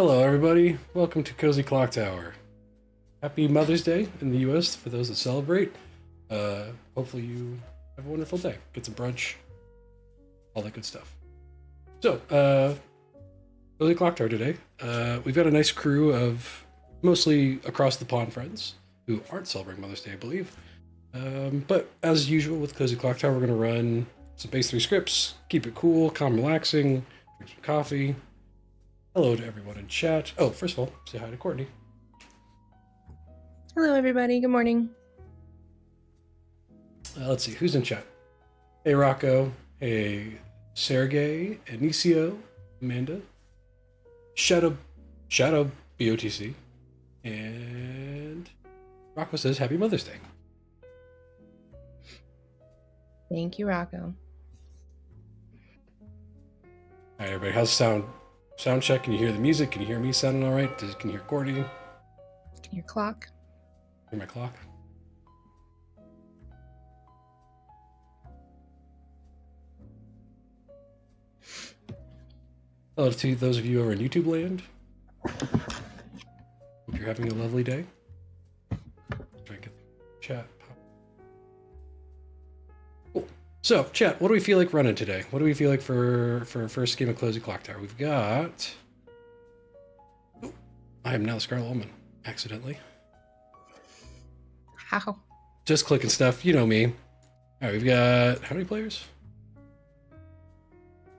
Hello, everybody. Welcome to Cozy Clocktower. Happy Mother's Day in the U.S. for those that celebrate. Hopefully you have a wonderful day. Get some brunch, all that good stuff. So, Cozy Clocktower today. We've got a nice crew of mostly across the pond friends who aren't celebrating Mother's Day, I believe. But as usual with Cozy Clocktower, we're going to run some base 3 scripts, keep it cool, calm, relaxing, drink some coffee. Hello to everyone in chat. Oh, first of all, say hi to Courtney. Hello, everybody. Good morning. Let's see, who's in chat? Hey, Rocco. Hey, Sergey, Anicio, Amanda, Shadow BOTC, and Rocco says Happy Mother's Day. Thank you, Rocco. All right, everybody, how's the sound? Sound check. Can you hear the music? Can you hear me sounding all right? Can you hear Courtney? Can you hear clock? Hear my clock? Hello to those of you over in YouTube land. Hope you're having a lovely day. Try and get the chat. Cool. So, chat, what do we feel like running today? What do we feel like for our first game of Cozy Clocktower? We've got... Oh, I am now the Scarlet Woman, accidentally. How? Just clicking stuff, you know me. All right, we've got how many players?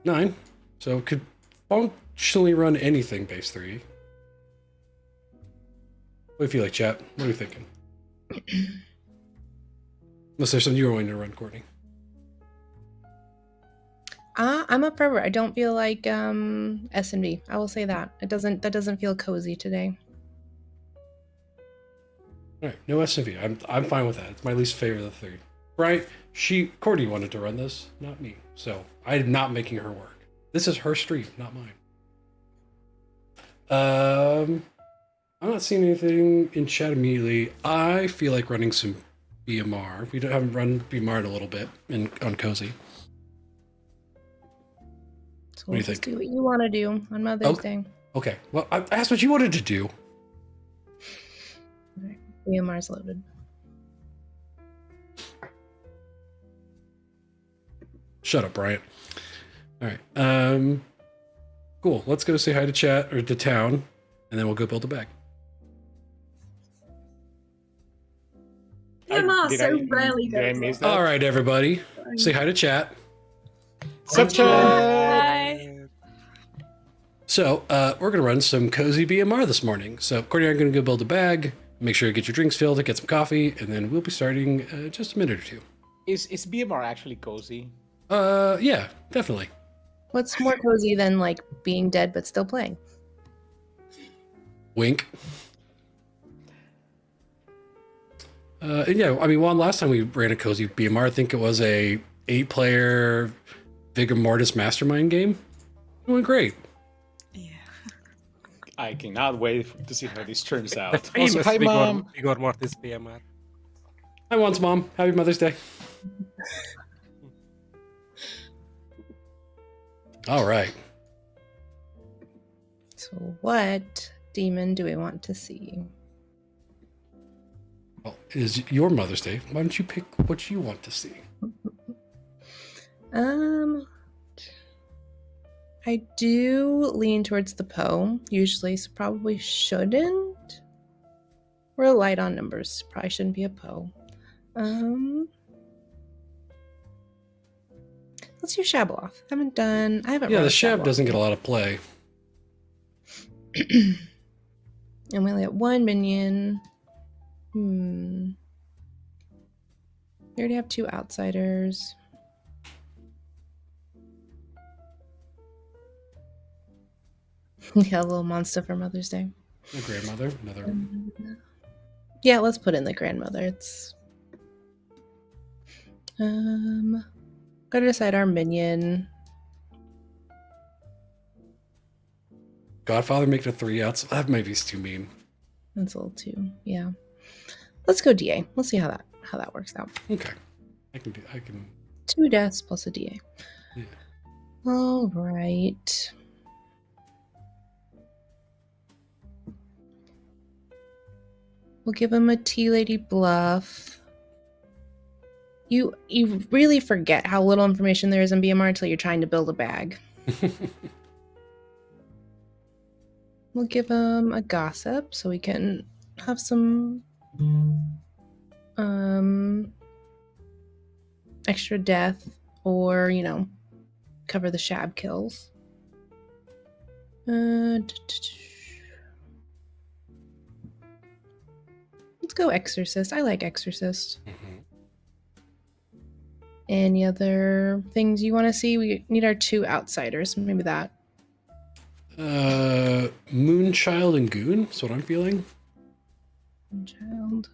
9. So could functionally run anything base 3. What do you feel like, chat? What are you thinking? Unless there's something you're wanting to run, Courtney. I'm up for it. I don't feel like S&B. I will say that. That doesn't feel cozy today. All right, no S&V. I'm fine with that. It's my least favorite of the 3. Right? Courtney wanted to run this, not me. So I'm not making her work. This is her stream, not mine. I'm not seeing anything in chat immediately. I feel like running some BMR. We haven't run BMR in a little bit on Cozy. So What do you think? Do what you want to do on Mother's Day. Okay. Well, I asked what you wanted to do. All right. BMR's loaded. Shut up, Bryant. All right. Cool. Let's go say hi to chat or to town, and then we'll go build a bag. Emma so rarely does that. All right, everybody. Say hi to chat. Hi. So, we're going to run some Cozy BMR this morning. So, Courtney and I are going to go build a bag, make sure you get your drinks filled, get some coffee, and then we'll be starting just a minute or two. Is BMR actually cozy? Yeah, definitely. What's more cozy than like being dead but still playing? Wink. Yeah, I mean, last time we ran a Cozy BMR, I think it was a 8-player Vigor Mortis Mastermind game. It went great. Yeah. I cannot wait to see how this turns out. Also, hi, Mom. Vigor Mortis BMR. Hi, once, Mom. Happy Mother's Day. All right. So what demon do we want to see? Well, it is your Mother's Day. Why don't you pick what you want to see? I do lean towards the Poe, usually, so probably shouldn't. We're light on numbers. Probably shouldn't be a Poe. Let's do Shabeloff. I haven't Yeah, run the a Shab doesn't get a lot of play. And we only have 1 minion. We already have 2 outsiders. Yeah, a little monster for Mother's Day. The grandmother, another. Yeah, let's put in the grandmother. It's gotta decide our minion. Godfather make it a 3 outs. That maybe is too mean. That's a little too, yeah. Let's go DA. Let's see how that works out. Okay, I can. 2 deaths plus a DA. Yeah. All right. We'll give him a tea lady bluff. You really forget how little information there is in BMR until you're trying to build a bag. We'll give him a gossip so we can have some extra death or, cover the shab kills. Let's go exorcist. I like exorcist. Any other things you want to see? We need our 2 outsiders. Maybe that. Moonchild and Goon. That's what I'm feeling. Moonchild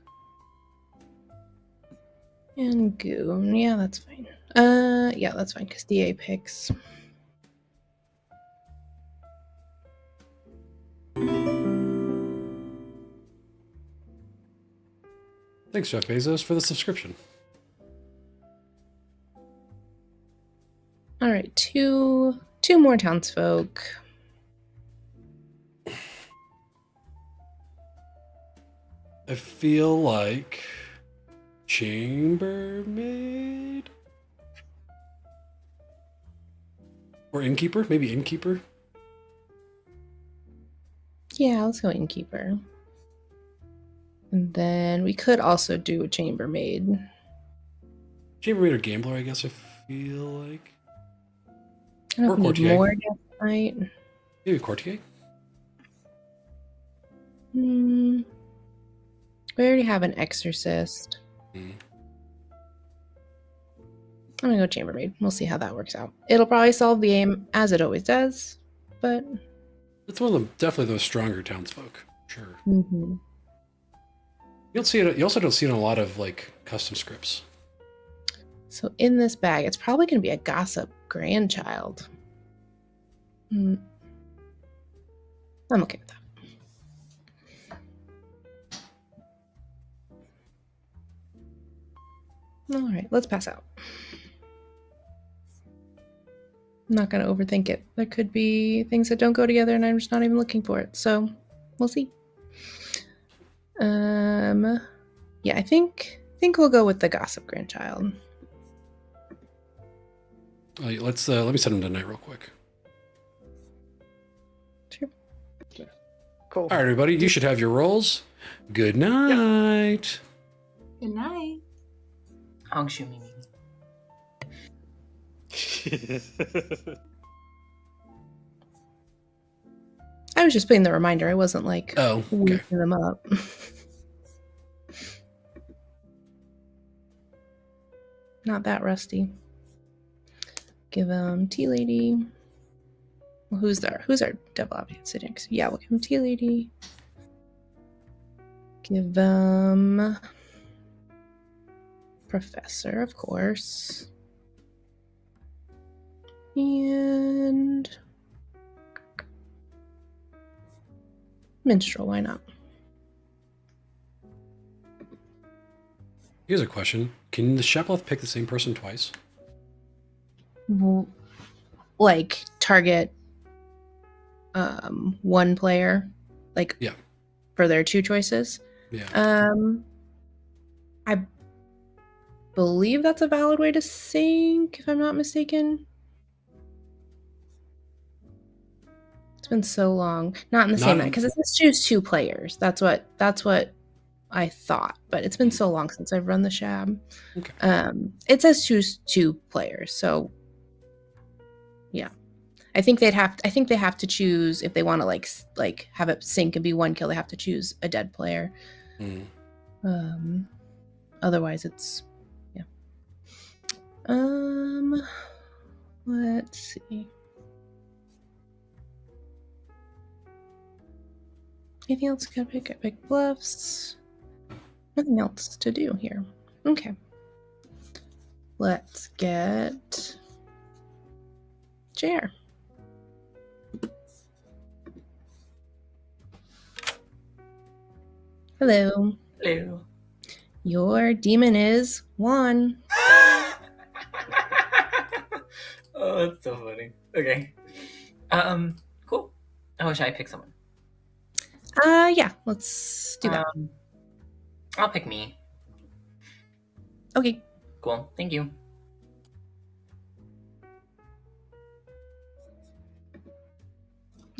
and Goon. Yeah, that's fine. Yeah, that's fine because DA picks. Thanks, Jeff Bezos, for the subscription. All right, two more townsfolk. I feel like chambermaid or innkeeper, maybe innkeeper. Yeah, let's go innkeeper. And then we could also do a chambermaid. Chambermaid or gambler, I guess. I feel like. I don't Or need courtier. more death knight. Maybe courtier. We already have an exorcist. I'm gonna go chambermaid. We'll see how that works out. It'll probably solve the game as it always does, but It's one of the definitely those stronger townsfolk. Sure. mm-hmm. You don't see it. You also don't see it in a lot of like custom scripts. So in this bag, it's probably gonna be a gossip grandchild. I'm okay with that. All right, let's pass out. I'm not going to overthink it. There could be things that don't go together and I'm just not even looking for it. So we'll see. Yeah, I think we'll go with the gossip grandchild. Let me send him tonight real quick. Sure. Cool. All right, everybody, you should have your rolls. Good night. Good night. Hongshu Mimi. I was just putting the reminder. I wasn't like Oh, okay. waking them up. Not that rusty. Give them tea lady. Well, who's our devil advocate sitting next? Yeah, we'll give him tea lady. Give them professor, of course. And minstrel, why not? Here's a question: can the Shepleth pick the same person twice? Like target one player, like Yeah. for their 2 choices. Yeah. I believe that's a valid way to sync, if I'm not mistaken. It's been so long. Not in the same night, because it says choose 2 players. That's what I thought, but it's been so long since I've run the Shab. Okay. It says choose 2 players, so yeah. I think they have to choose if they want to like have it sync and be 1 kill. They have to choose a dead player. Otherwise, it's yeah. Let's see. Anything else? Gotta pick bluffs. Nothing else to do here. Okay. Let's get JR. Hello. Hello. Your demon is 1. Oh, that's so funny. Okay. Cool. Oh, should I pick someone? Yeah, let's do that. I'll pick me. Okay. Cool. Thank you.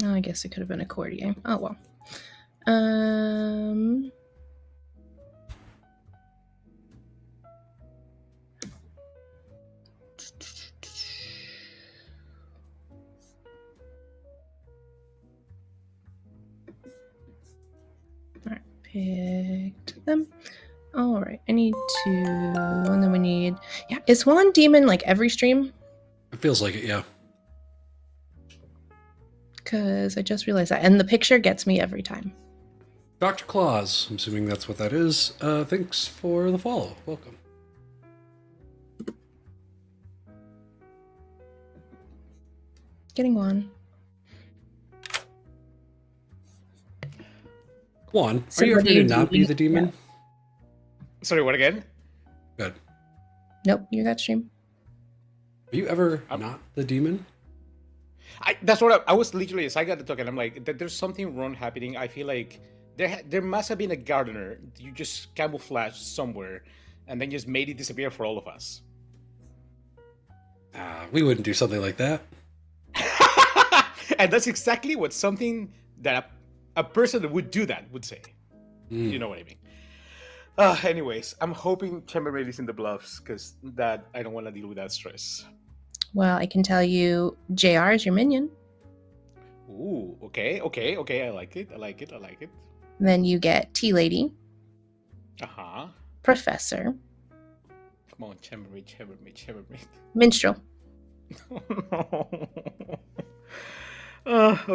Oh, I guess it could have been a courtier. Oh well. Um. All right, picked them. All right, I need 2, and then we need. Yeah, is Swan Demon like every stream? It feels like it, yeah. Because I just realized that, and the picture gets me every time. Dr. Claus, I'm assuming that's what that is. Thanks for the follow. Welcome. Getting one. Juan, So are you what ever do going you to not do? be the demon? Sorry, what again? Good. Nope, you got stream. Are you ever I'm- not the demon? That's what I was literally, as I got to talking, I'm like, there's something wrong happening. I feel like there must have been a gardener. You just camouflaged somewhere and then just made it disappear for all of us. We wouldn't do something like that. And that's exactly what something that a person that would do that would say. Mm. You know what I mean? Anyways, I'm hoping Chambermaid is in the bluffs because that I don't want to deal with that stress. Well, I can tell you, JR is your minion. Ooh, okay. I like it. Then you get Tea Lady, Uh-huh. Professor, Come on, Chambermaid. Minstrel. Okay.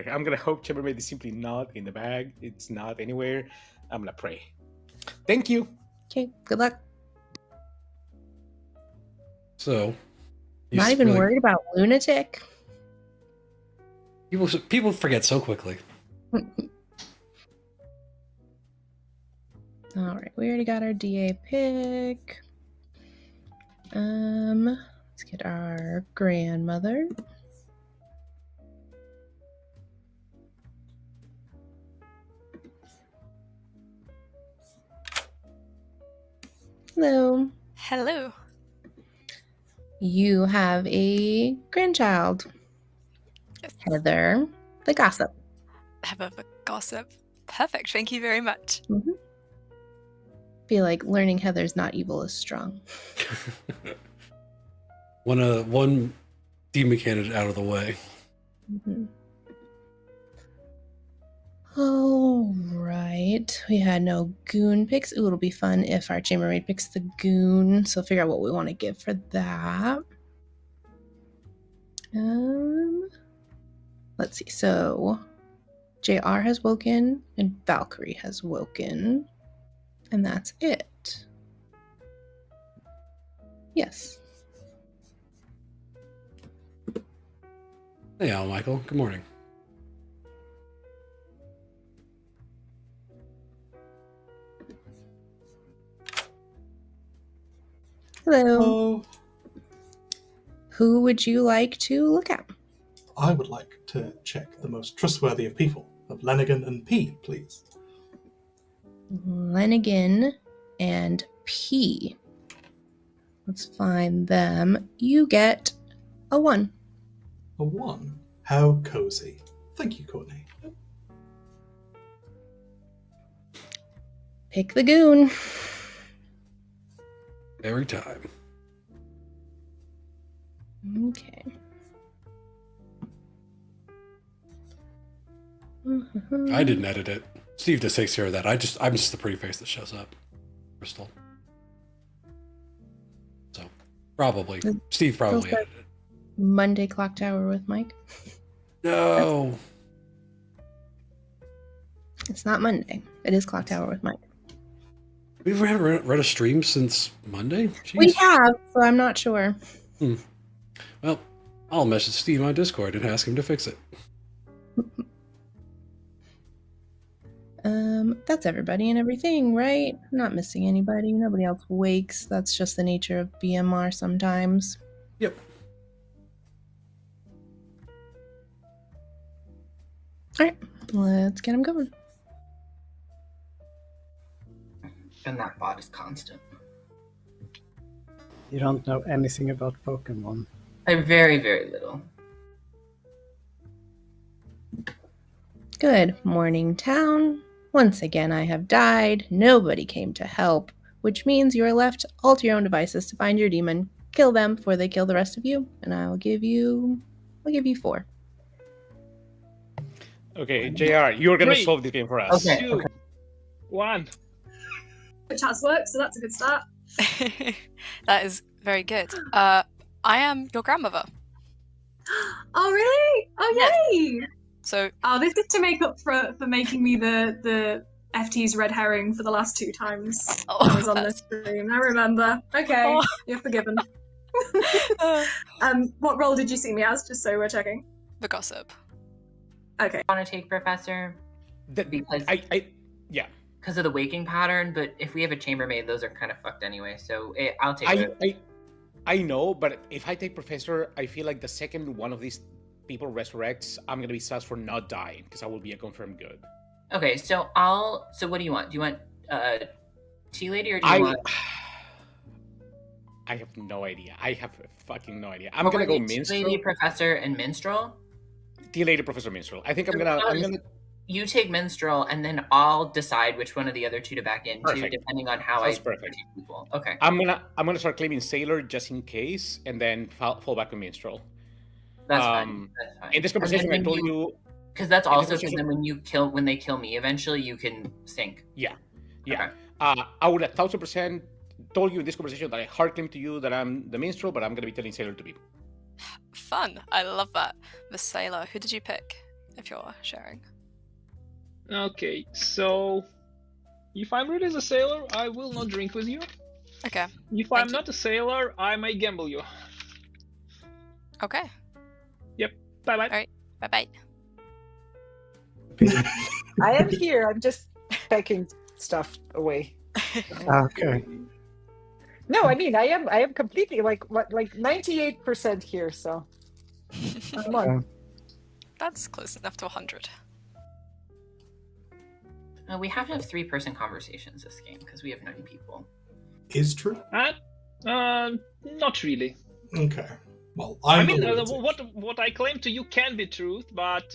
I'm gonna hope Chambermaid is simply not in the bag. It's not anywhere. I'm gonna pray. Thank you. Okay, good luck. So, Not even worried about lunatic. People forget so quickly. All right, we already got our DA pick. Let's get our grandmother. Hello. Hello. You have a grandchild, Heather, the gossip. Have a gossip. Perfect. Thank you very much. Feel like learning Heather's not evil is strong. One demon candidate out of the way. All right. We had no goon picks. Ooh, it'll be fun if our chambermaid picks the goon. So figure out what we want to give for that. Let's see. So JR has woken and Valkyrie has woken. And that's it. Yes. Hey, Al Michael. Good morning. Hello. Hello. Who would you like to look at? I would like to check the most trustworthy of people, of Lenigan and P, please. Lenigan and P. Let's find them. You get a 1. A 1. How cozy. Thank you, Courtney. Pick the goon. Every time. Okay. I didn't edit it. Steve just takes care of that. I'm just the pretty face that shows up. Crystal. So probably. Steve probably Feels like- edited it. Monday Clocktower with Mike. No. It's not Monday. It is Clocktower with Mike. We've never read a stream since Monday? Jeez. We have, so I'm not sure. Well, I'll message Steve on Discord and ask him to fix it. That's everybody and everything, right? I'm not missing anybody. Nobody else wakes. That's just the nature of BMR sometimes. Yep. All right, let's get them going. And that bot is constant. You don't know anything about Pokemon. Very, very little. Good morning, town. Once again, I have died. Nobody came to help, which means you are left all to your own devices to find your demon, kill them before they kill the rest of you, and I'll give you 4. Okay, JR, you're gonna 3, solve this game for us. Okay. 2, 1. Which has worked, so that's a good start. That is very good. I am your grandmother. Oh, really? Oh, yay! So, Oh, this is to make up for making me the FT's red herring for the last 2 times I was on this stream. I remember. Okay, Oh. you're forgiven. What role did you see me as, just so we're checking? the gossip. Okay. I want to take Professor because Yeah. because of the waking pattern, but if we have a chambermaid, those are kind of fucked anyway. So I'll take it. I know, but if I take Professor, I feel like the second one of these people resurrects, I'm gonna be sus for not dying because I will be a confirmed good. Okay, so what do you want? Do you want Tea Lady or do you want? I have no idea. I have fucking no idea. I'm gonna go Tea Minstrel. Lady, Professor, and Minstrel. Tea Lady, Professor, Minstrel. I think I'm gonna. You take Minstrel, and then I'll decide which one of the other 2 to back into, Perfect. depending on how Sounds I perfect. treat people. Okay. I'm gonna start claiming Sailor just in case, and then fall back to Minstrel. That's fine. That's fine. In this conversation, I told you. Because that's in this also because conversation- then when they kill me, eventually you can sync. Yeah. Okay. I would 1000% told you in this conversation that I hard claim to you that I'm the Minstrel, but I'm gonna be telling Sailor to people. Fun. I love that. The sailor. Who did you pick, if you're sharing? Okay, so if I'm really a sailor, I will not drink with you. Okay. If I'm not a sailor, I may gamble you. Okay. Yep. Bye bye. Alright. Bye bye. I am here. I'm just packing stuff away. Okay. No, I mean I am completely like 98% here. So I'm on. That's close enough to 100. We have to have 3-person conversations this game because we have 90 people. Is true? Not really. Okay. Well, I I'm mean, the lunatic. what I claim to you can be truth, but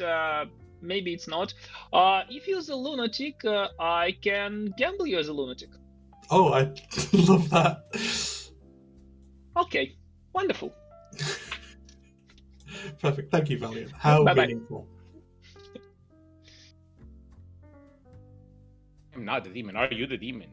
maybe it's not. If you're a lunatic, I can gamble you as a lunatic. Oh, I love that. Okay, wonderful. Perfect. Thank you, Valiant. How Bye-bye. meaningful. I'm not the demon. Are you the demon?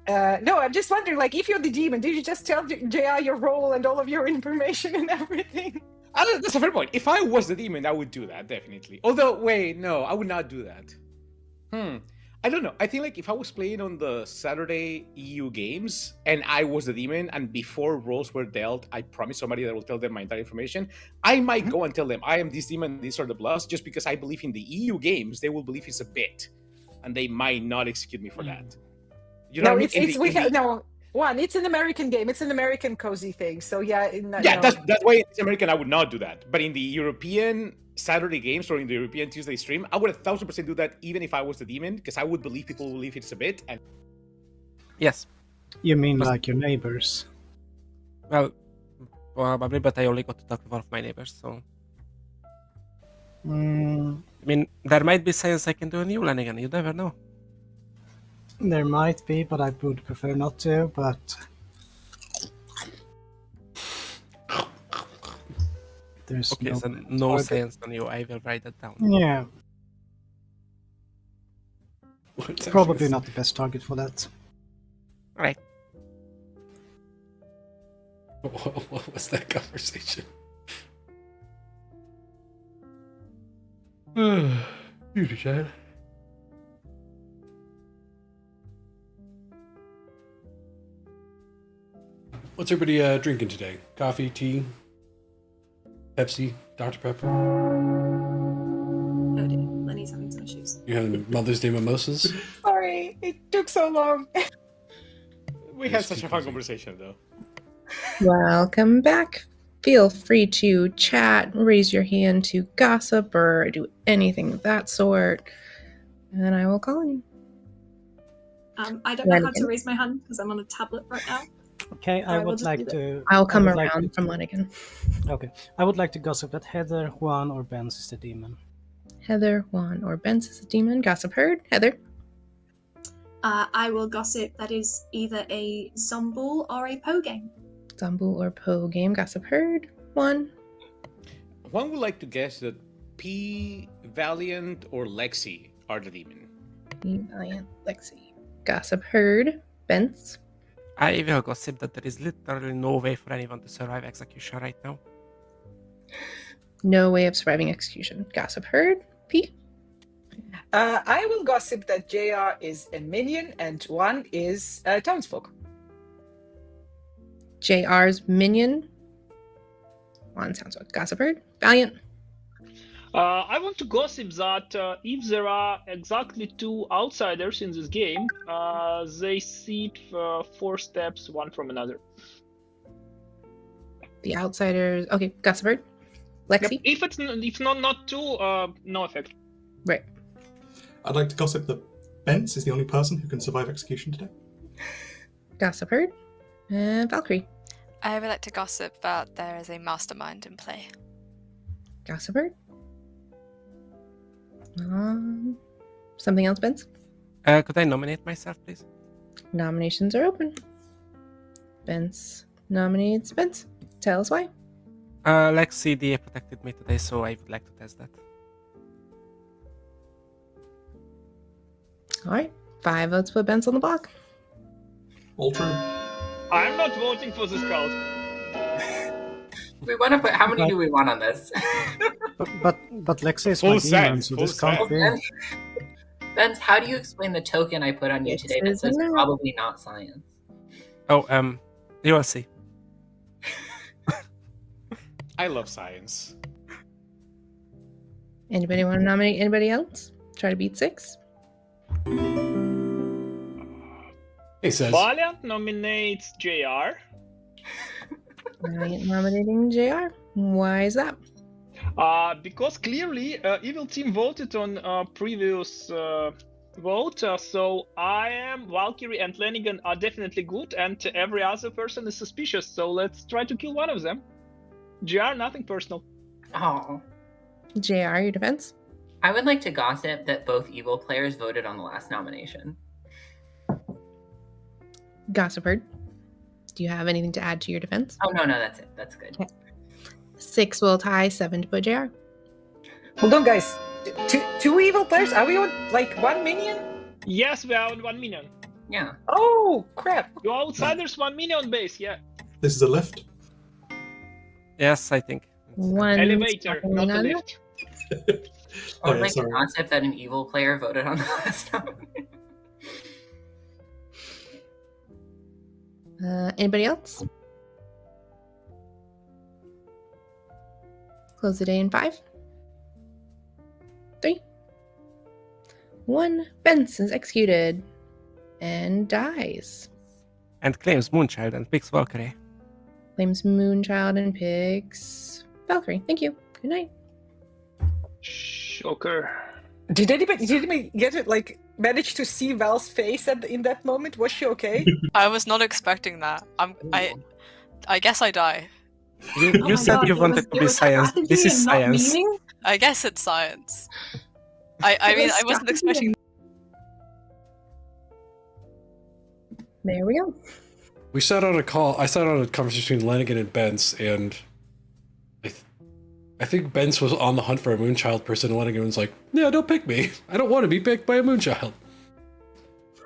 No, I'm just wondering, like, if you're the demon, did you just tell JR your role and all of your information and everything? That's a fair point. If I was the demon, I would do that, definitely. Although, wait, no, I would not do that. I don't know. I think, like, if I was playing on the Saturday EU games and I was the demon and before roles were dealt, I promised somebody that will tell them my entire information, I might go and tell them, I am this demon, these are the bluffs, just because I believe in the EU games, they will believe it's a bit. And they might not execute me for that. You know No, what I mean? It's an American game. It's an American cozy thing. So yeah, That's why it's American. I would not do that. But in the European Saturday games or in the European Tuesday stream, I would 1000% do that, even if I was the demon, because I would believe people will believe it's a bit. And Yes. You mean like your neighbors? Well, probably, but I only got to talk to one of my neighbors, so. I mean, there might be science I can do in you, Lanigan. You never know. There might be, but I would prefer not to, but... There's okay, no... so no science on you. I will write that down. Yeah. Probably not the best target for that. Alright. What was that conversation? Beauty chat. What's everybody drinking today? Coffee, tea, Pepsi, Dr. Pepper? Oh dear, Lenny's having some issues. You having Mother's Day mimosas? Sorry, it took so long. we had such a fun conversation, though. Welcome back. Feel free to chat, raise your hand to gossip, or do anything of that sort, and I will call on you. I don't know how to raise my hand because I'm on a tablet right now. Okay, So I will would just like leave it. to. I'll come I would like around to- from Lenigan. Okay, I would like to gossip that Heather, Juan, or Benz is the demon. Heather, Juan, or Benz is a demon. Gossip heard. Heather. I will gossip that is either a Zombul or a Poe game. Zombul or Poe game. Gossip heard. Juan. One would like to guess that P, Valiant, or Lexi are the demon. Valiant, Lexi. Gossip heard. Benz. I will gossip that there is literally no way for anyone to survive execution right now. No way of surviving execution. Gossip heard. P. I will gossip that JR is a minion and one is townsfolk. JR's minion. Juan sounds like gossip heard. Valiant. I want to gossip that if there are exactly 2 outsiders in this game, they sit 4 steps one from another. The outsiders. Okay, gossip heard. Lexi. Yep. If not 2, no effect. Right. I'd like to gossip that Bence is the only person who can survive execution today. Gossip heard. And Valkyrie. I would like to gossip that there is a mastermind in play. Gossip heard. Something else, Benz? Could I nominate myself, please? Nominations are open. Benz nominates Benz. Tell us why. Lexi DA protected me today, so I would like to test that. All right. 5 votes put Benz on the block. All true. I'm not voting for this cult. We want to put. How many do we want on this? But Lexi is Full my set, demon, so full this can't set. be. Ben, how do you explain the token I put on you It today that says says no. probably not science? Oh, you will see. I love science. Anybody want to nominate anybody else? Try to beat 6. Hey, says. Valiant nominates JR. Valiant nominating JR. Why is that? Because clearly Evil Team voted on previous vote, so I am, Valkyrie and Lenigan are definitely good, and every other person is suspicious, so let's try to kill one of them. JR, nothing personal. Oh. JR, your defense? I would like to gossip that both evil players voted on the last nomination. Gossip heard. Do you have anything to add to your defense? Oh, no, that's it. That's good. Okay. 6 will tie, 7 to put JR. Hold on, guys. Two evil players? Are we on like 1 minion? Yes, we are on 1 million. Yeah. Oh, crap. You outsiders 1 million base, yeah. This is a lift. Yes, I think. One Elevator, not a under. lift. I would yeah, like to sorry. gossip that an evil player voted on the last nomination. Anybody else? Close the day in 5, 3, 1. Benz is executed and dies. And claims Moonchild and picks Valkyrie. Claims Moonchild and picks Valkyrie. Thank you. Good night. Shocker. Did anybody get it? Like, manage to see Val's face in that moment? Was she okay? I was not expecting that. I guess I die. You said you wanted to be science. This is science. I guess it's science. I mean, I wasn't expecting. There we go. We sat on a call. I sat on a conversation between Lenigan and Bence, and I think Bence was on the hunt for a Moonchild person, and Lenigan was like, "Yeah, don't pick me. I don't want to be picked by a Moonchild."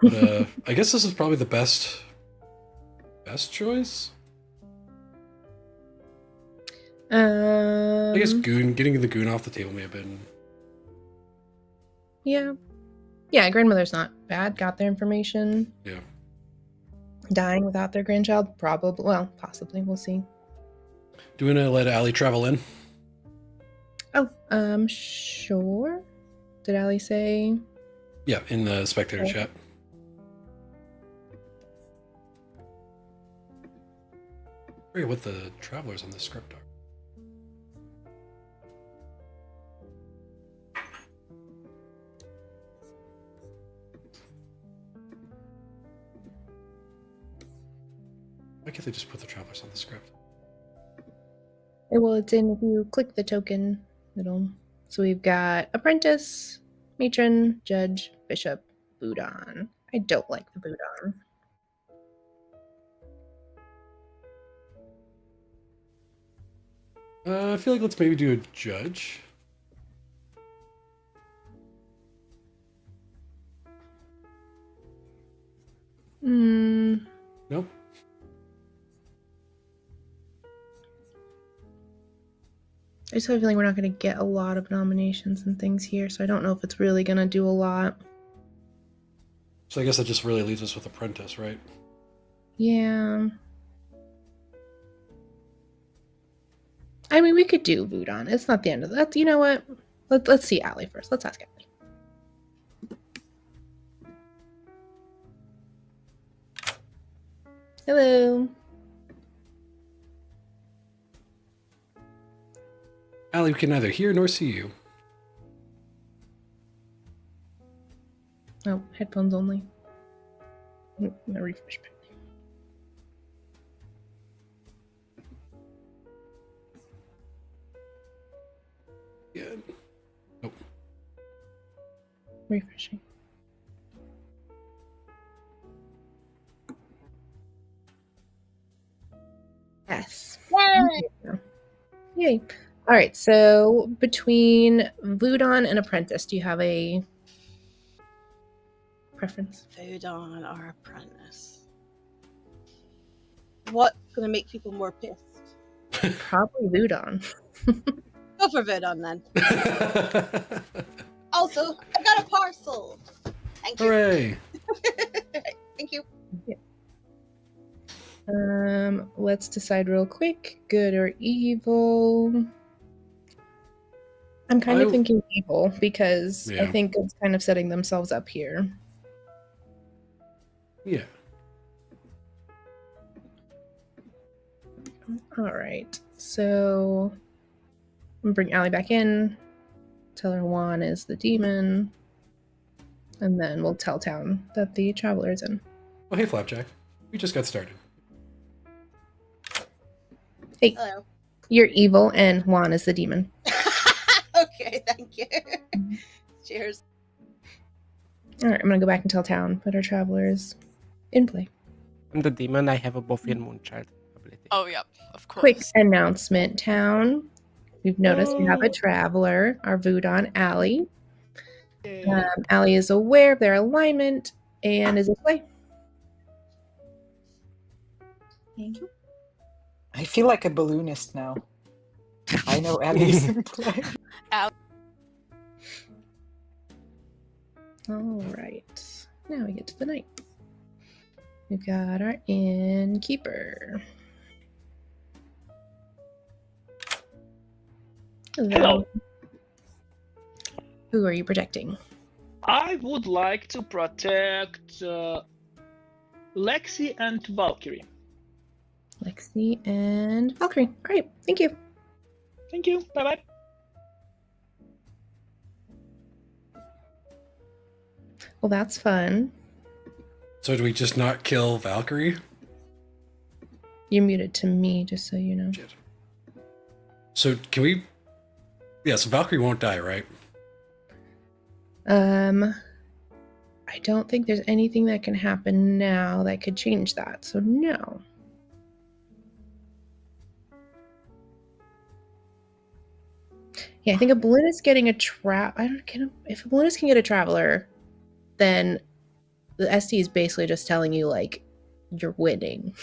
But I guess this is probably the best choice. I guess getting the goon off the table may have been. Yeah. Yeah, grandmother's not bad. Got their information. Yeah. Dying without their grandchild? Probably. Well, possibly. We'll see. Do we want to let Allie travel in? Oh, sure. Did Allie say? Yeah, in the spectator Okay. chat. I forget what the travelers on the script are. Why can't they just put the travelers on the script? Well, it's in if you click the token. So we've got apprentice, matron, judge, bishop, Budon. I don't like the Budon. I feel like let's maybe do a judge. Nope. I just have a feeling we're not going to get a lot of nominations and things here, so I don't know if it's really going to do a lot. So I guess that just really leaves us with apprentice, right? Yeah. I mean, we could do Budon. It's not the end of that. You know what? Let's see Allie first. Let's ask Allie. Hello. Allie, we can neither hear nor see you. Oh, headphones only. I'm gonna refresh back. Yeah. Nope. Refreshing. Yes. Yay! Yay. All right, so between Budon and Apprentice, do you have a preference? Budon or Apprentice? What's going to make people more pissed? Probably Budon. Go for Budon then. Also, I got a parcel. Thank you. Hooray! Thank you. Yeah. Let's decide real quick. Good or evil? I'm kind of thinking evil because I think it's kind of setting themselves up here. Yeah. All right. So I'm gonna bring Allie back in. Tell her Juan is the demon. And then we'll tell town that the traveler is in. Oh, hey, Flapjack. We just got started. Hey. Hello. You're evil and Juan is the demon. Okay, thank you. Cheers. All right, I'm going to go back and tell town that our traveler is in play. I'm the demon. I have a Bophian Moonchild ability. Oh, yep, of course. Quick announcement, town. We've noticed we have a traveler, our Budon, Allie. Allie is aware of their alignment and is in play. Thank you. I feel like a balloonist now. I know Ellie's in play. All right. Now we get to the night. We've got our innkeeper. Hello. Who are you protecting? I would like to protect Lexi and Valkyrie. Lexi and Valkyrie. All right. Thank you. Thank you. Bye-bye. Well, that's fun. So do we just not kill Valkyrie? You're muted to me, just so you know. Shit. So can we... Yeah, so Valkyrie won't die, right? I don't think there's anything that can happen now that could change that, so no. Yeah, I think a balloonist getting a trap. If a balloonist can get a traveler, then the ST is basically just telling you, like, you're winning.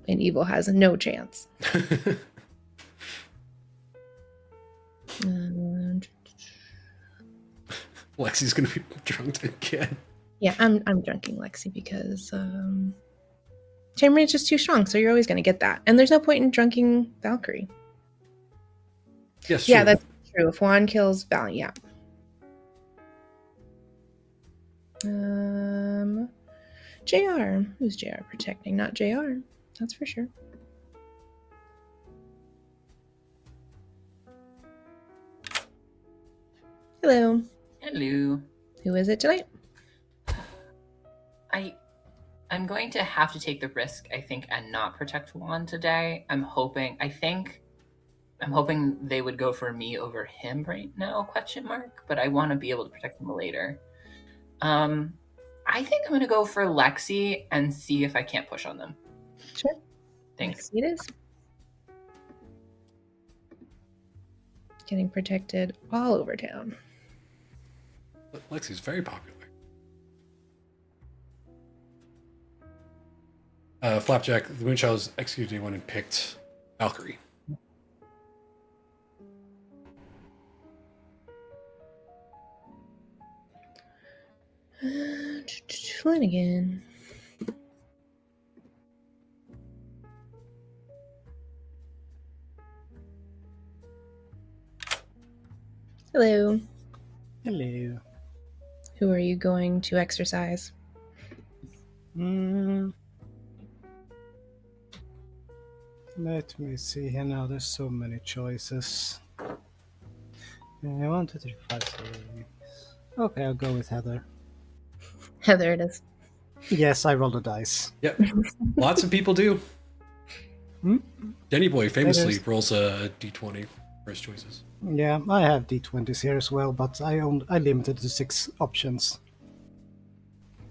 And evil has no chance. Lexi's gonna be drunk again. Yeah, I'm drunking Lexi because Chamberlain's just too strong, so you're always gonna get that. And there's no point in drunking Valkyrie. Yes, yeah, true. that's true. If Juan kills Val, yeah. JR. Who's JR protecting? Not JR. That's for sure. Hello. Hello. Who is it tonight? I'm going to have to take the risk, I think, and not protect Juan today. I'm hoping they would go for me over him right now, ? But I want to be able to protect him later. I think I'm going to go for Lexi and see if I can't push on them. Sure. Thanks. Lexi it is. Getting protected all over town. Lexi's very popular. Flapjack, the Moonshadow's executed anyone and picked Valkyrie. Flanagan. Hello. Hello. Who are you going to exercise? Let me see here now. There's so many choices. 1, 2, 3, 4, 5, 6. Okay, I'll go with Heather. Heather it is. Yes, I rolled a dice. Yep. Lots of people do. Denny Boy famously rolls a d20 for his choices. Yeah, I have d20s here as well, but I limited to 6 options.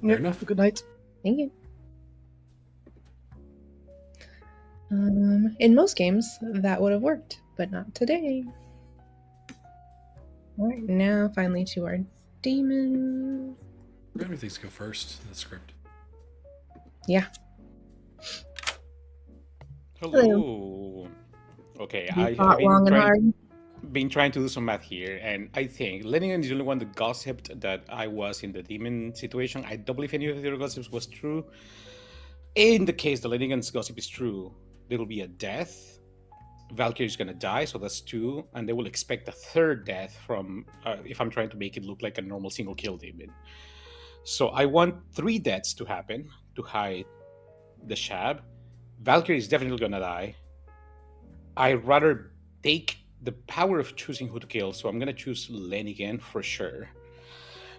Fair enough. Good night. Thank you. In most games, that would have worked, but not today. All right, now finally to our demon. Random things go first in the script. Yeah. Hello. Okay, I've been trying to do some math here, and I think Lenigan is the only one that gossiped that I was in the demon situation. I don't believe any of the other gossips was true. In the case the Lenigan's gossip is true, there will be a death. Valkyrie is going to die, so that's 2, and they will expect a 3rd death from, if I'm trying to make it look like a normal single kill demon. So I want 3 deaths to happen to hide the Shab. Valkyrie is definitely going to die. I'd rather take the power of choosing who to kill, so I'm going to choose Lenigan for sure.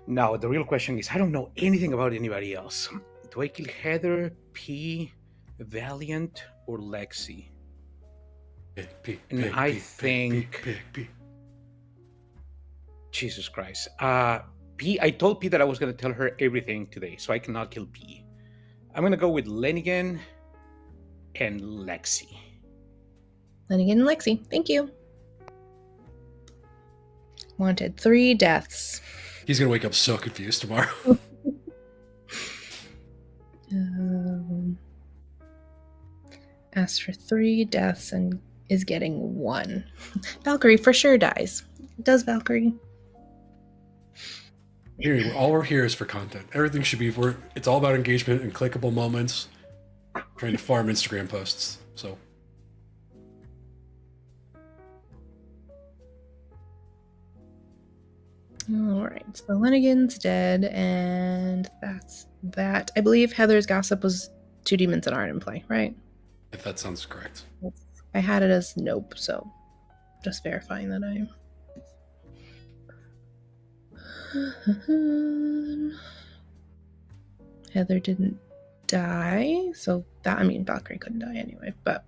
Now, the real question is, I don't know anything about anybody else. Do I kill Heather, P, Valiant, or Lexi? I think... Jesus Christ. P, I told P that I was going to tell her everything today, so I cannot kill P. I'm going to go with Lenigan and Lexi. Lenigan and Lexi. Thank you. Wanted 3 deaths. He's going to wake up so confused tomorrow. Asked for 3 deaths and is getting 1. Valkyrie for sure dies. Does Valkyrie? Here, all we're here is for content. Everything should be it's all about engagement and clickable moments. Trying to farm Instagram posts. So Alright, so Lenigan's dead, and that's that. I believe Heather's gossip was 2 demons that aren't in play, right? If that sounds correct. I had it as nope, so just verifying that I... Heather didn't die, so that, I mean, Valkyrie couldn't die anyway, but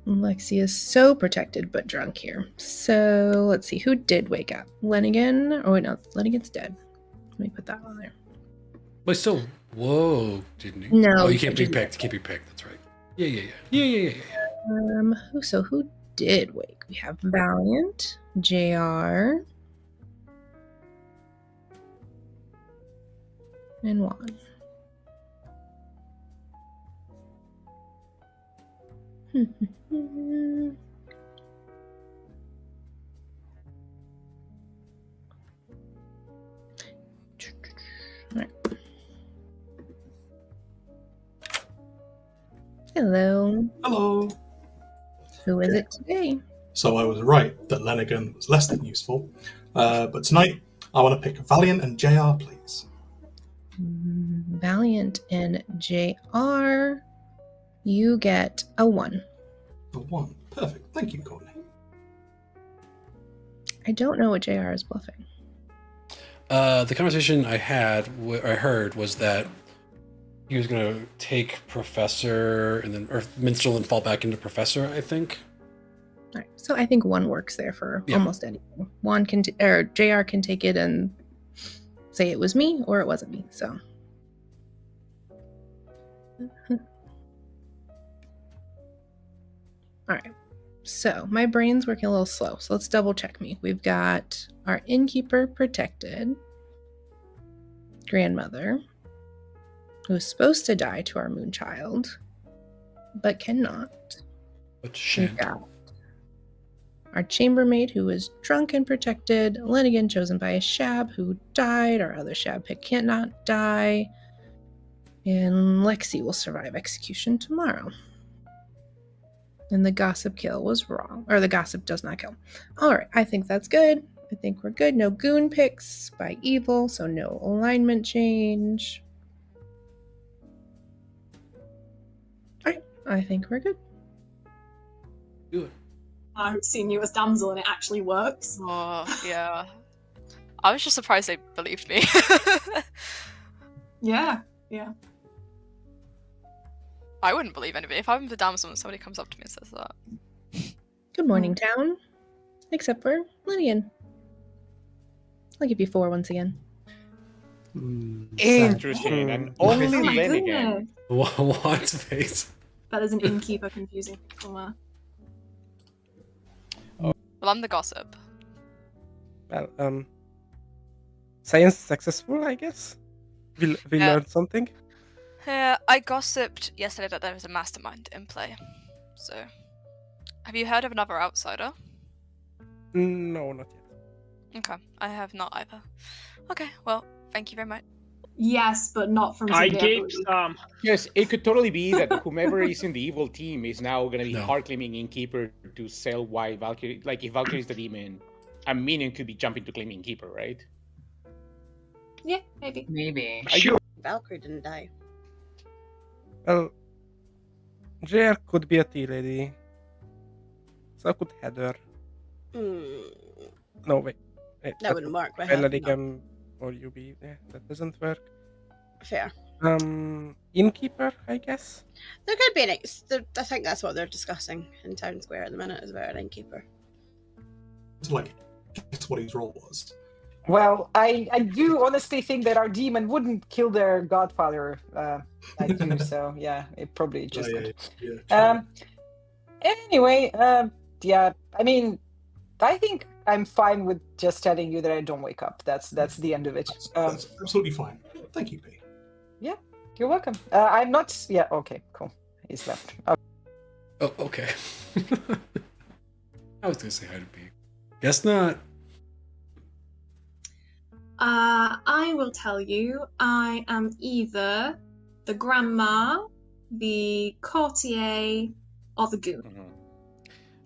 Lexi is so protected but drunk here. So let's see, who did wake up? Lenigan? Oh, wait, no, Lenigan's dead. Let me put that on there. But still, whoa, didn't he? No. Oh, you can't be picked. Can't be picked. That's right. Yeah. Who did wake? We have Valiant, JR, and Juan. Right. Hello. Hello. Who is it today? So I was right that Lenigan was less than useful. But tonight, I want to pick Valiant and JR, please. Valiant and JR. You get a 1. A 1. Perfect. Thank you, Courtney. I don't know what JR is bluffing. The conversation I heard was that he was going to take Professor and then or Minstrel and fall back into Professor, I think. All right. So I think one works there for Yeah. almost anything. Juan can or JR can take it and say it was me or it wasn't me. So all right. So my brain's working a little slow. So let's double check me. We've got our innkeeper protected, grandmother, who's supposed to die to our moonchild, but cannot. But We've shan't. got our chambermaid, who is drunk and protected, Lenigan chosen by a Shab who died, our other Shab pick cannot die, and Lexi will survive execution tomorrow. And the gossip kill was wrong, or the gossip does not kill. All right, I think that's good. I think we're good. No goon picks by evil, so no alignment change. All right, I think we're good. Do it. I've seen you as damsel and it actually works. Oh, yeah. I was just surprised they believed me. Yeah. I wouldn't believe anybody. If I'm the damsel and somebody comes up to me and says that. Good morning, town. Except for Linian. I'll give you 4 once again. Interesting. And only Oh my Lenigan. goodness. What's face? That is an innkeeper confusing somewhere. Well, I'm the gossip. Well, science successful, I guess. We Yeah. learned something. I gossiped yesterday that there was a mastermind in play. So, have you heard of another outsider? No, not yet. Okay, I have not either. Okay, well, thank you very much. Yes, but not from I Xavier, gave believe. some. Yes, it could totally be that whomever is in the evil team is now going to be No. hard claiming Innkeeper to sell why Valkyrie. Like, if Valkyrie is the demon, a minion could be jumping to claim Innkeeper, right? Yeah, maybe. Maybe. Sure. Valkyrie didn't die. Well, JR could be a tea lady. So could Heather. No, wait. That wouldn't work. With Well, her, like, no. or UB. Yeah, that doesn't work. Fair. Innkeeper, I guess. There could be I think that's what they're discussing in Town Square at the minute, is about an innkeeper. To like guess what his role was. Well, I do honestly think that our demon wouldn't kill their godfather. I do, so yeah, it probably just would. Yeah. Anyway, yeah, I mean, I think I'm fine with just telling you that I don't wake up. That's the end of it. That's absolutely fine. Thank you, P. Yeah, you're welcome. I'm not. Yeah, okay, cool. He's left. Oh, okay. I was gonna say hi to P. Guess not. I will tell you, I am either the grandma, the courtier, or the goon.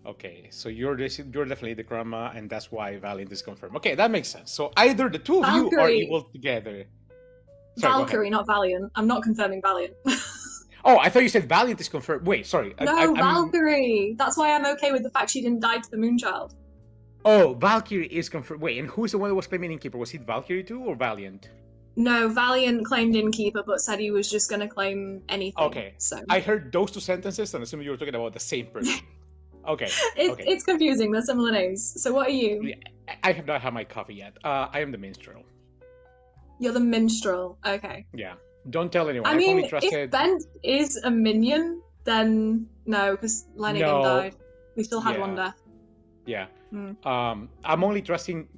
Okay, so you're definitely the grandma, and that's why Valiant is confirmed. Okay, that makes sense. So either the two of you are Valkyrie. evil together. Sorry, go ahead. Valkyrie, not Valiant. I'm not confirming Valiant. Oh, I thought you said Valiant is confirmed. Wait, sorry. No, Valkyrie. That's why I'm okay with the fact she didn't die to the Moonchild. Oh, Valkyrie is confirmed. Wait, and who's the one that was claiming Innkeeper? Was it Valkyrie too, or Valiant? No, Valiant claimed Innkeeper, but said he was just going to claim anything. Okay. So I heard those two sentences and assumed you were talking about the same person. Okay. It's confusing. They're similar names. So what are you? Yeah, I have not had my coffee yet. I am the minstrel. You're the minstrel. Okay. Yeah. Don't tell anyone. I I've mean, only trusted. if Bent is a minion, then no, because Lenigan No. died. We still had Yeah. one death. Yeah. Hmm. I'm only trusting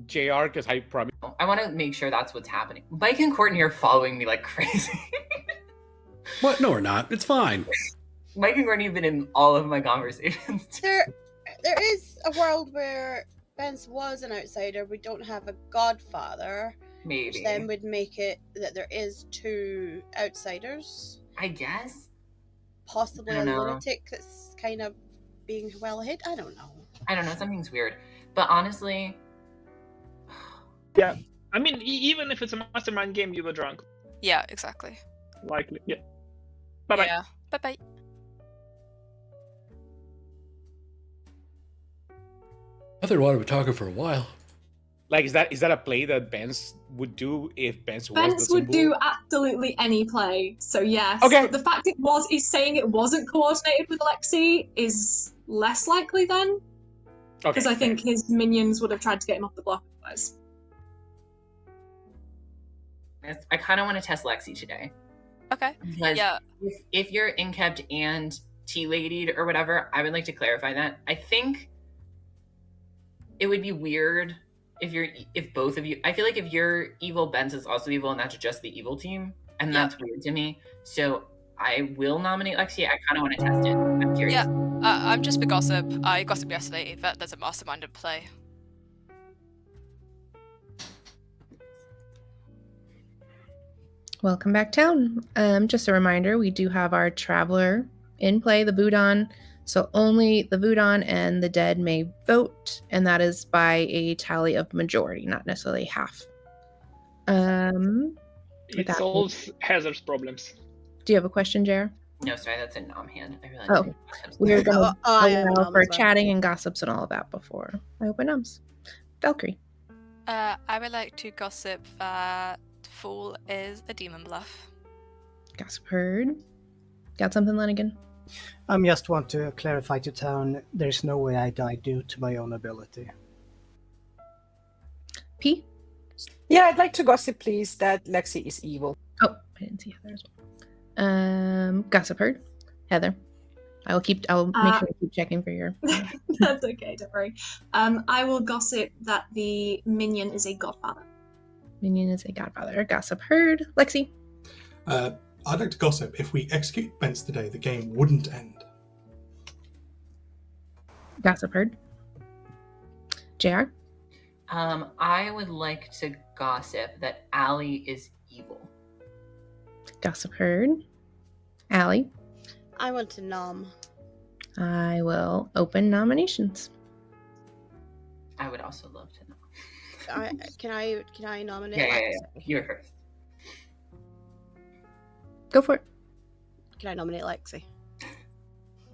JR because I promise. I want to make sure that's what's happening. Mike and Courtney are following me like crazy. What? No, we're not. It's fine. Mike and Courtney have been in all of my conversations. There is a world where Bence was an outsider. We don't have a godfather. Maybe. Which then would make it that there is 2 outsiders. I guess. Possibly I a don't know. lunatic that's kind of being well hid. I don't know. I don't know, something's weird. But honestly, Yeah. I mean, even if it's a mastermind game, you were drunk. Yeah, exactly. Likely. Yeah. Bye bye. Yeah. Bye bye. I thought we wanted to be talking for a while. Like, is that a play that Benz would do if Benz was the Bence would symbol? do absolutely any play, so yes. Okay. But the fact he's saying it wasn't coordinated with Lexi is less likely then. Because I think his minions would have tried to get him off the block otherwise. I kind of want to test Lexi today. Okay. Because if you're inkept and T-ladied or whatever, I would like to clarify that. I think it would be weird if both of you. I feel like if you're evil, Benz is also evil, and that's just the evil team, and that's weird to me. So I will nominate Lexi. I kind of want to test it. I'm curious. Yeah, I'm just the gossip. I gossiped yesterday that there's a mastermind in play. Welcome back town. Just a reminder, we do have our traveler in play, the Voodon. So only the Voodon and the dead may vote, and that is by a tally of majority, not necessarily half. It solves hazards problems. Do you have a question, Jer? No, sorry, that's a nom hand. I realized. Oh, we're going to I have allow noms for as well. chatting and gossips and all of that before I open noms. Valkyrie. I would like to gossip that Fool is a demon bluff. Gossip heard. Got something, Lenigan? I just want to clarify to town, there's no way I die due to my own ability. P? Yeah, I'd like to gossip, please, that Lexi is evil. Oh, I didn't see Heather as well. Gossip heard. Heather. I'll make sure to keep checking for your... That's okay, don't worry. I will gossip that the minion is a godfather. Minion is a godfather. Gossip heard. Lexi? I'd like to gossip. If we execute Bence today, the game wouldn't end. Gossip heard. JR? I would like to gossip that Allie is evil. Gossip heard. Allie? I want to nom. I will open nominations. I would also love to know. Can I nominate? Yeah. You're first. Go for it. Can I nominate Lexi?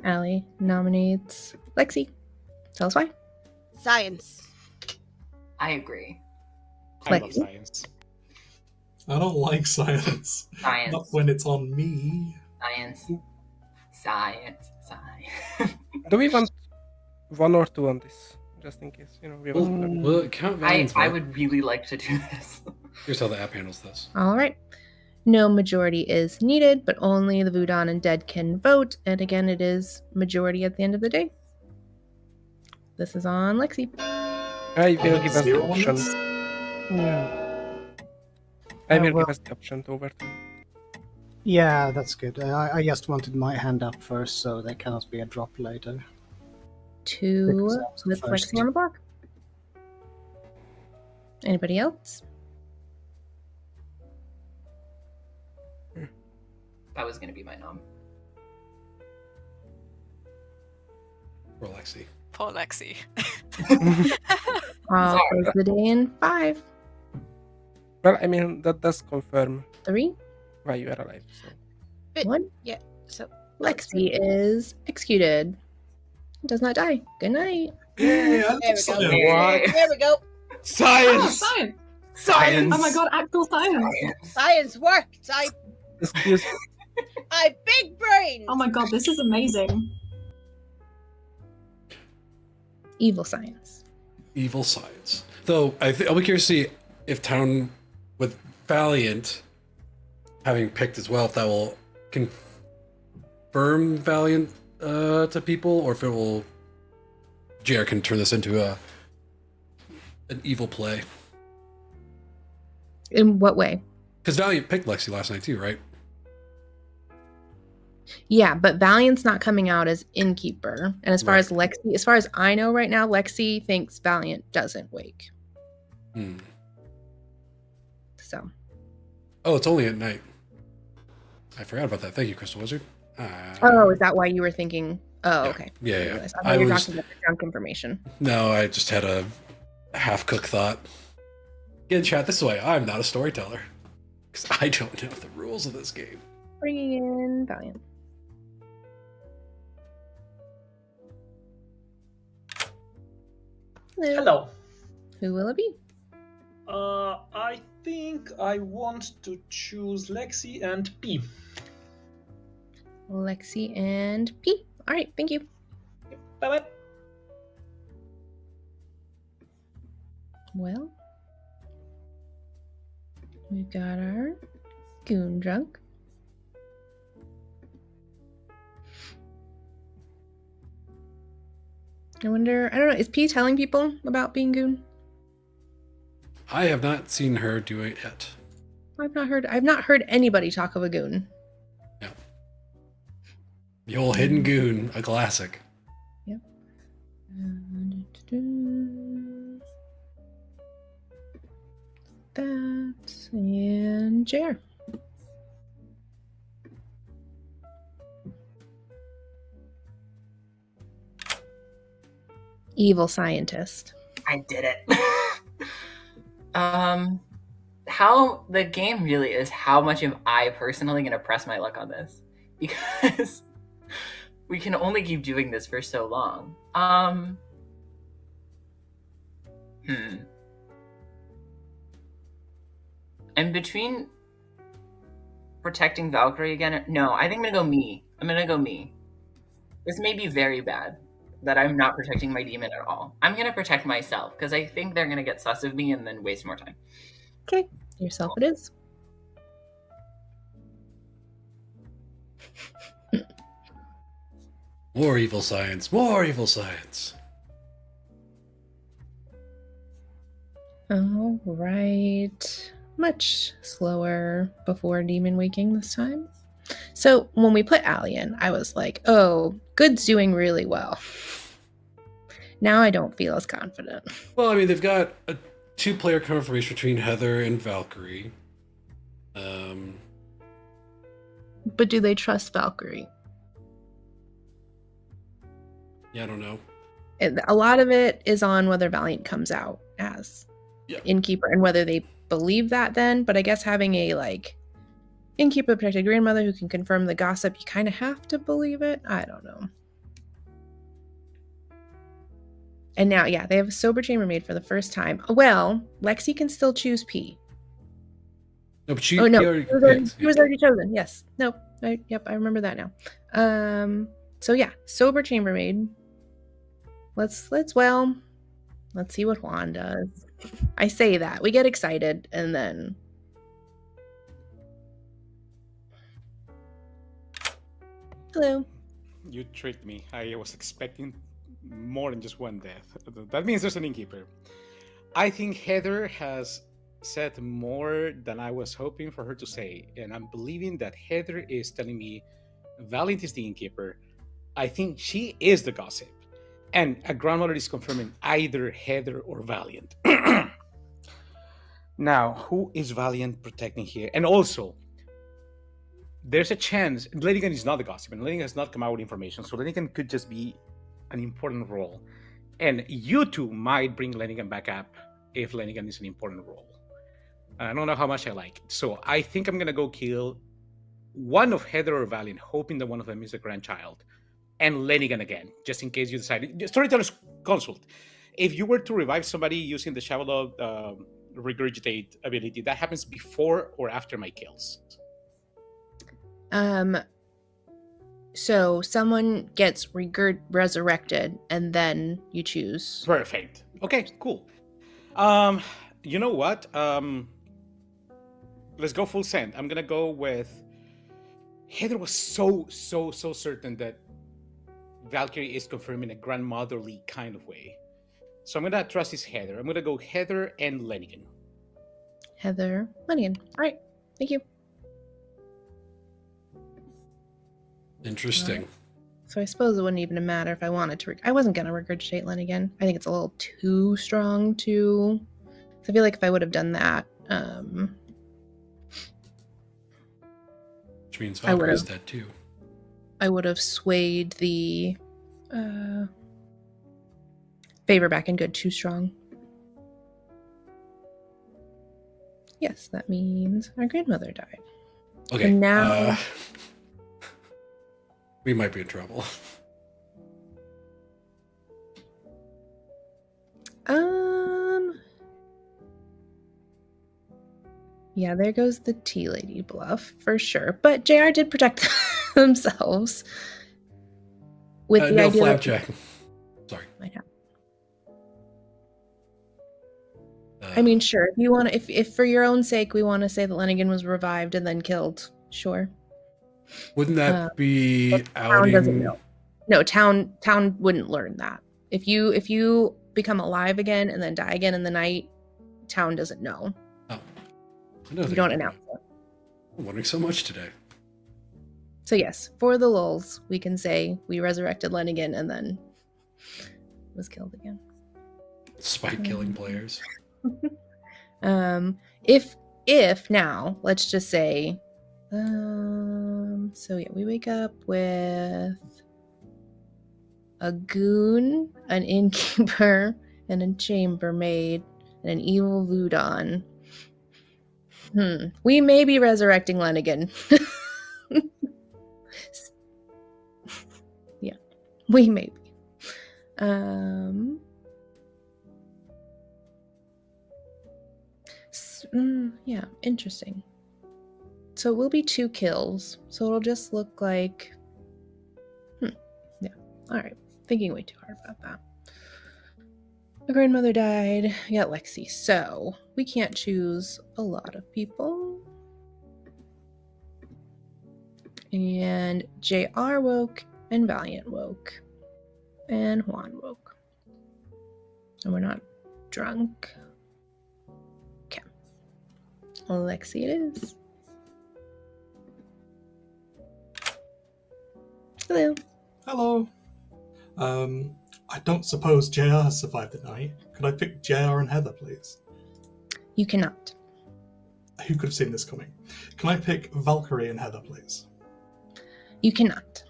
Allie nominates Lexi. Tell us why. Science. I agree. I love science. I don't like science. Science. Not when it's on me. Science. Do we want one or two on this? Just in case, we want Will it count Valiant's I vote? would really like to do this. Here's how the app handles this. All right. No majority is needed, but only the Voodon and dead can vote. And again, it is majority at the end of the day. This is on Lexi. I will give us the Zero option. ones? Yeah. I will well- give us the option to overturn. Yeah, that's good. I just wanted my hand up first, so there cannot be a drop later. Two Because I was the with first. Lexi on the block. Anybody else? That was going to be my nom. Poor Lexi. Poor Lexi. I'll close the day in 5, Well, I mean, that does confirm 3, why you are alive. So. But, 1. yeah, so Lexi is executed. Does not die. Good night. Yay, I There love we go. science. There we go. Oh, Science! science! Oh my god, actual science! Science worked. Excuse me. I big brain. Oh my god, this is amazing. Evil science. Evil science. Though, I'll be curious to see if Town, with Valiant having picked as well, if that will confirm Valiant to people, or if it will... JR can turn this into an evil play. In what way? Because Valiant picked Lexi last night too, right? Yeah, but Valiant's not coming out as Innkeeper. And as far as Lexi, as far as I know right now, Lexi thinks Valiant doesn't wake. So. Oh, it's only at night. I forgot about that. Thank you, Crystal Wizard. Oh, is that why you were thinking? Oh, Yeah. okay. Yeah, I yeah. realized. I I thought you were was- talking about the junk information. No, I just had a half-cooked thought. Again, chat, this is why I'm not a storyteller. Because I don't know the rules of this game. Bringing in Valiant. Hello. Who will it be? I think I want to choose Lexi and P. Lexi and P. All right, thank you. Bye bye. Well, we've got our goon drunk. I wonder, I don't know, is P telling people about being goon? I have not seen her do it yet. I've not heard anybody talk of a goon. Yeah. The old hidden goon, a classic. Yep. That and chair. Evil scientist. I did it. How the game really is, how much am I personally going to press my luck on this? Because we can only keep doing this for so long. And between protecting Valkyrie again, no, I think I'm gonna go me. I'm gonna go me. This may be very bad that I'm not protecting my demon at all. I'm gonna protect myself because I think they're gonna get sus of me and then waste more time. Okay, yourself it is. More evil science, more evil science. All right. Much slower before demon waking this time. So when we put Allie in, I was like, oh, Good's doing really well. Now I don't feel as confident. Well, I mean, they've got a 2-player confirmation between Heather and Valkyrie. But do they trust Valkyrie? Yeah, I don't know. A lot of it is on whether Valiant comes out as Innkeeper and whether they believe that then. But I guess having a Innkeeper protected grandmother who can confirm the gossip, you kind of have to believe it. I don't know. And now, yeah, they have a sober chambermaid for the first time. Well, Lexi can still choose P. No, but she was already chosen. Yes. Nope. Yep, I remember that now. So yeah, sober chambermaid. Let's see what Juan does. I say that. We get excited and then hello. You tricked me. I was expecting more than just one death. That means there's an innkeeper. I think Heather has said more than I was hoping for her to say, and I'm believing that Heather is telling me Valiant is the innkeeper. I think she is the gossip, and a grandmother is confirming either Heather or Valiant. Now, who is Valiant protecting here? And also, there's a chance Lenigan is not the gossip, and Lenigan has not come out with information, so Lenigan could just be an important role. And you two might bring Lenigan back up if Lenigan is an important role. I don't know how much I like it. So I think I'm going to go kill one of Heather or Valiant, hoping that one of them is a grandchild, and Lenigan again, just in case you decide. Storyteller's consult. If you were to revive somebody using the Shadow regurgitate ability, that happens before or after my kills? So someone gets resurrected, and then you choose. Perfect. Okay, cool. You know what? Let's go full send. I'm gonna go with Heather. Was so certain that Valkyrie is confirming a grandmotherly kind of way. So I'm gonna trust this Heather. I'm gonna go Heather and Lenigan. Heather, Lenigan. All right. Thank you. Interesting. So I suppose it wouldn't even matter if I wanted to. I wasn't gonna regurgitate Lenigan. I think it's a little too strong to. I feel like if I would have done that, which means Valkyrie's dead too. I would have swayed the favor back and good too strong. Yes, that means our grandmother died. Okay. And now we might be in trouble. Yeah, there goes the tea lady bluff for sure. But JR did protect themselves with the no idea flapjack. Sorry. Might happen. I mean, sure. If you want, if for your own sake we want to say that Lenigan was revived and then killed, sure. Wouldn't that be town doesn't outing? know. No, town wouldn't learn that. If you become alive again and then die again in the night, town doesn't know. Oh, you don't announce it. I'm learning so much today. So yes, for the lulz, we can say we resurrected Lenigan and then was killed again. Spite killing players. If now, let's just say, so yeah, we wake up with a goon, an innkeeper, and a chambermaid, and an evil Voodon. We may be resurrecting Lenigan. Yeah, we may be. Yeah, interesting. So it will be 2 kills. So it'll just look like... Yeah, alright. Thinking way too hard about that. My grandmother died. We got Lexi. So we can't choose a lot of people. And JR woke, and Valiant woke, and Juan woke. And we're not drunk. Okay. Lexi it is. Hello. Hello. I don't suppose JR has survived the night. Could I pick JR and Heather, please? You cannot. Who could have seen this coming? Can I pick Valkyrie and Heather, please? You cannot.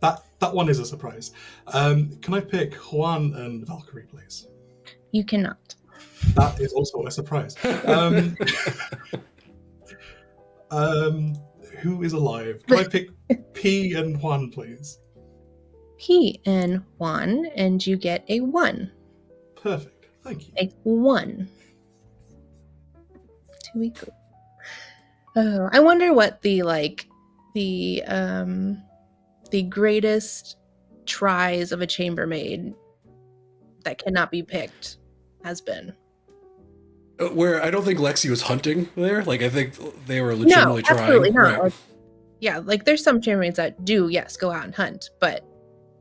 That one is a surprise. Can I pick Juan and Valkyrie, please? You cannot. That is also a surprise. Who is alive? Can I pick P and Juan, please? P and Juan, and you get a 1. Perfect. Thank you. A 1. 2 weeks. Oh, I wonder what the greatest tries of a chambermaid that cannot be picked has been. Where I don't think Lexi was hunting there. Like, I think they were legitimately trying. Absolutely not. Right. Like, yeah, like there's some chambermaids that do, yes, go out and hunt, but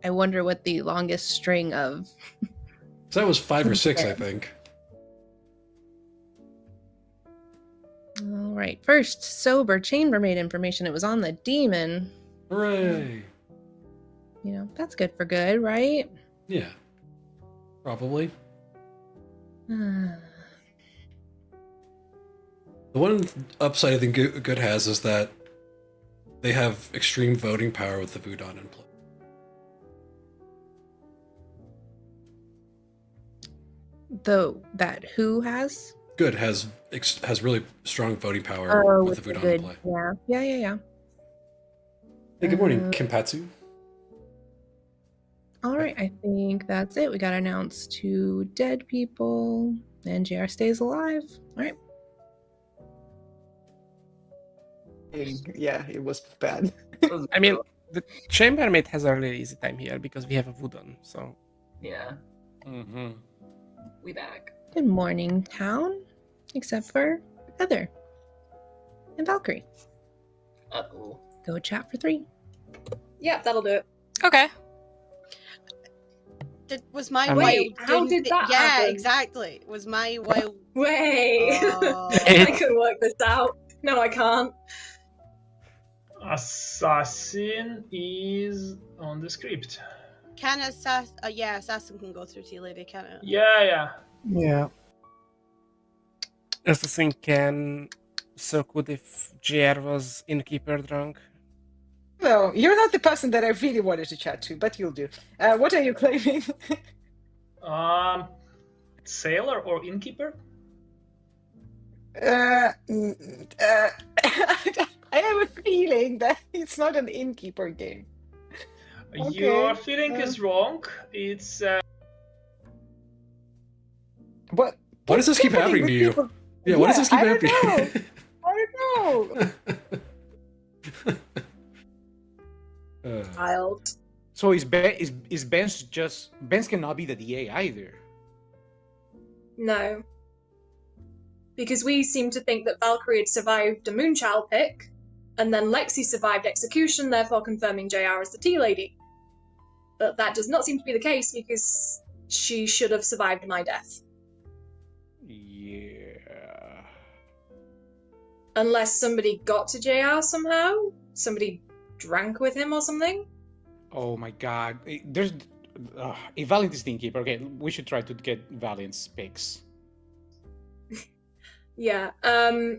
I wonder what the longest string of... So that was 5 or 6, I think. All right, first sober chambermaid information. It was on the demon. Hooray! You know, that's good for good, right? Yeah, probably. The one upside I think Good has is that they have extreme voting power with the Voodon in play. That who has? Good has really strong voting power with the Voodon in play. Yeah. Hey, good morning, Kimpatsu. All right, I think that's it. We got to announce 2 dead people, and JR stays alive. All right. Yeah, it was bad. I mean, the chambermaid has a really easy time here because we have a Voodon, so... Yeah. Mm-hmm. We back. Good morning, town. Except for Heather and Valkyrie. Uh-oh. Go chat for 3. Yeah, that'll do it. Okay. Was my Wait, wild... how did that Yeah, happen? exactly. Was my wild... Wait, Oh. I can work this out. No, I can't. Assassin is on the script. Can assassin... yeah, assassin can go through Tea Lady, can it? Yeah. Yeah. Assassin can... So good if JR was innkeeper drunk. No, you're not the person that I really wanted to chat to, but you'll do. What are you claiming? Sailor or innkeeper? I have a feeling that it's not an innkeeper game. Your feeling is wrong. It's What? Why does this keep happening to you? Yeah, why does this keep happening? I Wild. So is Ben's just Ben's cannot be the DA either? No. Because we seem to think that Valkyrie had survived a Moonchild pick, and then Lexi survived execution, therefore confirming JR as the tea lady. But that does not seem to be the case because she should have survived my death. Yeah. Unless somebody got to JR somehow? Somebody drank with him or something? Oh my god. There's if Valiant is the innkeeper, okay, we should try to get Valiant's picks. Yeah.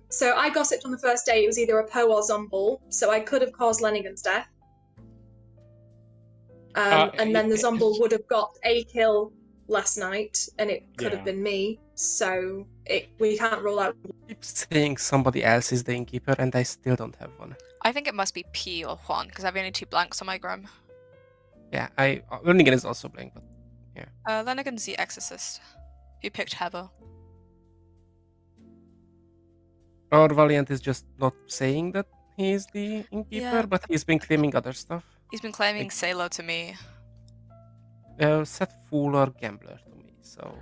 So I gossiped on the first day it was either a Poe or Zomble, so I could have caused Lenigan's death. And then the Zomble would have got a kill last night, and it could have been me. So we can't rule out. I keep saying somebody else is the innkeeper, and I still don't have one. I think it must be P or Juan, because I have only 2 blanks on my Grim. Yeah, Lenigan is also blank, but yeah. Lenigan's the exorcist, who picked Heather. Or Valiant is just not saying that he is the innkeeper, Yeah. but he's been claiming other stuff. He's been claiming Sailor to me. Said Fool or Gambler to me, so...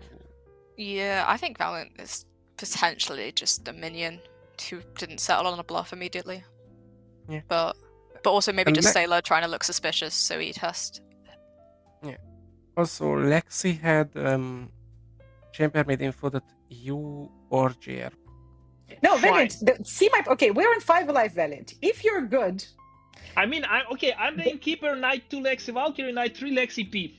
Yeah, I think Valiant is potentially just a minion who didn't settle on a bluff immediately. Yeah. But also maybe And just Sailor trying to look suspicious, so he test. Yeah. Also, Lexi had Chamber made info that you or JR. No, Valiant. Okay, we're on 5 alive, Valiant. If you're good, I mean, I'm the innkeeper, Knight 2 Lexi Valkyrie, Knight 3 Lexi P.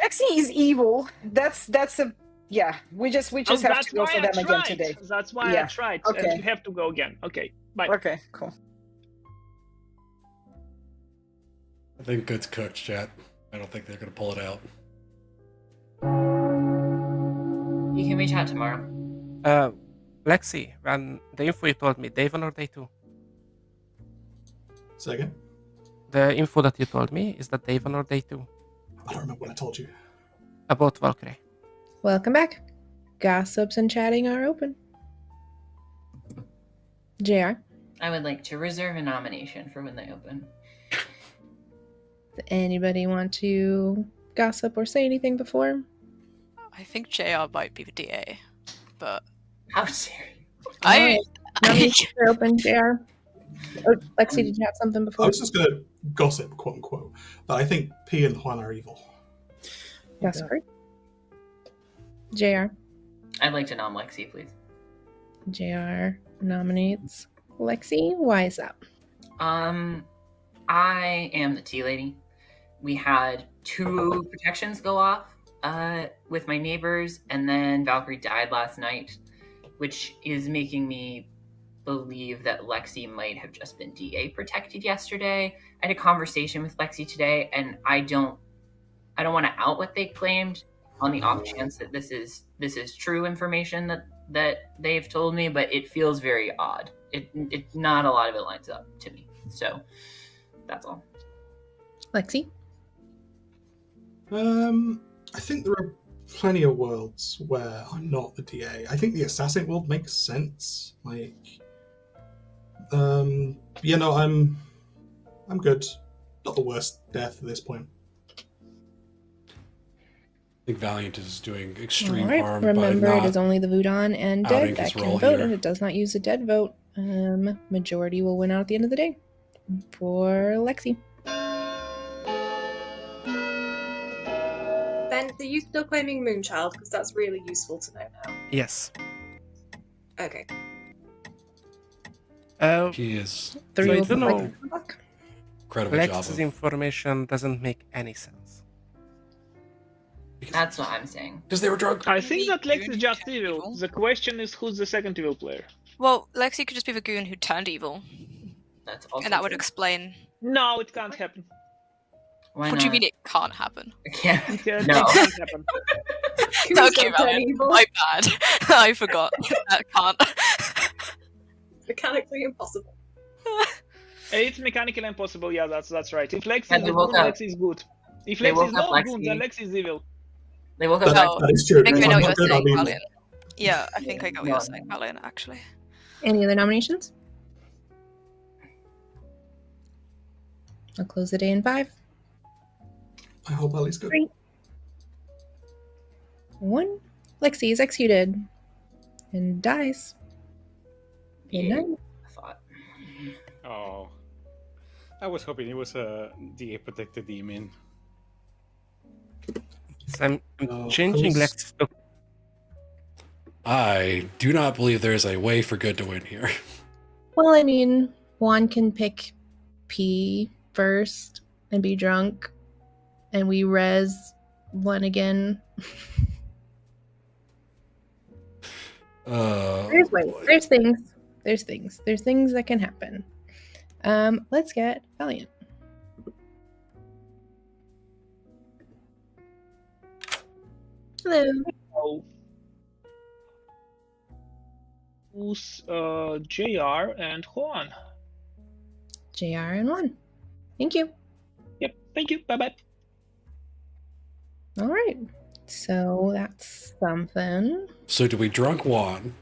Lexi is evil. That's a yeah. We just have to go for them again today. That's why I tried. Okay. And you have to go again. Okay. Bye. Okay. Cool. I think good's cooked, chat. I don't think they're gonna pull it out. You can reach out tomorrow. Lexi, when the info you told me, day 1 or day 2? Say again? The info that you told me, is that day 1 or day 2? I don't remember what I told you. About Valkyrie. Welcome back. Gossips and chatting are open. JR, I would like to reserve a nomination for when they open. does anybody want to gossip or say anything before? I think JR might be the DA, but... How dare you? Nominations are open, JR. Oh, Lexi, did you have something before? I was just going to gossip, quote unquote, that I think P and Juan are evil. That's great. JR. I'd like to nom Lexi, please. JR nominates Lexi. Why is that? I am the tea lady. We had 2 protections go off with my neighbors, and then Valkyrie died last night, which is making me believe that Lexi might have just been DA protected yesterday. I had a conversation with Lexi today, and I don't want to out what they claimed on the off chance that this is true information that they've told me, but it feels very odd. It not a lot of it lines up to me. So that's all. Lexi? I think there are plenty of worlds where I'm not the DA. I think the assassin world makes sense. Like, I'm good. Not the worst death at this point. I think Valiant is doing extreme All right. harm Remember, by it not is only the Voodoo and outing Dead his that role can vote, here. and it does not use a dead vote. Majority will win out at the end of the day. For Lexi. Ben, are you still claiming Moonchild? Because that's really useful to know now. Yes. Okay. He is. Three So I will don't fight know. the clock. Incredible job Lexi's of information doesn't make any sense. That's what I'm saying. because they were drunk. I think that Lex is just evil. The question is who's the second evil player. Well, Lexi could just be the goon who turned evil, That's also and that would true. explain... No, it can't happen. Why What do you not? mean it can't happen? Yeah. It No. can't happen. Okay, Valiant, my bad. I forgot. That can't. Mechanically impossible. It's mechanically impossible. Yeah, that's right. If Lex And is they the woke goon, up. Lex is good. If They Lex woke is up not good, Lexi. then Lex is evil. They woke up. That is true. Maybe I If know I'm what not you're good, I saying, mean, Valiant. Yeah, I think I got what you're saying, Valiant, actually. Any other nominations? I'll close the day in 5. I hope Ellie's good. 3, 1. Lexi is executed and dies. Good night. I thought. Oh, I was hoping it was a DA protected demon. So I'm changing Lex. I do not believe there is a way for good to win here. Well, I mean, Juan can pick P first and be drunk, and we res one again. There's ways. There's things. There's things. There's things that can happen. Let's get Valiant. Hello. Oh. Who's JR and Juan? JR and 1. Thank you. Yep, thank you. Bye bye. All right. So that's something. So do we drunk Juan?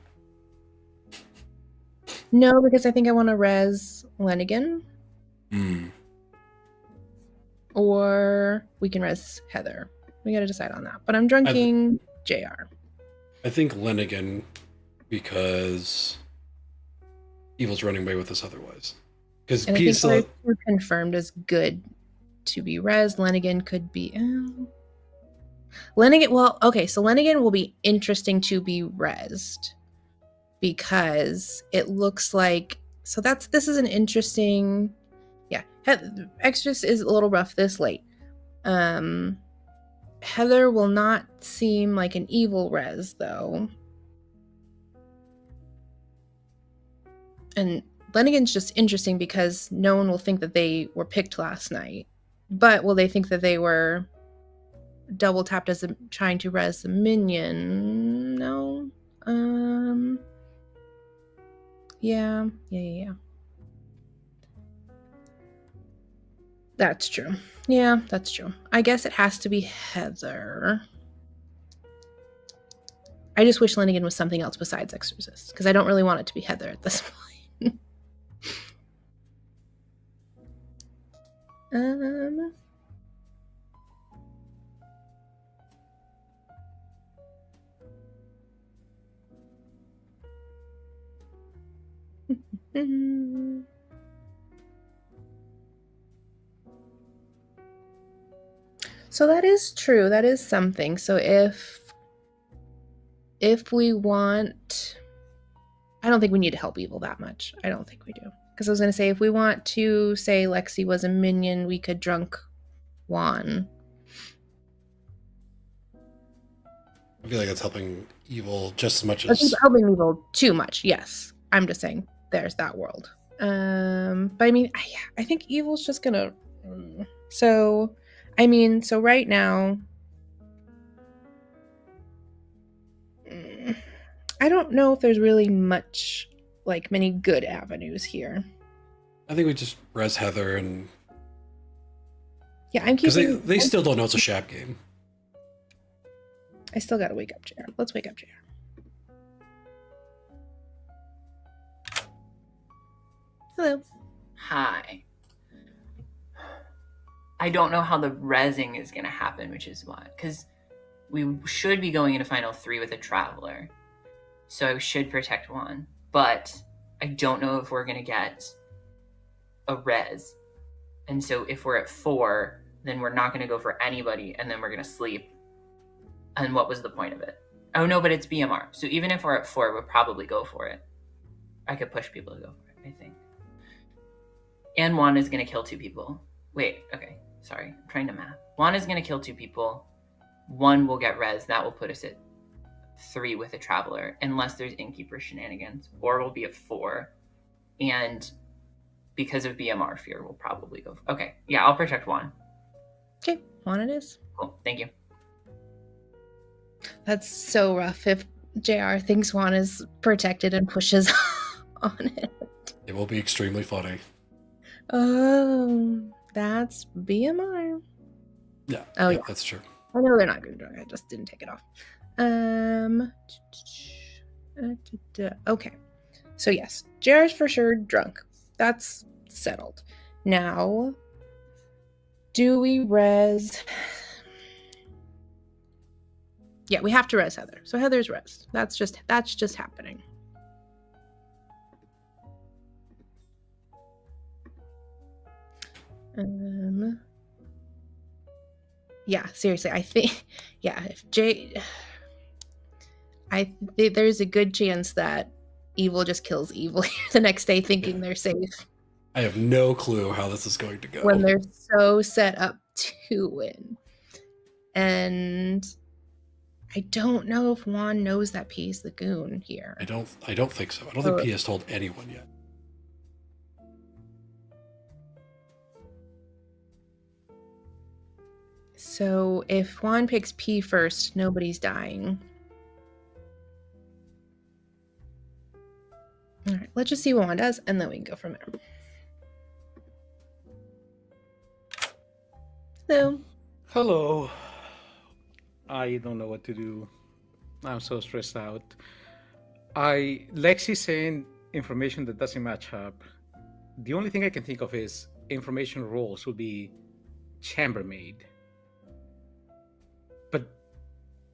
No, because I think I want to res Lenigan. Or we can res Heather. We got to decide on that. But I'm drunking JR. I think Lenigan, because Evil's running away with us otherwise. Because And I think we're confirmed as good to be res. Lenigan could be. Lenigan. Well, okay. So Lenigan will be interesting to be resed because it looks like. So this is an interesting. Yeah, Extras is a little rough this late. Heather will not seem like an evil res though. And Lenigan's just interesting because no one will think that they were picked last night. But will they think that they were double tapped as trying to res the minion? No. Yeah. That's true. Yeah, that's true. I guess it has to be Heather. I just wish Lenigan was something else besides Exorcist, because I don't really want it to be Heather at this point. So that is true. That is something. So if we want, I don't think we need to help Evil that much. I don't think we do. Because I was going to say, if we want to say Lexi was a minion, we could drunk Juan. I feel like it's helping Evil just as much as... It's helping Evil too much, yes. I'm just saying, there's that world. But I mean, I think Evil's just going to... So right now... I don't know if there's really many good avenues here. I think we just res Heather and... Yeah, I'm keeping... Because they still don't know it's a Shap game. I still gotta wake up JR. Let's wake up JR. Hello. Hi. I don't know how the resing is going to happen, which is what. Because we should be going into Final 3 with a Traveler. So I should protect one. But I don't know if we're going to get a res. And so if we're at 4, then we're not going to go for anybody, and then we're going to sleep. And what was the point of it? Oh no, but it's BMR. So even if we're at 4, we'll probably go for it. I could push people to go for it, I think. And Juan is going to kill 2 people. Wait, okay. Sorry, I'm trying to math. Juan is going to kill 2 people. 1 will get res. That will put us at 3 with a Traveler, unless there's Innkeeper shenanigans. Or we'll be at 4. And because of BMR fear, we'll probably go. Okay, yeah, I'll protect Juan. Okay, Juan it is. Cool, thank you. That's so rough if JR thinks Juan is protected and pushes on it. It will be extremely funny. Oh, that's BMR. Yeah. Oh, yeah. That's true. I know they're not good. I just didn't take it off. Okay. So yes, JR's for sure drunk. That's settled. Now, do we res? Yeah, we have to res Heather. So Heather's res. That's just happening. Yeah, seriously, I think if there's a good chance that evil just kills evil the next day thinking they're safe. I have no clue how this is going to go. When they're so set up to win. And I don't know if Juan knows that P is the goon here. I don't think so. I don't think P has told anyone yet. So if Juan picks P first, nobody's dying. All right, let's just see what Juan does, and then we can go from there. Hello. Hello. I don't know what to do. I'm so stressed out. Lexi's saying information that doesn't match up. The only thing I can think of is information roles would be chambermaid. But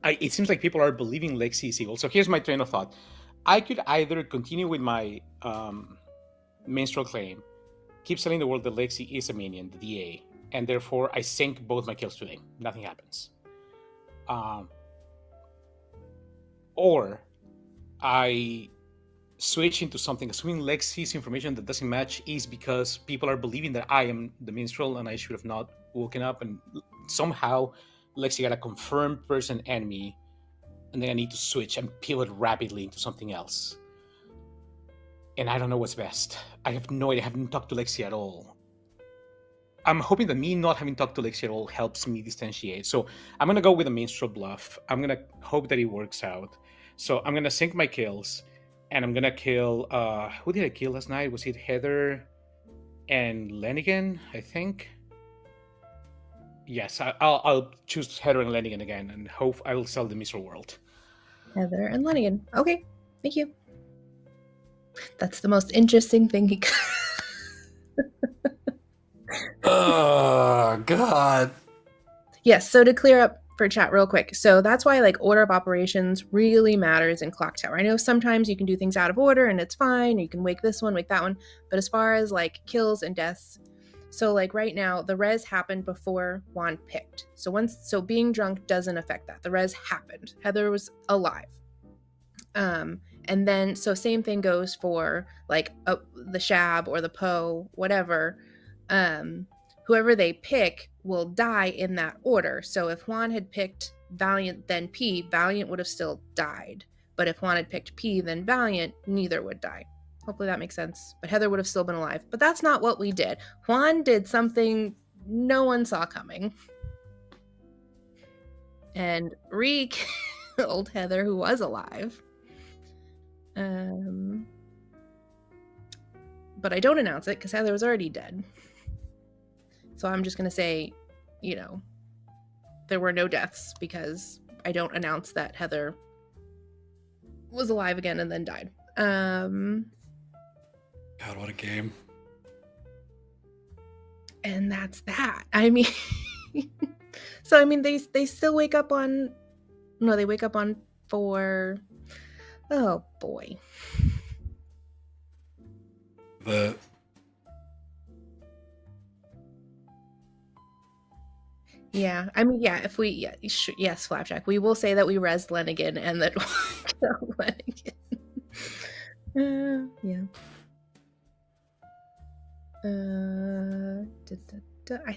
it seems like people are believing Lexi is evil. So here's my train of thought. I could either continue with my minstrel claim, keep telling the world that Lexi is a minion, the DA, and therefore I sink both my kills today. Nothing happens. Or I switch into something, assuming Lexi's information that doesn't match is because people are believing that I am the minstrel and I should have not woken up, and somehow Lexi got a confirmed person enemy, and then I need to switch and pivot rapidly into something else. And I don't know what's best. I have no idea. I haven't talked to Lexi at all. I'm hoping that me not having talked to Lexi at all helps me distantiate. So I'm going to go with a minstrel bluff. I'm going to hope that it works out. So I'm going to sink my kills, and I'm going to kill... who did I kill last night? Was it Heather and Lenigan, I think? Yes, I'll choose Heather and Lenigan again, and hope I will sell the Minstrel World. Heather and Lenigan. Okay, thank you. That's the most interesting thing he could... Oh, God. Yes, so to clear up for chat real quick. So that's why like order of operations really matters in Clocktower. I know sometimes you can do things out of order and it's fine. You can wake this one, wake that one. But as far as like kills and deaths, so like right now, the res happened before Juan picked. So being drunk doesn't affect that. The res happened. Heather was alive. And then, so same thing goes for like the Shab or the Poe, whatever. Whoever they pick will die in that order. So if Juan had picked Valiant, then P, Valiant would have still died. But if Juan had picked P, then Valiant, neither would die. Hopefully that makes sense. But Heather would have still been alive. But that's not what we did. Juan did something no one saw coming. And killed Heather, who was alive. But I don't announce it because Heather was already dead. So I'm just going to say, there were no deaths because I don't announce that Heather was alive again and then died. God, what a game. And that's that. I mean, so I mean, they still wake up on, no, they wake up on 4. Oh boy. Yeah, I mean, yeah, if we, yes, Flapjack, we will say that we res Lenigan and that Lenigan. Yeah.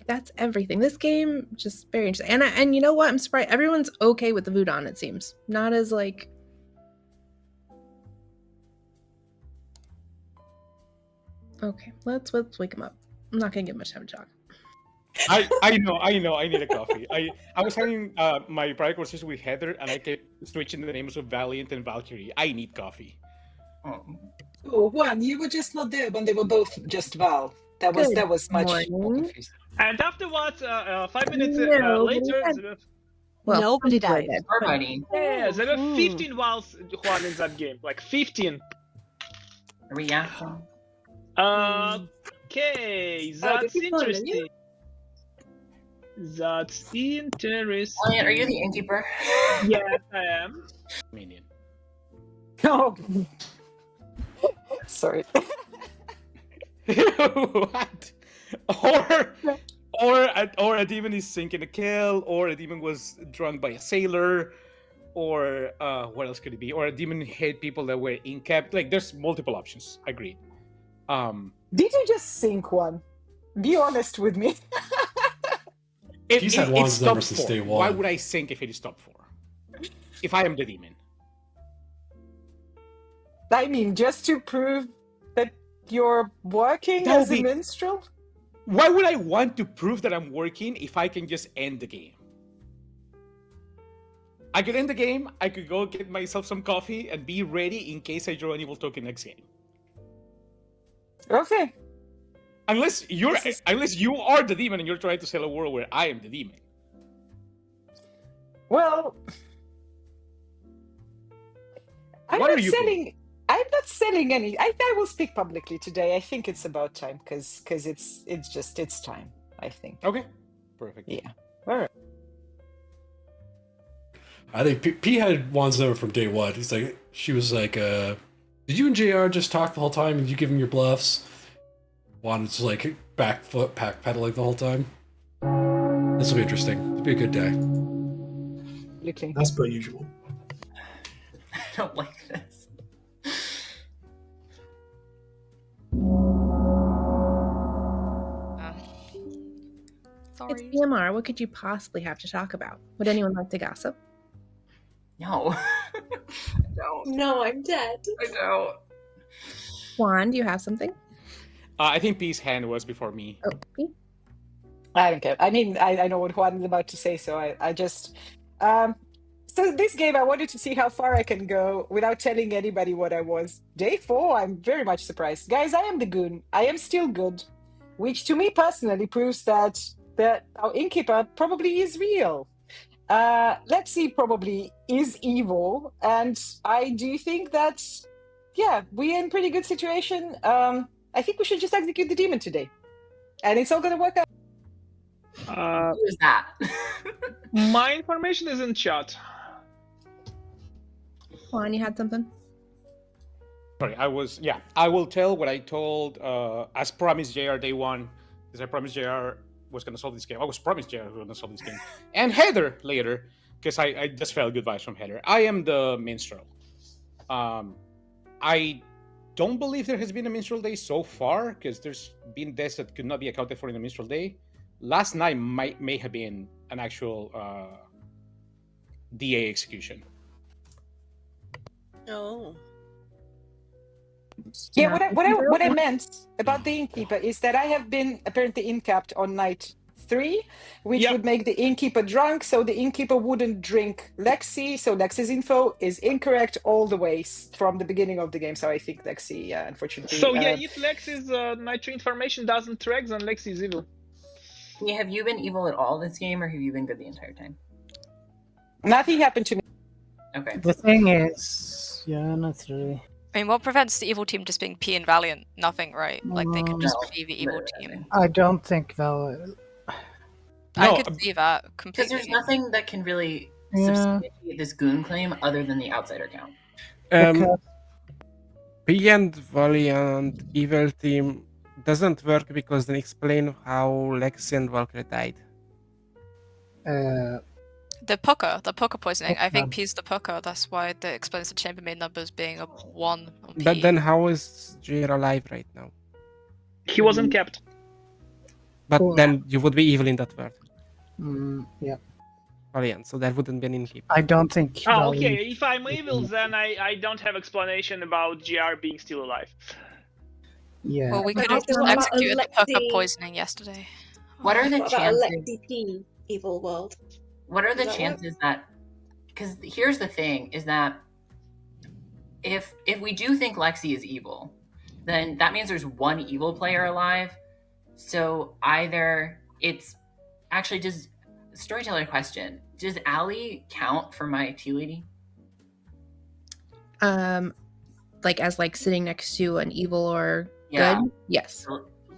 That's everything. This game just very interesting, and you know what? I'm surprised everyone's okay with the Voodoo. It seems not as like. Okay, let's wake him up. I'm not gonna give much time to talk. I know. I need a coffee. I was having my prior conversation with Heather, and I kept switching the names of Valiant and Valkyrie. I need coffee. Oh, Juan, you were just not there when they were both just Val. That was much more confusing. And afterwards, 5 minutes later. Well, Nobody people are died. dead. Everybody. Yeah, there were Hmm. 15 walls, Juan, in that game. Like 15. Are we acting? Okay, did that's you find them, interesting. That's interesting. Elliot, are you the innkeeper? Yes, I am. Minion. Oh, sorry. What? Or a demon is sinking a kill, or a demon was drunk by a sailor, or what else could it be? Or a demon hit people that were incapped. Like, there's multiple options. Agreed. Did you just sink one? Be honest with me. If He's had it's Juan's number top since 4, day why one. would I sink if it is top 4? If I am the demon. I mean, just to prove that you're working That would as a be- minstrel? Why would I want to prove that I'm working if I can just end the game? I could end the game, I could go get myself some coffee and be ready in case I draw an evil token next game. Okay. Unless you are the demon and you're trying to sell a world where I am the demon. Well, I'm What are not you selling any. I will speak publicly today. I think it's about time because it's time. I think. Okay, perfect. Yeah. All right. I think P had Juan's number from day one. She was like, did you and JR just talk the whole time and you give him your bluffs? Juan was like backpedaling the whole time. This will be interesting. It'll be a good day. As per usual. I don't like this. It's BMR. What could you possibly have to talk about? Would anyone like to gossip? No. I don't. No, I'm dead. I don't. Juan, do you have something? I think P's hand was before me. Oh, P? I don't care. I mean, I know what Juan is about to say, so I just. So this game, I wanted to see how far I can go without telling anybody what I was. Day 4, I'm very much surprised. Guys, I am the goon. I am still good, which to me personally proves that our innkeeper probably is real. Lexi probably is evil, and I do think that, yeah, we're in pretty good situation. I think we should just execute the demon today, and it's all going to work out. Who is that? My information is in chat. Juan, you had something? Sorry, I will tell what I told, as promised JR day 1, because I promised JR was going to solve this game. I was promised JR was going to solve this game. And Heather later, because I just felt good vibes from Heather. I am the minstrel. I don't believe there has been a minstrel day so far, because there's been deaths that could not be accounted for in a minstrel day. Last night may have been an actual DA execution. Oh. Yeah, what I meant about the innkeeper is that I have been apparently incapped on night 3, which would make the innkeeper drunk, so the innkeeper wouldn't drink Lexi, so Lexi's info is incorrect all the way from the beginning of the game, so I think Lexi, unfortunately... So yeah, if Lexi's night 3 information doesn't track, then Lexi is evil. Yeah, have you been evil at all this game, or have you been good the entire time? Nothing happened to me. Okay. The thing is, yeah, not really. I mean, what prevents the evil team just being P and Valiant? Nothing, right? Like, they could just be the evil team. I don't think they'll. I could see that completely. Because there's nothing that can really Yeah. substantiate this goon claim other than the outsider count. P and Valiant evil team doesn't work because then explain how Lexi and Valkyrie died. The pucker poisoning. I think P's the pucker. That's why that explains the chambermaid numbers being a 1 on P. But then how is JR alive right now? He wasn't kept. But then you would be evil in that world. Yeah. Valiant, so that wouldn't be an innkeeper. I don't think. Oh, okay. If I'm evil, then I don't have explanation about GR being still alive. Yeah. Well, we could What have just about executed the pucker Alexei? poisoning yesterday. What are the What about chances? Alexi P evil world? What are the Does that chances that? Because here's the thing: is that if we do think Lexi is evil, then that means there's one evil player alive. So either it's actually just storyteller question. Does Allie count for my tea lady? Like as like sitting next to an evil or Yeah. good? Yes.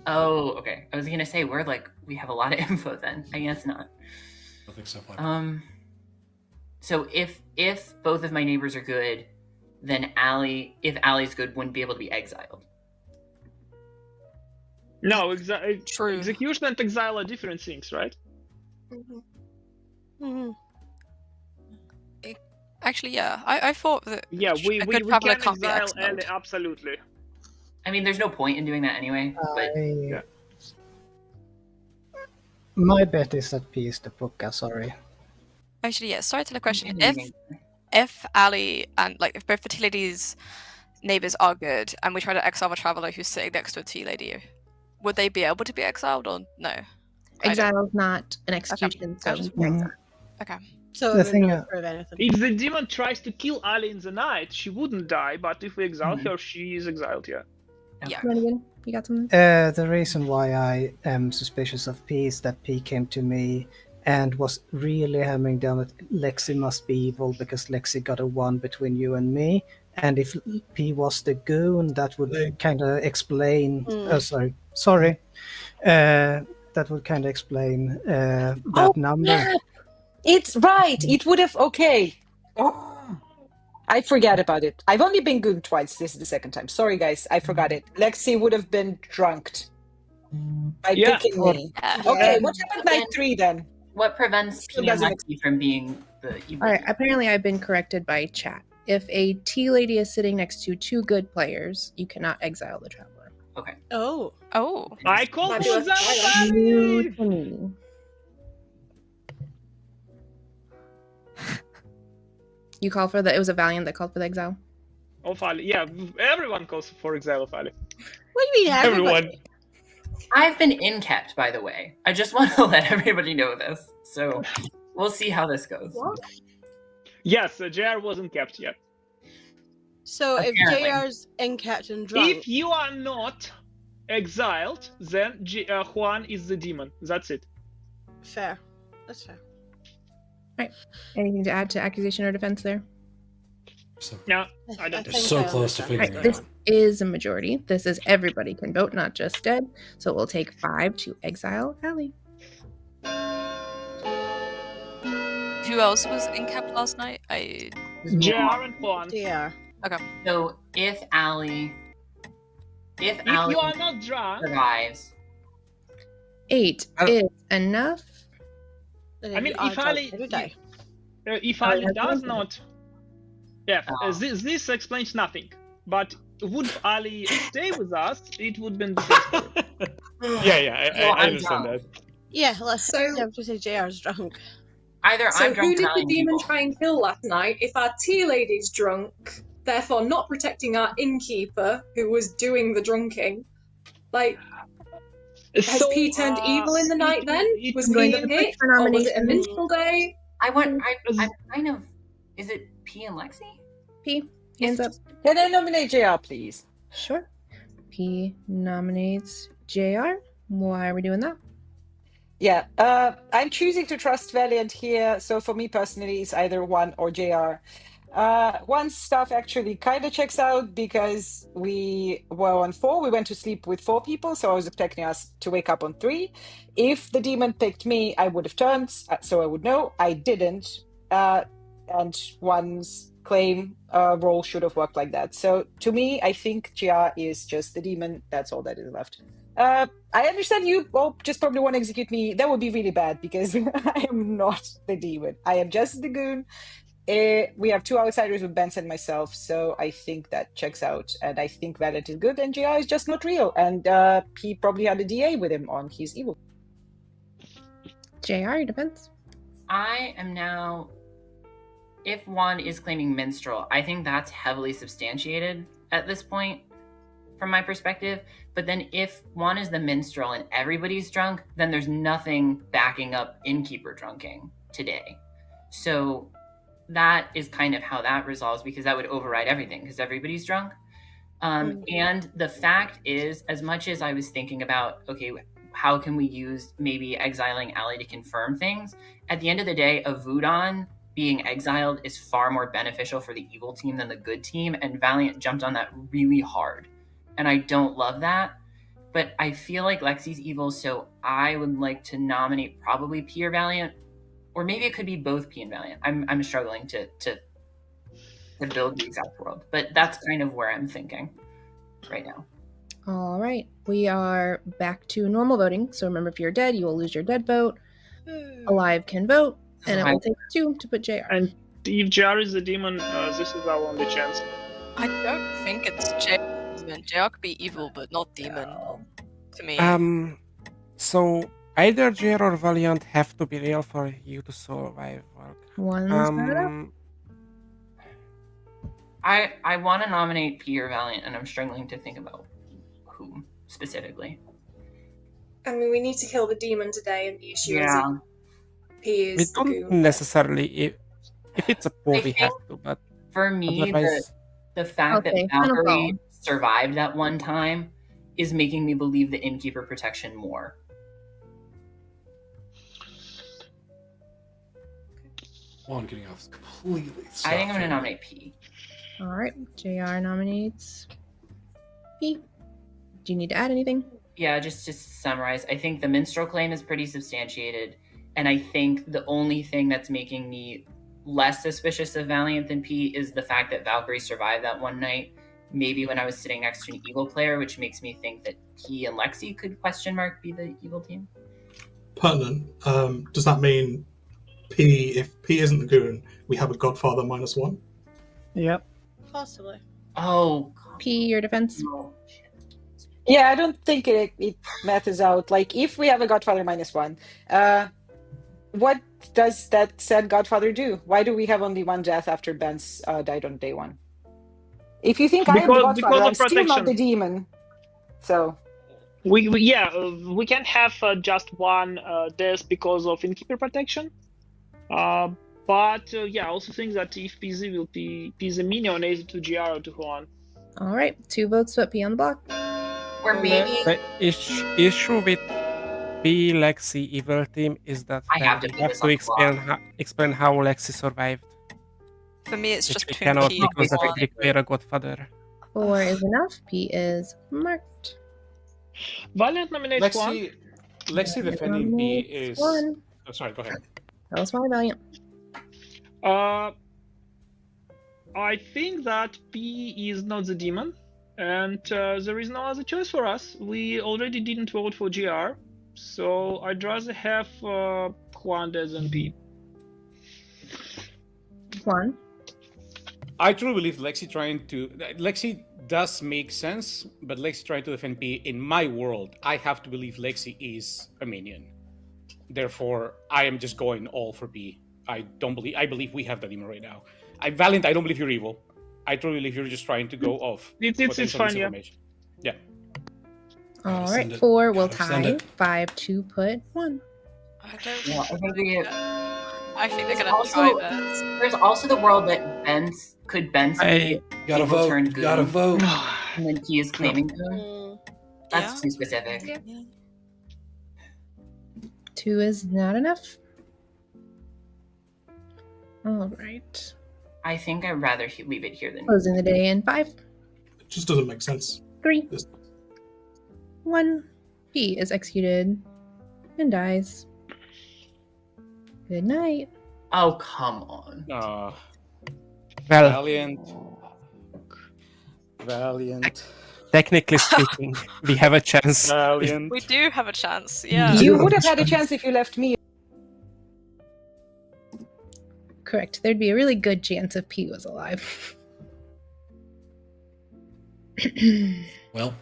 Oh, okay. I was gonna say we have a lot of info then. I guess not. I think so. So if both of my neighbors are good, then if Allie's good, wouldn't be able to be exiled. No, True. execution and exile are different things, right? Actually, yeah. I thought that Yeah, we a good can traveler can't be exile exiled. Ellie, absolutely. I mean, there's no point in doing that anyway. But My bet is that P is the booker, sorry. Actually, yeah. Sorry to the question. If Ali and like if both the tea ladies' neighbors are good, and we try to exile a traveler who's sitting next to a tea lady, would they be able to be exiled or no? Exile is not an execution, so you can exile. Okay. So The it thing- wouldn't prove anything. If the demon tries to kill Ali in the night, she wouldn't die, but if we exile her, she is exiled, yeah. Yeah. Flanagan, you got something? The reason why I am suspicious of P is that P came to me and was really hammering down that Lexi must be evil because Lexi got a 1 between you and me. And if P was the goon, that would kind of explain. Sorry. That would kind of explain that number. Yeah. It's right. It would have. Okay. Oh, I forget about it. I've only been good twice. This is the second time. Sorry, guys. I forgot it. Lexi would have been drunked by picking me. Okay, what happened night 3 then? What prevents P and Lexi from being the evil? All right. Apparently, I've been corrected by chat. If a tea lady is sitting next to 2 good players, you cannot exile the traveler. Okay. Oh. I call for New exile. to me. You call for it was a Valiant that called for the exile? Of Ali. Yeah, everyone calls for exile of Ali. What do you mean, Everyone. I've been inkept, by the way. I just want to let everybody know this. So we'll see how this goes. Yes, JR wasn't kept yet. So if Apparently. JR's inkept and drunk, If you are not exiled, then Juan is the demon. That's it. fair. That's fair. Anything to add to accusation or defense there? No, I don't. think So I close to understand. figuring Right, it this out. is a majority. This is everybody can vote, not just dead. So it will take 5 to exile Allie. Who else was in cap last night? JR and Juan. JR. Okay. So if Allie If you are not drunk, survives, 8 is enough. I mean, if Ali does not, this explains nothing. But would Ali stay with us? It would be different. I understand that. Yeah, let's just say JR's drunk. Either So I'm drunk who did and the Allie's demon evil. try and kill last night? If our tea lady's drunk, therefore not protecting our innkeeper who was doing the drunking, like, has P turned evil in the night then? Was I'm going P to in push it? for Or was it a nomination. minstrel day? I'm kind of. Is it P and Lexi? P, hands up. Can I nominate JR, please? Sure. P nominates JR. Why are we doing that? Yeah, I'm choosing to trust Valiant here. So for me personally, it's either Juan or JR. Juan's stuff actually kind of checks out because we were on 4. We went to sleep with 4 people, so I was expecting us to wake up on 3. If the demon picked me, I would have turned, so I would know. I didn't. And Juan's claim role should have worked like that. So to me, I think JR is just the demon. That's all that is left. I understand you all just probably want to execute me. That would be really bad because I am not the demon. I am just the goon. We have 2 outsiders with Benz and myself, so I think that checks out. And I think Valiant is good, and JR is just not real. And he probably had a DA with him on his evil. JR, your defense? I am now. If Juan is claiming minstrel, I think that's heavily substantiated at this point, from my perspective. But then if Juan is the minstrel and everybody's drunk, then there's nothing backing up innkeeper drunking today. So that is kind of how that resolves, because that would override everything because everybody's drunk. And the fact is, as much as I was thinking about, okay, how can we use maybe exiling Ally to confirm things. At the end of the day, a Vudon being exiled is far more beneficial for the evil team than the good team, and Valiant jumped on that really hard. And I don't love that, but I feel like Lexi's evil, so I would like to nominate probably P or Valiant, or maybe it could be both P and Valiant. I'm struggling to build the exact world, but that's kind of where I'm thinking right now. All right, we are back to normal voting. So remember, if you're dead, you will lose your dead vote. Alive can vote, and it will take 2 to put JR. And if JR is the demon, this is our only chance. I don't think it's demon. JR could be evil, but not demon. To me. So either JR or Valiant have to be real for you to survive. One's not up. I want to nominate P or Valiant, and I'm struggling to think about who specifically. I mean, we need to kill the demon today, and the issue is P We is the don't goon. necessarily. If it's a pull, we have to. But for me, otherwise... the fact that Valkyrie survived that one time is making me believe the Innkeeper protection more. Juan getting off completely. I think I'm going to nominate P. All right, JR nominates P. Do you need to add anything? Yeah, just to summarize, I think the minstrel claim is pretty substantiated, and I think the only thing that's making me less suspicious of Valiant than P is the fact that Valkyrie survived that one night, maybe when I was sitting next to an evil player, which makes me think that P and Lexi could be the evil team. Pertinent. Does that mean if P isn't the goon, we have a Godfather -1? Yep. Possibly. Oh. P, your defense? Yeah, I don't think it matters out. Like, if we have a Godfather -1, what does that said Godfather do? Why do we have only one death after Ben's died on day 1? If you think I am the Godfather, I'm still not the demon. So... We can have just one death because of Innkeeper protection. But I also think that if PZ will be the minion either to GR or to Juan. All right, 2 votes put P on the block. Or maybe the issue with P Lexi evil team is that I have to explain how Lexi survived. For me, it's just we between cannot P because that would require a Godfather. 4 is enough. P is marked. Valiant nominates Juan. Lexi defending P is... One. Oh, sorry, go ahead. Tell us why, Valiant. I think that P is not the demon, and there is no other choice for us. We already didn't vote for GR, so I'd rather have Juan dead than P. Juan? I truly believe Lexi does make sense, but Lexi trying to defend P, in my world, I have to believe Lexi is a minion. Therefore, I am just going all for P. I believe we have the demon right now. Valiant, I don't believe you're evil. I truly believe you're just trying to go off. It's fine, yeah. Yeah. All right, 4 will tie. 5 to put 1. I don't I think they're gonna also, try this. There's also the world that Ben's be gotta evil vote. turned goon, Gotta vote. and then he is claiming goon. That's too specific. 2 is not enough. All right. I think I'd rather leave it here than Closing the day in 5. It just doesn't make sense. 3. 1. P is executed and dies. Good night. Oh, come on. Valiant. Technically speaking, we have a chance. Valiant. We do have a chance, yeah. You would have had a chance if you left me. Correct. There'd be a really good chance if P was alive. Well.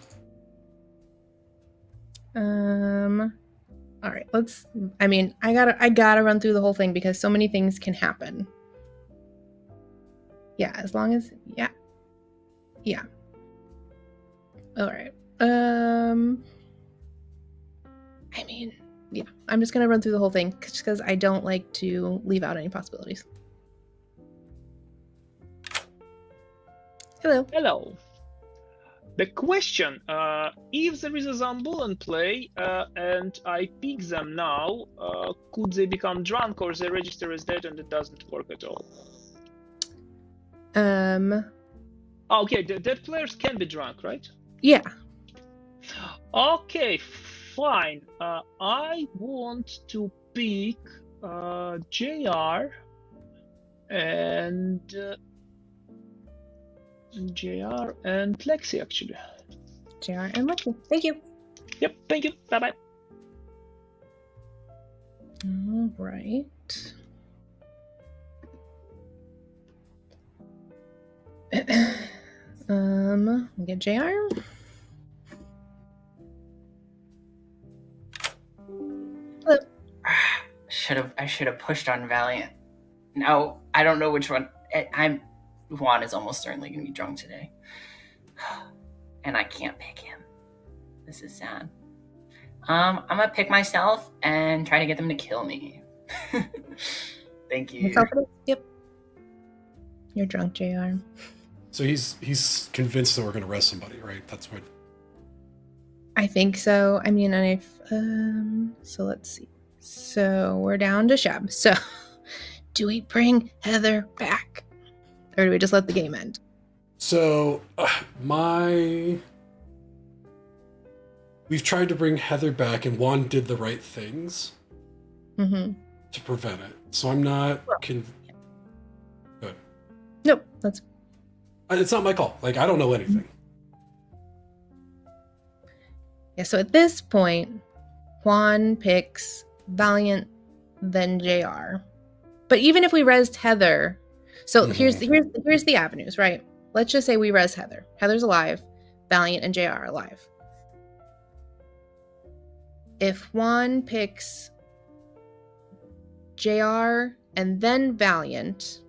All right, I gotta run through the whole thing because so many things can happen. Yeah, as long as, yeah. All right. I'm just gonna run through the whole thing just because I don't like to leave out any possibilities. Hello. Hello. The question, if there is a Zambul in play and I pick them now, could they become drunk or they register as dead and it doesn't work at all? Okay, the dead players can be drunk, right? Yeah. Okay, fine. I want to pick JR and Lexi, actually. JR and Lexi. Thank you. Yep, thank you. Bye-bye. All right. We'll get JR. I should have pushed on Valiant. Now I don't know which one. Juan is almost certainly gonna be drunk today, and I can't pick him. This is sad. I'm gonna pick myself and try to get them to kill me. Thank you. Yep. You're drunk, JR. So he's convinced that we're going to arrest somebody, right? That's what. I think so. I mean, and if so let's see. So we're down to Sheb. So do we bring Heather back, or do we just let the game end? So we've tried to bring Heather back, and Juan did the right things to prevent it. So I'm not Good. Nope, that's. It's not my call. Like, I don't know anything. Yeah. So at this point, Juan picks Valiant, then JR. But even if we resed Heather, so here's the avenues, right? Let's just say we res Heather. Heather's alive. Valiant and JR are alive. If Juan picks JR and then Valiant,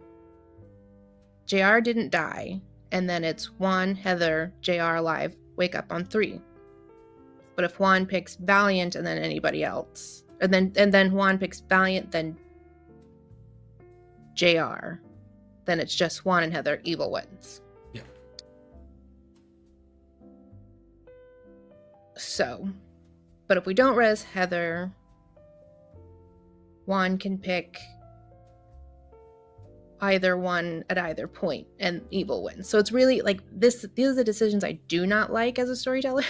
JR didn't die, and then it's Juan, Heather, JR alive, wake up on 3. But if Juan picks Valiant and then anybody else, and then Juan picks Valiant, then JR, then it's just Juan and Heather, evil wins. Yeah. So, but if we don't res Heather, Juan can pick either one at either point and evil wins. So it's really like these are the decisions I do not like as a storyteller.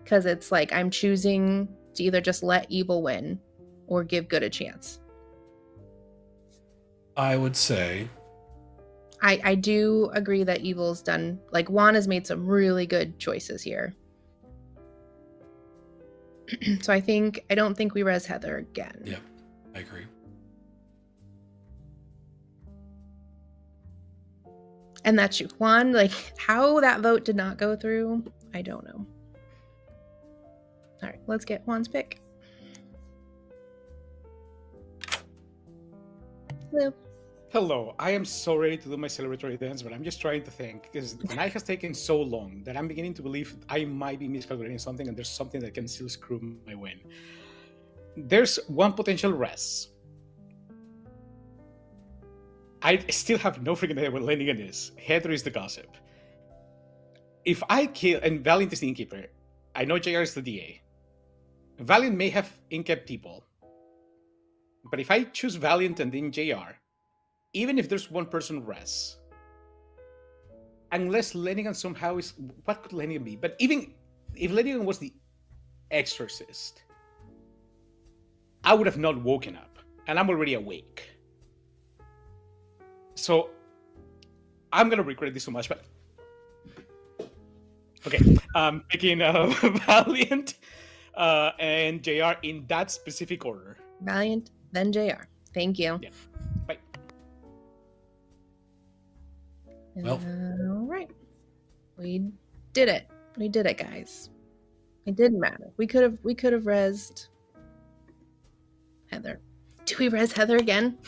Because it's like I'm choosing to either just let evil win or give good a chance. I would say I do agree that evil's done, like Juan has made some really good choices here. So I don't think we res Heather again. Yep, I agree. And that's you. Juan, like how that vote did not go through, I don't know. All right, let's get Juan's pick. Hello. Hello, I am so ready to do my celebratory dance, but I'm just trying to think, because the night has taken so long that I'm beginning to believe I might be miscalculating something, and there's something that can still screw my win. There's one potential res. I still have no freaking idea what Lenigan is. Heather is the gossip. If I kill, and Valiant is the innkeeper, I know JR is the DA. Valiant may have inkept people, but if I choose Valiant and then JR, even if there's one person res, unless Lenigan somehow is, what could Lenigan be? But even if Lenigan was the exorcist, I would have not woken up, and I'm already awake. So I'm gonna regret this so much, but okay, I'm picking Valiant and JR in that specific order. Valiant, then JR. Thank you. Yeah. Bye. Well. All right. We did it. We did it, guys. It didn't matter. We could have resed Heather. Do we res Heather again?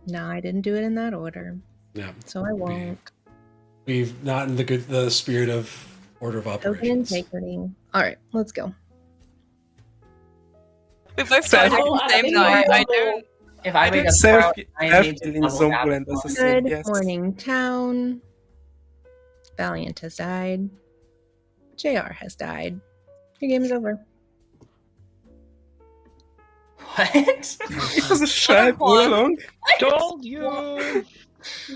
No, I didn't do it in that order. Yeah. So I won't. We've not in the spirit of order of operations. Integrity. All right, let's go. We both started at the same night. If I wake up Self, tomorrow, I need to feeling double tap somnolent one. assassin, Good yes. morning, town. Valiant has died. JR has died. Your game is over. What? It was a trap all along. Told you.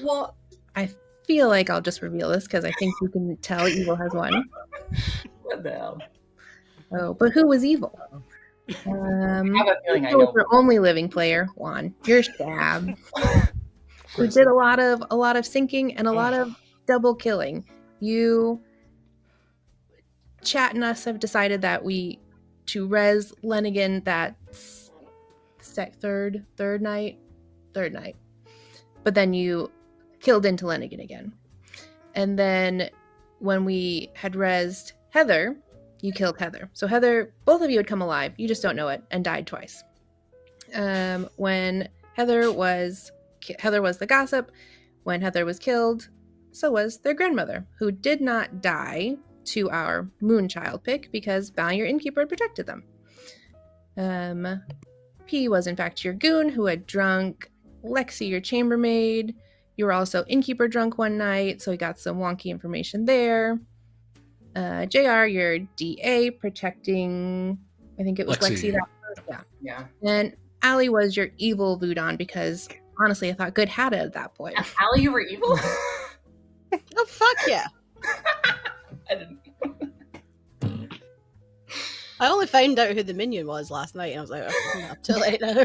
What? I feel like I'll just reveal this because I think you can tell evil has won. What the hell? Oh, but who was evil? I have a feeling I Who was know. your only living player, Juan? Your stab. Who did a lot of sinking and a lot of double killing. You, Chat and us have decided that to res Lenigan that third night, but then you killed into Lenigan again, and then when we had resed Heather, you killed Heather. So Heather, both of you had come alive. You just don't know it, and died twice. When Heather was the gossip. When Heather was killed, so was their grandmother, who did not die to our Moonchild pick because Valiant Innkeeper had protected them. P was in fact your goon who had drunk Lexi, your chambermaid. You were also Innkeeper drunk one night, so we got some wonky information there. JR, your DA, protecting, I think it was Lexi that first, Yeah. And Allie was your evil Voodon because honestly, I thought good had it at that point. Allie, you were evil? Oh, fuck yeah. I didn't. I only found out who the minion was last night, and I was like, oh, not too late now.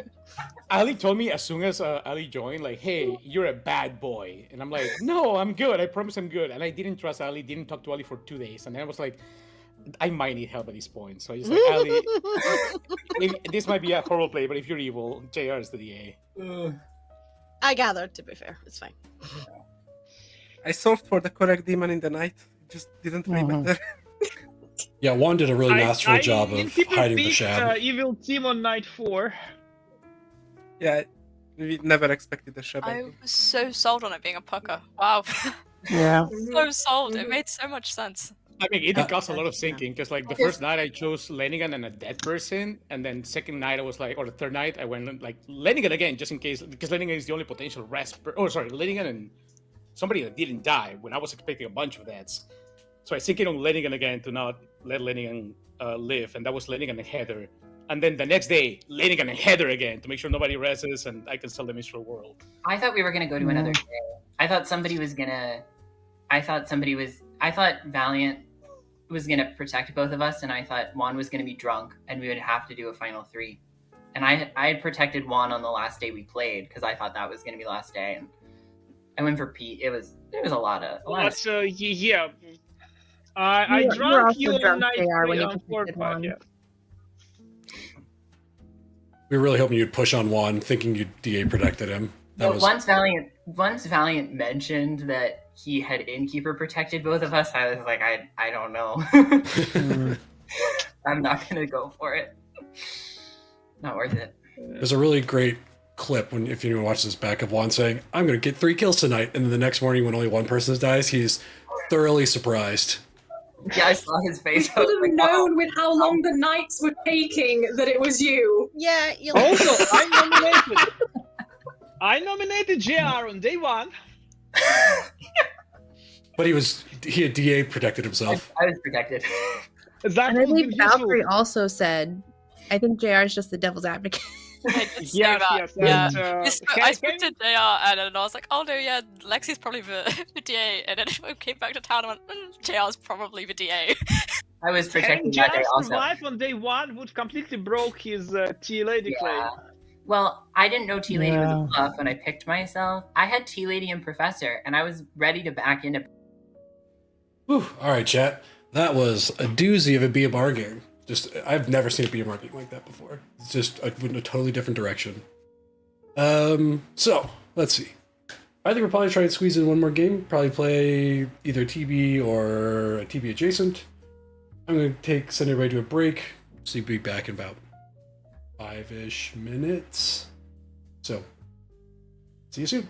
Ali told me as soon as Ali joined, like, hey, you're a bad boy. And I'm like, no, I'm good. I promise I'm good. And I didn't trust Ali, didn't talk to Ali for 2 days. And then I was like, I might need help at this point. So I just like, Ali, this might be a horrible play, but if you're evil, JR is the DA. I gathered, to be fair. It's fine. I solved for the correct demon in the night. It just didn't play better. Yeah, Juan did a really masterful job of Innkeeper hiding the picked, shab. evil team on night 4. Yeah, we never expected the shab. I was so sold on it being a pucker. Wow. Yeah. So sold. It made so much sense. I mean, it did cost a lot of thinking because, like, the first night I chose Lenigan and a dead person, and then second night I was like, or the third night I went like Lenigan again just in case, because Lenigan is the only potential rest. Lenigan and somebody that didn't die when I was expecting a bunch of deaths. So I thinking on Lenigan again to not let Lenigan live, and that was Lenigan and Heather. And then the next day, Lenigan and Heather again to make sure nobody rests and I can sell the Mistral World. I thought we were gonna go to another day. I thought Valiant was gonna protect both of us, and I thought Juan was gonna be drunk, and we would have to do a final 3. And I had protected Juan on the last day we played because I thought that was gonna be the last day, and I went for Pete. There was a lot of. Yeah. I drunk you on night 3 on 4 5, yeah. We were really hoping you'd push on Juan, thinking you'd DA protected him. But once Valiant mentioned that he had Innkeeper protected both of us, I was like, I don't know. I'm not gonna go for it. Not worth it. There's a really great clip if you watch this back of Juan saying, I'm going to get 3 kills tonight. And then the next morning when only one person dies, he's thoroughly surprised. Yeah, I saw his face. I would have known with how long the nights were taking that it was you. Yeah, you'll Also, I nominated JR on day 1. But he had DA protected himself. I was protected. And I believe Valkyrie also said, I think JR is just the devil's advocate. I did say Yes, that. yes, Yeah. and, I spoke to JR and then I was like, oh no, yeah, Lexi's probably the DA. And then I came back to town and went, JR's probably the DA. I was protecting Can that day JR also. survive on day 1 would completely broke his Tea Lady claim. Well, I didn't know Tea Lady was a bluff when I picked myself. I had Tea Lady and Professor, and I was ready to back into. Whew. All right, chat. That was a doozy of a BMR game. I've never seen a BMR game like that before. It's just a totally different direction. So let's see. I think we're probably trying to squeeze in one more game. Probably play either TB or a TB adjacent. I'm going to send everybody to a break. So you'll be back in about 5-ish minutes. So, see you soon.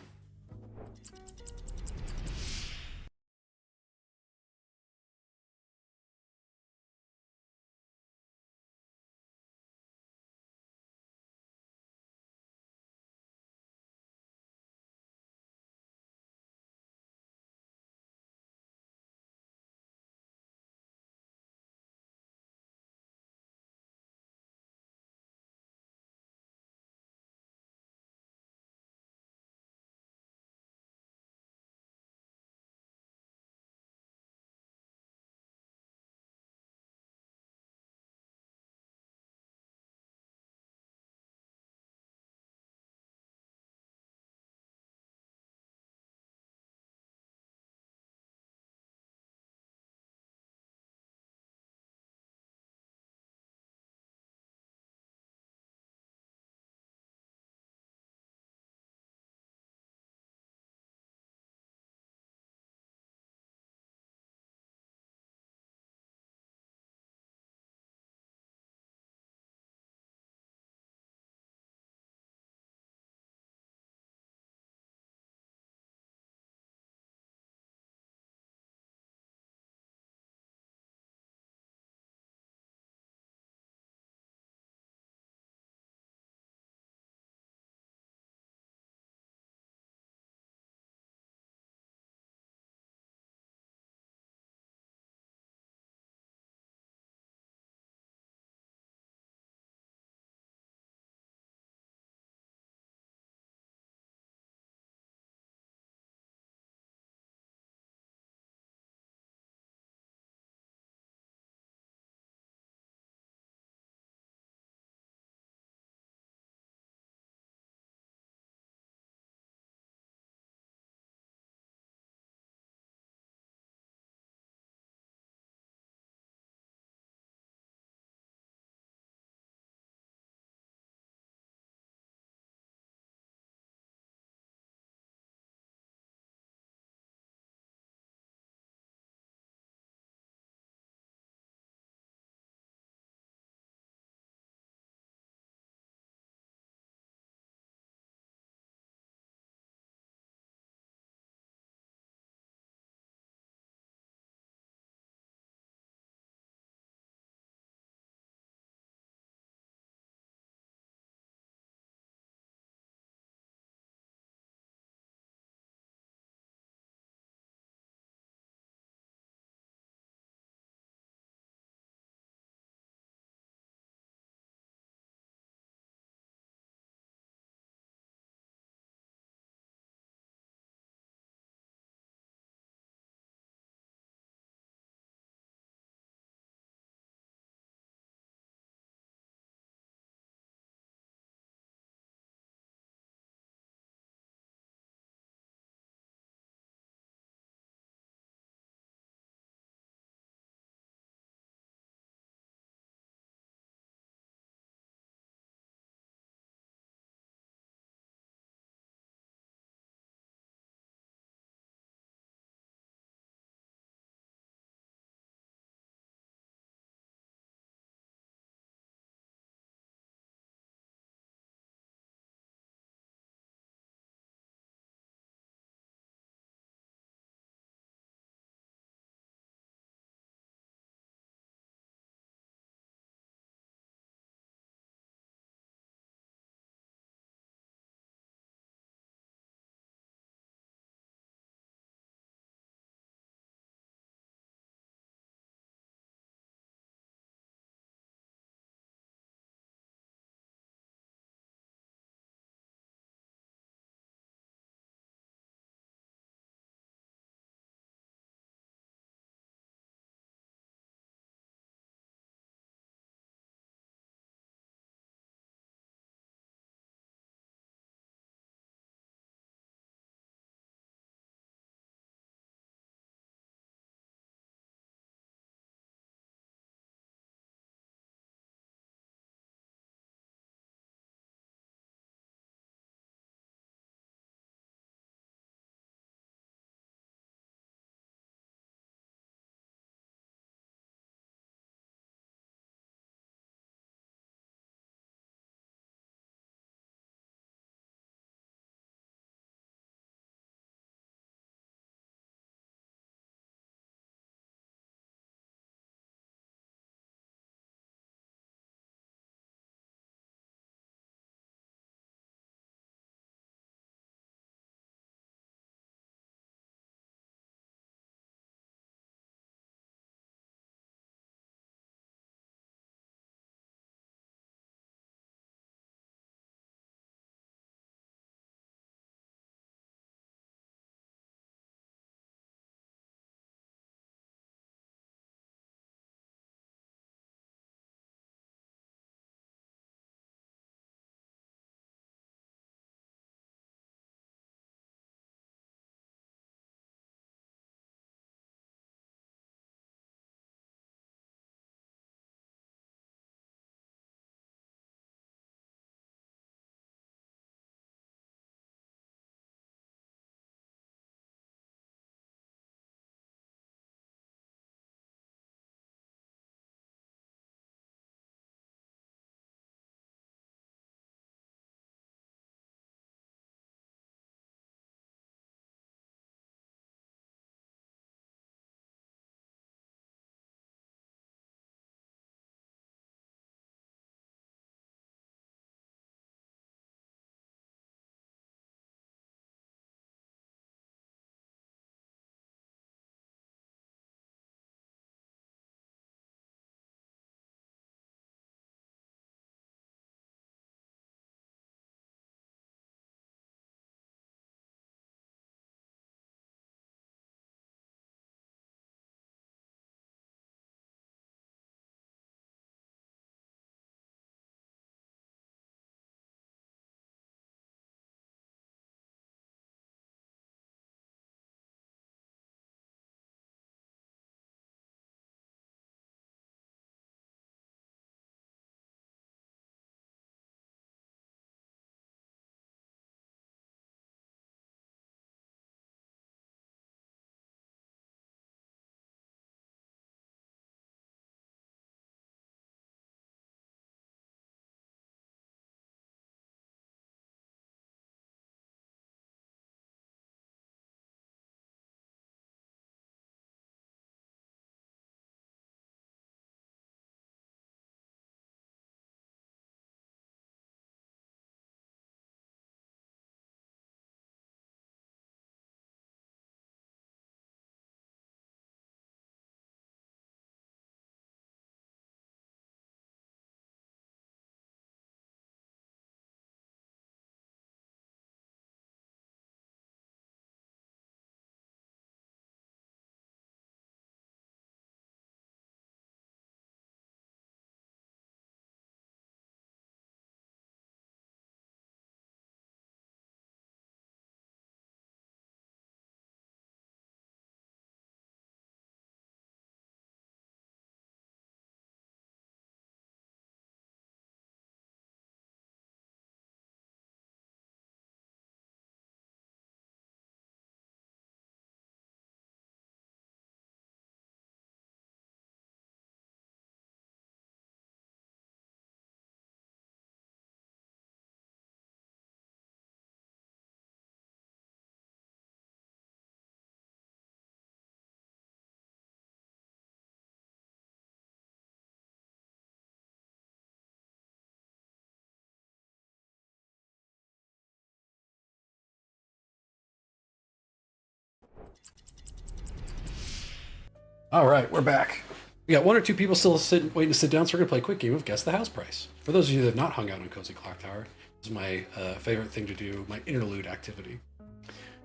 All right, we're back. We got one or two people still waiting to sit down, so we're going to play a quick game of Guess the House Price. For those of you that have not hung out on Cozy Clocktower, this is my favorite thing to do, my interlude activity.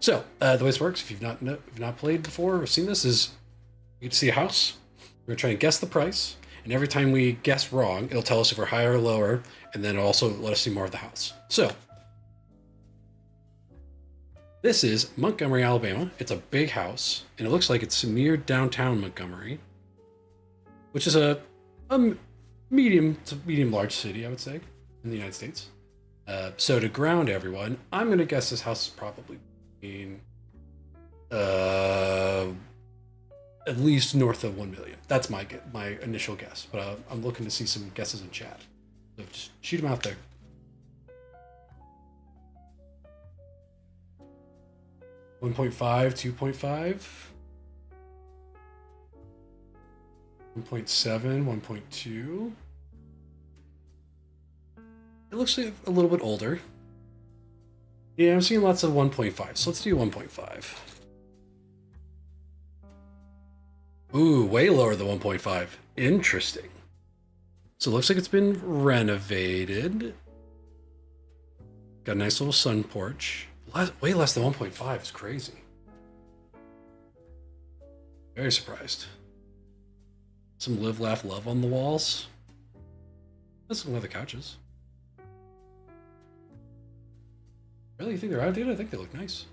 So, the way this works, if you've not played before or seen this, is you get to see a house. We're going to try and guess the price, and every time we guess wrong, it'll tell us if we're higher or lower, and then it'll also let us see more of the house. So, this is Montgomery, Alabama. It's a big house, and it looks like it's near downtown Montgomery, which is a medium to medium-large city, I would say, in the United States. So to ground everyone, I'm going to guess this house is probably between at least north of 1 million. That's my initial guess, but I'm looking to see some guesses in chat. So just shoot them out there. $1.5, $2.5, 1.7, 1.2. It looks like a little bit older. Yeah, I'm seeing lots of 1.5, so let's do 1.5. Ooh, way lower than 1.5. Interesting. So it looks like it's been renovated. Got a nice little sun porch. Way less than 1.5 is crazy. Very surprised. Some live, laugh, love on the walls. That's some leather couches. Really? You think they're outdated? I think they look nice.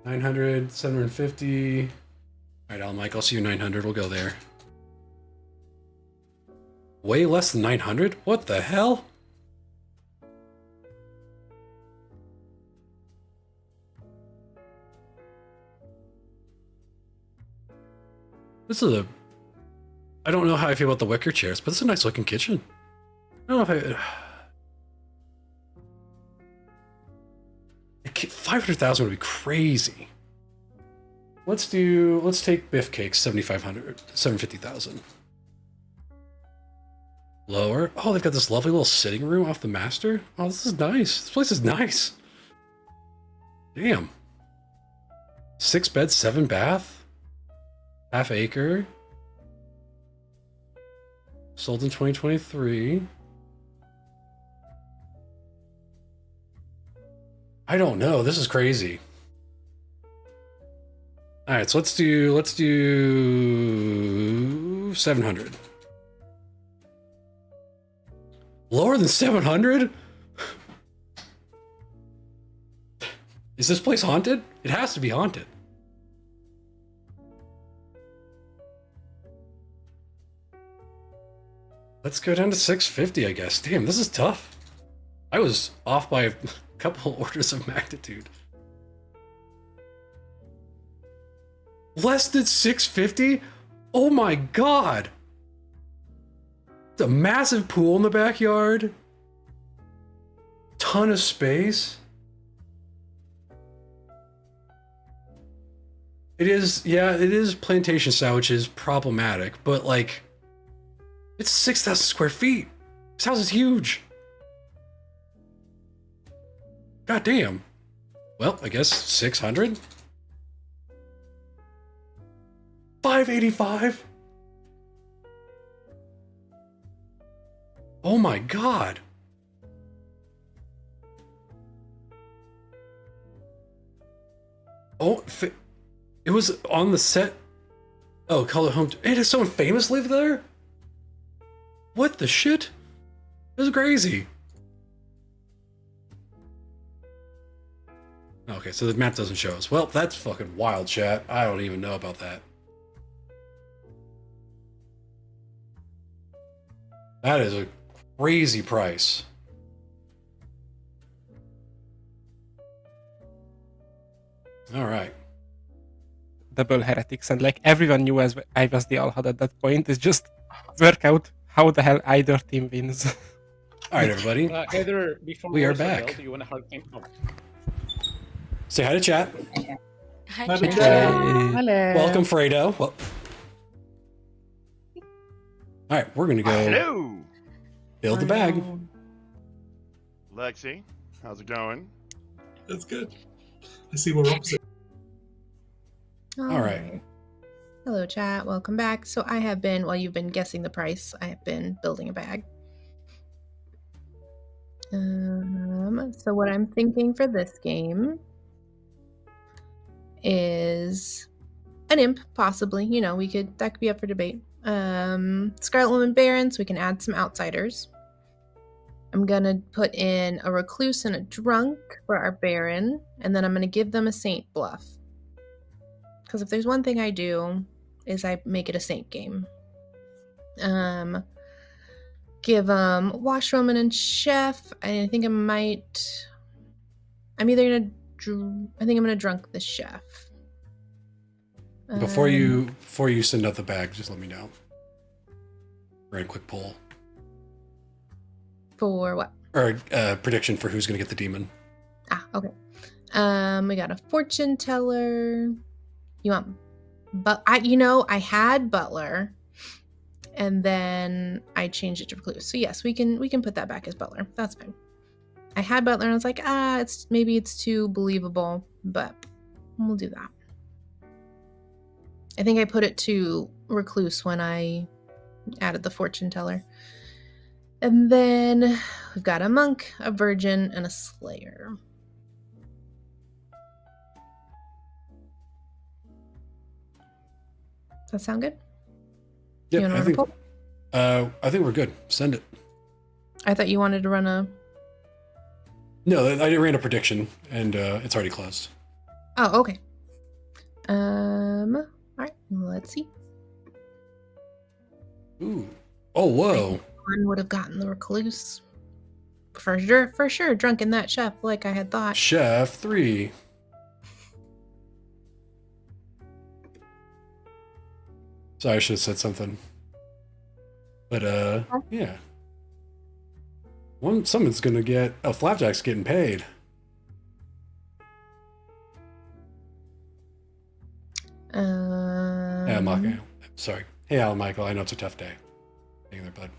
900, 750. All right, Al Mike, I'll see you 900. We'll go there. Way less than 900? What the hell? This is I don't know how I feel about the wicker chairs, but this is a nice looking kitchen. I don't know if 500,000 would be crazy. Let's take Biff Cakes, 7,500, 750,000. Lower. Oh, they've got this lovely little sitting room off the master. Oh, this is nice. This place is nice. Damn. 6 beds, 7 bath. Half acre. Sold in 2023. I don't know. This is crazy. All right, so let's do 700. Lower than 700? Is this place haunted? It has to be haunted. Let's go down to 650, I guess. Damn, this is tough. I was off by a couple orders of magnitude. Less than 650? Oh my god! It's a massive pool in the backyard. Ton of space. It is plantation style, which is problematic, but like, it's 6,000 square feet. This house is huge. God damn. Well, I guess 600? 585? Oh my god. Oh, it was on the set. Oh, call it home. Hey, does someone famous live there? What the shit? This is crazy. Okay, so the map doesn't show us. Well, that's fucking wild, chat. I don't even know about that. That is a crazy price. All right. Double heretics, and like everyone knew as I was the Alhad at that point, is just work out how the hell either team wins. All right, everybody. Heather, before we are also back. do you want to hard game? Oh. Say hi to chat. Hi, Hi, Jen. Hello. Welcome, Fredo. Well, all right, we're gonna go Hello, build the bag. Lexi. How's it going? That's good. I see we're opposite. All right. Hello, chat. Welcome back. So I have been, while you've been guessing the price, I have been building a bag. So what I'm thinking for this game is an imp, possibly. You know, that could be up for debate. Scarlet Woman Baron, so we can add some outsiders. I'm gonna put in a recluse and a drunk for our Baron, and then I'm gonna give them a saint bluff. Because if there's one thing I do, is I make it a saint game. Give washwoman and chef. I think I'm gonna drunk the chef. Before you send out the bag, just let me know. Run a quick poll. For what? Or a prediction for who's going to get the demon. Okay. We got a fortune teller. You want, I had butler, and then I changed it to recluse. So yes, we can put that back as butler. That's fine. I had butler, and I was like, it's too believable, but we'll do that. I think I put it to recluse when I added the fortune teller. And then we've got a monk, a virgin, and a slayer. Does that sound good? Yeah, I think we're good. Send it. I thought you wanted to run a... No, I ran a prediction, and it's already closed. Oh, okay. All right, let's see. Ooh. Oh, whoa. One would have gotten the recluse. For sure, drunken that chef like I had thought. Chef 3. Sorry, I should have said something. But, yeah. Someone's gonna get... Oh, Flapjack's getting paid. Hey, Michael. Sorry. Hey, Alan Michael. I know it's a tough day. Hang in there, bud.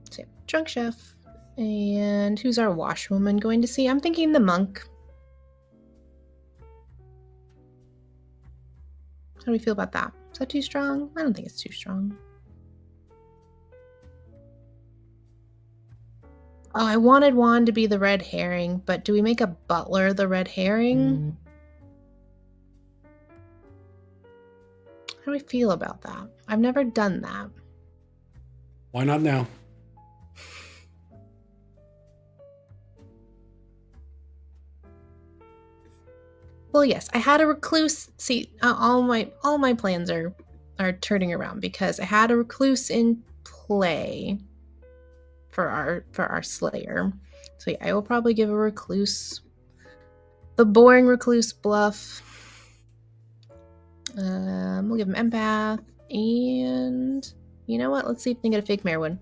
So, drunk chef. And who's our washwoman going to see? I'm thinking the monk. How do we feel about that? Is that too strong? I don't think it's too strong. Oh, I wanted Juan to be the red herring, but do we make a butler the red herring? How do we feel about that? I've never done that. Why not now? Well, yes, I had a recluse. See, all my plans are turning around because I had a recluse in play for our slayer. So yeah, I will probably give a recluse the boring recluse bluff. We'll give him empath, and you know what? Let's see if we can get a fake mayor win.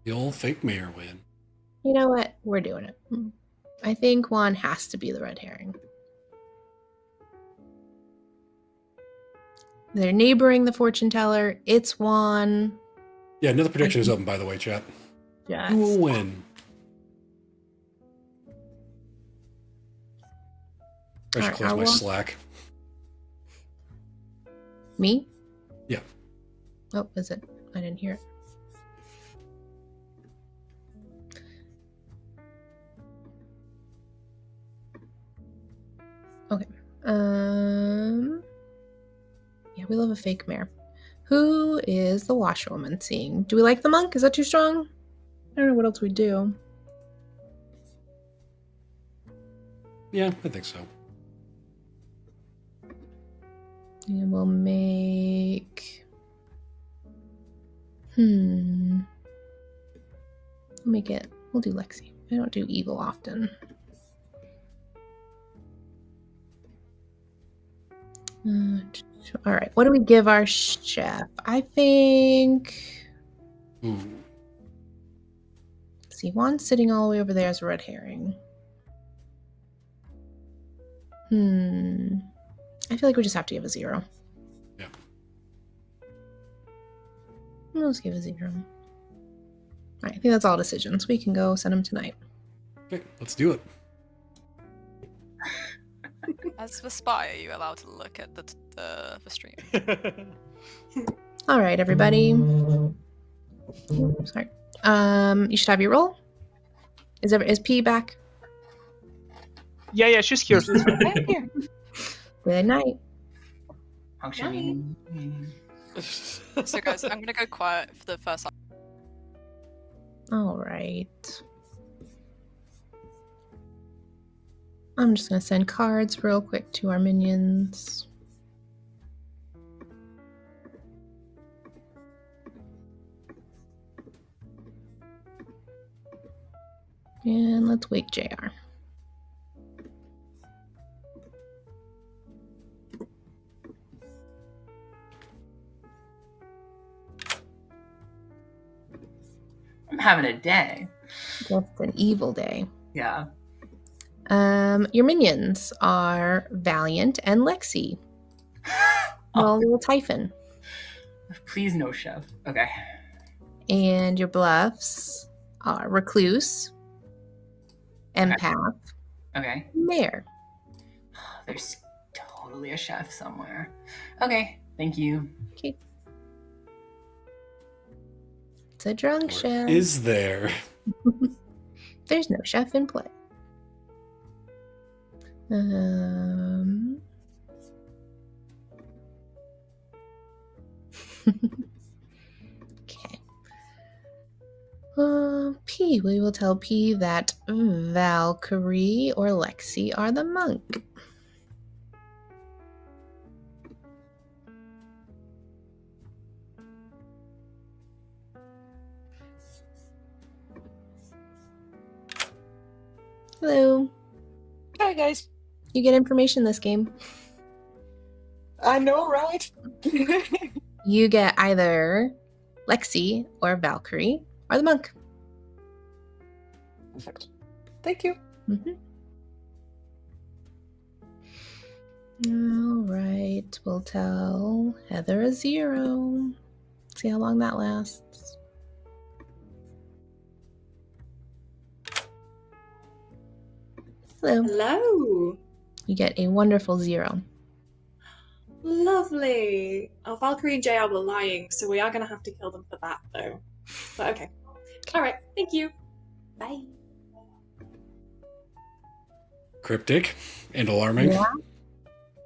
The old fake mayor win. You know what? We're doing it. I think Juan has to be the red herring. They're neighboring the fortune teller. It's Juan. Yeah, another prediction is open, by the way, chat. Yes. Who will win? I should close my Slack. Me? Yeah. Oh, is it? I didn't hear it. Okay. Yeah, we love a fake mayor. Who is the washwoman seeing? Do we like the monk? Is that too strong? I don't know what else we do. Yeah, I think so. And we'll make... We'll do Lexi. I don't do evil often. All right, what do we give our chef? I think... See, Juan's sitting all the way over there as a red herring. I feel like we just have to give a 0. Yeah. Let's give a 0. All right, I think that's all decisions. We can go send them tonight. Okay, let's do it. As the spy, are you allowed to look at the stream? All right, everybody. Sorry. You should have your roll. Is P back? Yeah, she's here. Good night. Functioning. So, guys, I'm gonna go quiet for the first. All right. I'm just gonna send cards real quick to our minions. And let's wake JR. I'm having a day. That's an evil day. Yeah. Your minions are Valiant and Lexi. Well, little Typhon. Please no chef. Okay. And your bluffs are Recluse, Empath, Okay. Mare. There's totally a chef somewhere. Okay. Thank you. Okay. It's a drunk chef. Is there? There's no chef in play. Okay. P, we will tell P that Valkyrie or Lexi are the monk. Hello. Hi, guys. You get information this game. I know, right? You get either Lexi or Valkyrie or the monk. Perfect. Thank you. All right, we'll tell Heather a 0. See how long that lasts. Hello. Hello. You get a wonderful 0. Lovely. Oh, Valkyrie and JR were lying, so we are going to have to kill them for that, though. But okay. All right. Thank you. Bye. Cryptic and alarming. Yeah.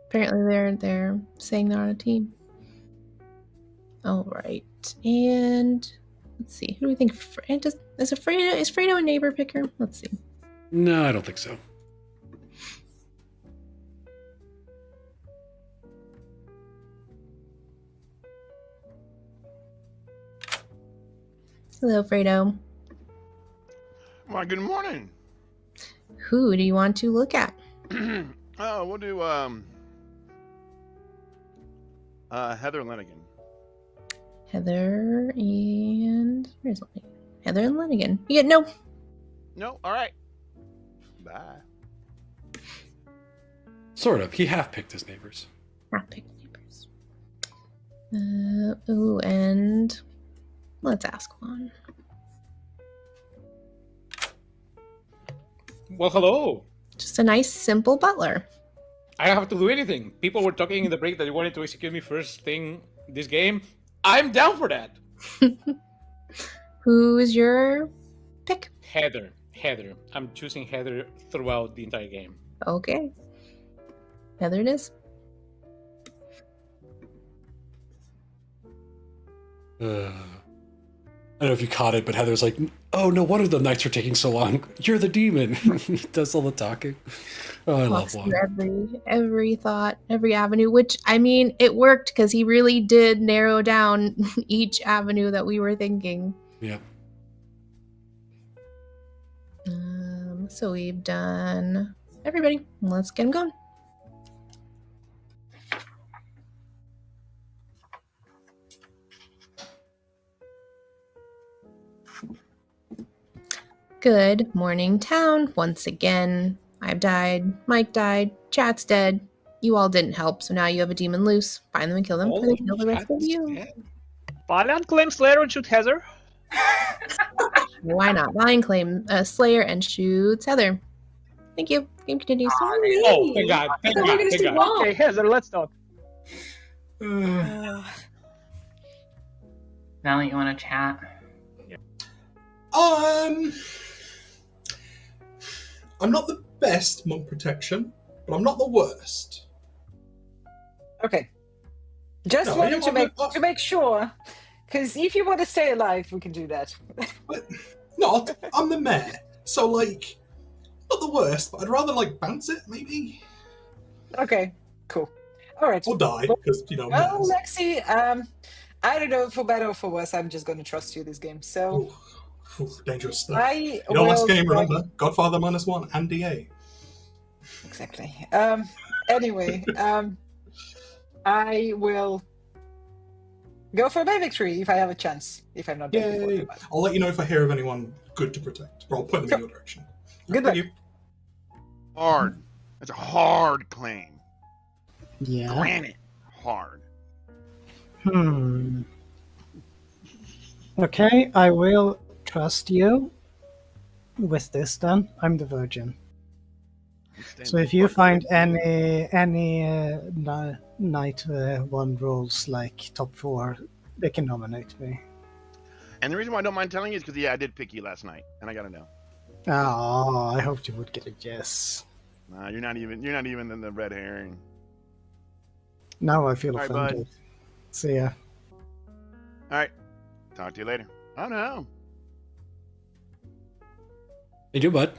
Apparently they're saying they're on a team. All right, and let's see. Who do we think? Is Fredo a neighbor picker? Let's see. No, I don't think so. Hello, Fredo. Well, good morning. Who do you want to look at? We'll do Heather Lenigan. Heather and where's Lenigan? Heather and Lenigan. You get no. No, all right. Bye. Sort of. He half picked his neighbors. Half picked neighbors. Ooh, and let's ask one. Well, hello. Just a nice, simple butler. I don't have to do anything. People were talking in the break that they wanted to execute me first thing this game. I'm down for that. Who is your pick? Heather. I'm choosing Heather throughout the entire game. Okay. Heather it is. I don't know if you caught it, but Heather's like, oh, no wonder the nights are taking so long. You're the demon. He does all the talking. Oh, I love one. Every thought, every avenue, which, I mean, it worked because he really did narrow down each avenue that we were thinking. Yeah. So we've done everybody. Let's get him going. Good morning, town. Once again, I've died, Mike died, chat's dead. You all didn't help, so now you have a demon loose. Find them and kill them, or they kill the rest of you. Valiant claims Slayer and shoot Heather. Why not? Valiant claim Slayer and shoots Heather. Thank you. Game continues. Oh, thank God. Thank God. Thank God. Okay, Heather, let's talk. Valiant, you want to chat? I'm not the best monk protection, but I'm not the worst. Okay. Just No, wanted you to make sure, because if you want to stay alive, we can do that. No, I'm the mayor, so like, not the worst, but I'd rather like bounce it, maybe. Okay, cool. All right. Or die, because Well, mayors. Lexi, I don't know, for better or for worse, I'm just going to trust you this game. So Ooh, dangerous stuff. I Last will game, remember? Godfather -1 and DA. Exactly. Anyway, I will go for my victory if I have a chance. If I'm not dead before Yay! the battle. I'll let you know if I hear of anyone good to protect, or I'll point them in your direction. Good Thank luck. you. Hard. That's a hard claim. Yeah. Granite. Hard. Okay, I will trust you with this then. I'm the virgin. So if you find any night 1 rolls like top 4, they can nominate me. And the reason why I don't mind telling you is because I did pick you last night, and I gotta know. Oh, I hoped you would get a yes. Nah, you're not even in the red herring. Now I feel All right, offended. bud. See ya. All right, talk to you later. Oh no, Hey, do bud.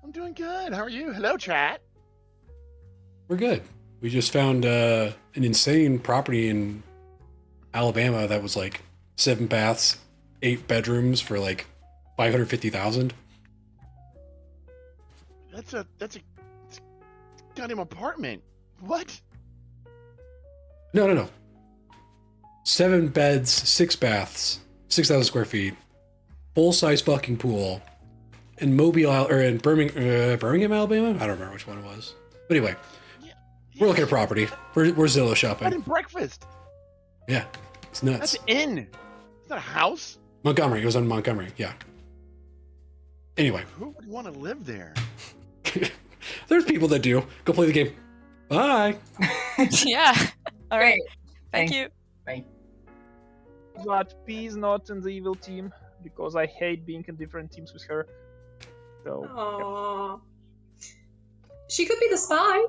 I'm doing good. How are you? Hello, chat. We're good. We just found an insane property in Alabama that was like 7 baths, 8 bedrooms for like $550,000. That's a goddamn apartment. What? No. 7 beds, 6 baths, 6,000 square feet, full size fucking pool, in Mobile or in Birmingham, Alabama. I don't remember which one it was. But anyway, we're looking at property. We're Zillow Bed shopping. and breakfast. Yeah, it's nuts. That's in. It's not a house. Montgomery. It was in Montgomery. Yeah. Anyway, Who would want to live there? there's people that do. Go play the game. Bye. Yeah. All right. Thank Thanks. you. Bye. But P is not in the evil team because I hate being in different teams with her. So. Aww. She could be the spy.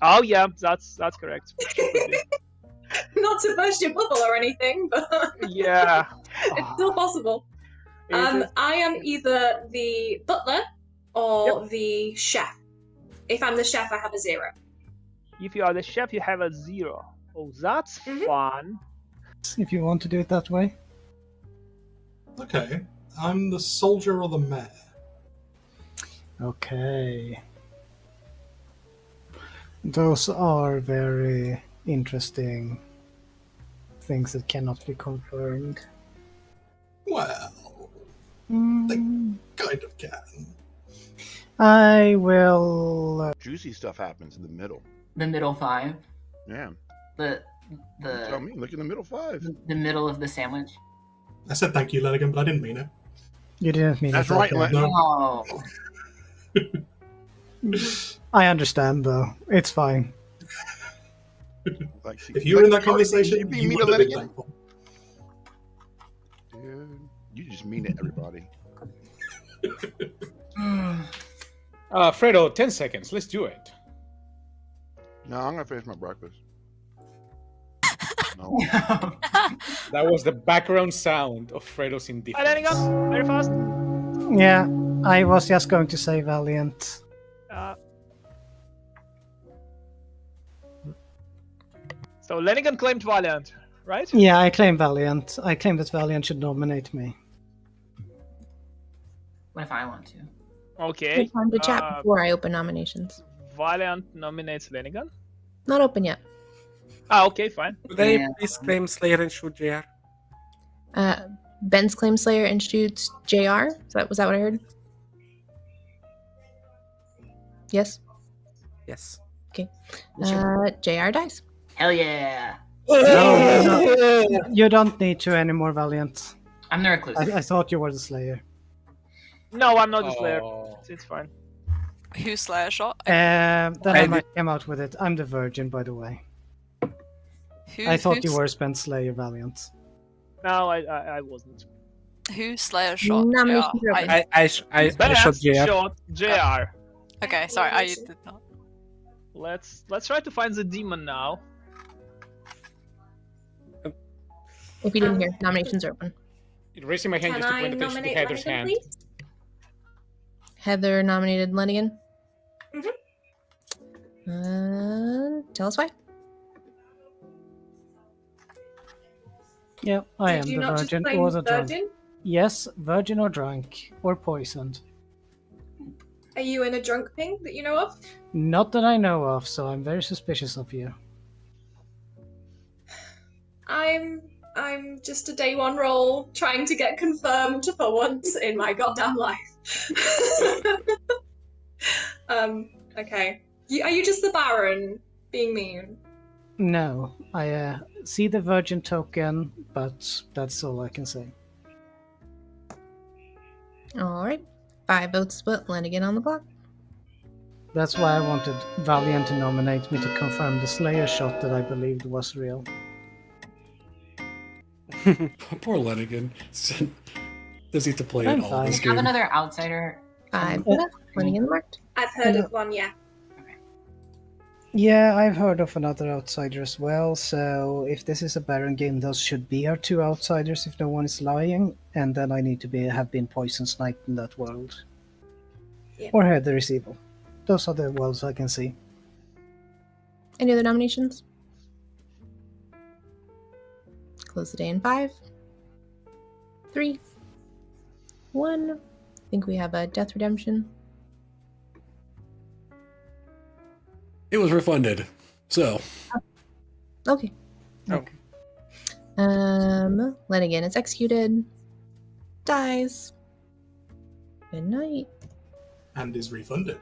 Oh yeah, that's correct. Not to burst your bubble or anything, but Yeah. it's still possible. I am either the butler or the chef. If I'm the chef, I have a 0. If you are the chef, you have a 0. Oh, that's fun. If you want to do it that way. Okay, I'm the soldier or the mayor. Okay. Those are very interesting things that cannot be confirmed. Well, they kind of can. I will. Juicy stuff happens in the middle. The middle 5. Yeah. The Tell me, look in the middle 5. the middle of the sandwich. I said thank you, Lenigan, but I didn't mean it. You didn't mean That's it. right, okay. Len- Oh. I understand, though. It's fine. Like, If you were in that Courtney, conversation, you being you mean would to have been Lenigan? thankful. Dude, you just mean to everybody. Fredo, 10 seconds. Let's do it. No, I'm gonna finish my breakfast. No. That was the background sound of Fredo's Hi, indifference. Lenigan, very fast. Yeah, I was just going to say Valiant. So Lenigan claimed Valiant, right? Yeah, I claim Valiant. I claim that Valiant should nominate me. What if I want to? Okay. Time to chat before I open nominations. Valiant nominates Lenigan. Not open yet. Ah, okay, fine. Could I please claim Slayer and shoot JR? Ben's claim Slayer and shoots JR. Was that what I heard? Yes. Yes. Okay. JR dies. Hell yeah. No, you don't need to anymore, Valiant. I'm the recluse. I thought you were the Slayer. No, I'm not the Slayer. Oh. It's fine. Who Slayer shot? Then I Maybe- might come out with it. I'm the Virgin, by the way. Who, I thought you who's- were spent Slayer Valiant. No, I wasn't. Who Slayer shot? Nominations Yeah, are open. I shot Best JR. shot JR. Okay, sorry, I did not. Let's try to find the demon now. If you didn't hear, nominations are open. Raising my hand Can just to I point attention to nominate Heather's Lanigan, hand. please? Heather nominated Lenigan. Mhm. Tell us why. Yeah, I am Did you the not just Virgin claim or the drunk. virgin? Yes, virgin or drunk or poisoned. Are you in a drunk ping that you know of? Not that I know of, so I'm very suspicious of you. I'm just a day one roll trying to get confirmed for once in my goddamn life. Okay. Are you just the Baron being mean? No, I see the virgin token, but that's all I can say. All right. 5 votes split. Lenigan on the block. That's why I wanted Valiant to nominate me to confirm the Slayer shot that I believed was real. Poor Lenigan. Does he have to play I'm it all fine. this We have game? another outsider. 5 left. Lenigan marked. I've heard of one, yeah. Yeah, I've heard of another outsider as well, so if this is a Baron game, those should be our 2 outsiders if no one is lying, and then I need to have been poison sniped in that world. Yeah. Or Heather is evil. Those are the worlds I can see. Any other nominations? Close the day in 5, 3, 1. I think we have a death redemption. It was refunded. So, Okay. Okay. Lenigan is executed. Dies. Good night. And is refunded.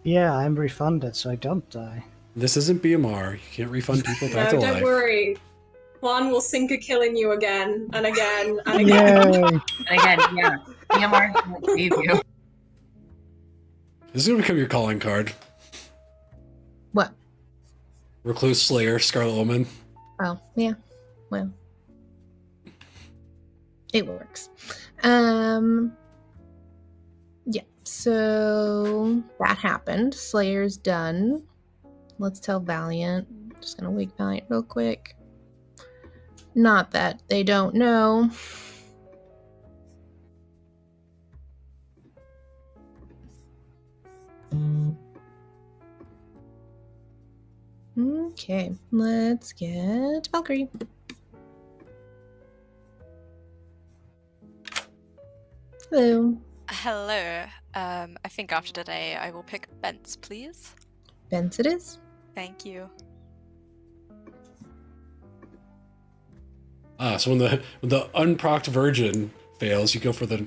Yeah, I'm refunded, so I don't die. this isn't BMR. You can't refund people back No, to don't life. worry. Juan will sink a killing you again and again and again. Yay! And again, yeah, BMR won't save you. This is going to become your calling card. What? Recluse Slayer, Scarlet Woman. Oh, yeah. Well. It works. Yeah, so that happened. Slayer's done. Let's tell Valiant. Just gonna wake Valiant real quick. Not that they don't know. Okay, let's get Valkyrie. Hello. Hello. I think after today I will pick Bents, please. Bents it is. Thank you. So when the unprocced virgin fails, you go for the,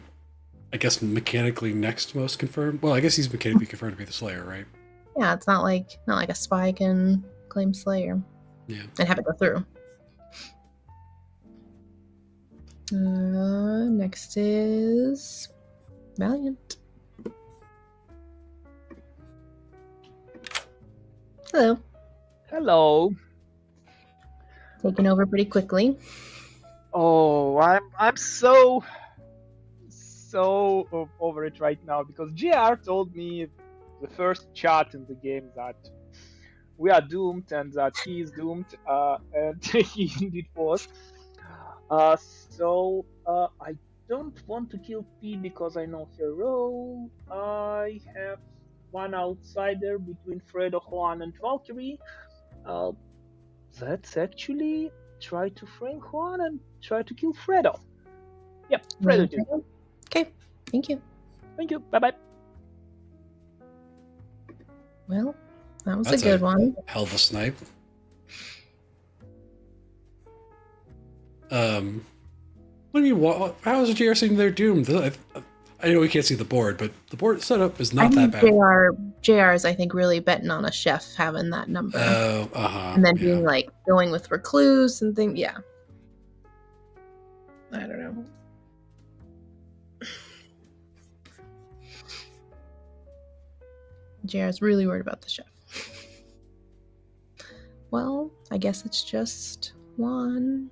I guess, mechanically next most confirmed. Well, I guess he's mechanically confirmed to be the Slayer, right? Yeah, it's not like a spy can claim Slayer. Yeah. And have it go through. Next is Valiant. Hello. Hello. Taking over pretty quickly. Oh, I'm so over it right now because GR told me the first chat in the game that we are doomed and that he is doomed, and he indeed was. So I don't want to kill P because I know her role. I have one outsider between Fredo, Juan, and Valkyrie. Let's actually try to frame Juan and try to kill Fredo. Yep, Fredo did. Okay, thank you. Thank you. Bye bye. Well, that was That's a good one. Hell of a snipe. What do you mean? How is JR saying they're doomed? I know we can't see the board, but the board setup is not that bad. JR is, I think, really betting on a chef having that number. Oh, And then being like going with recluse and things. Yeah. I don't know. JR's really worried about the chef. Well, I guess it's just one.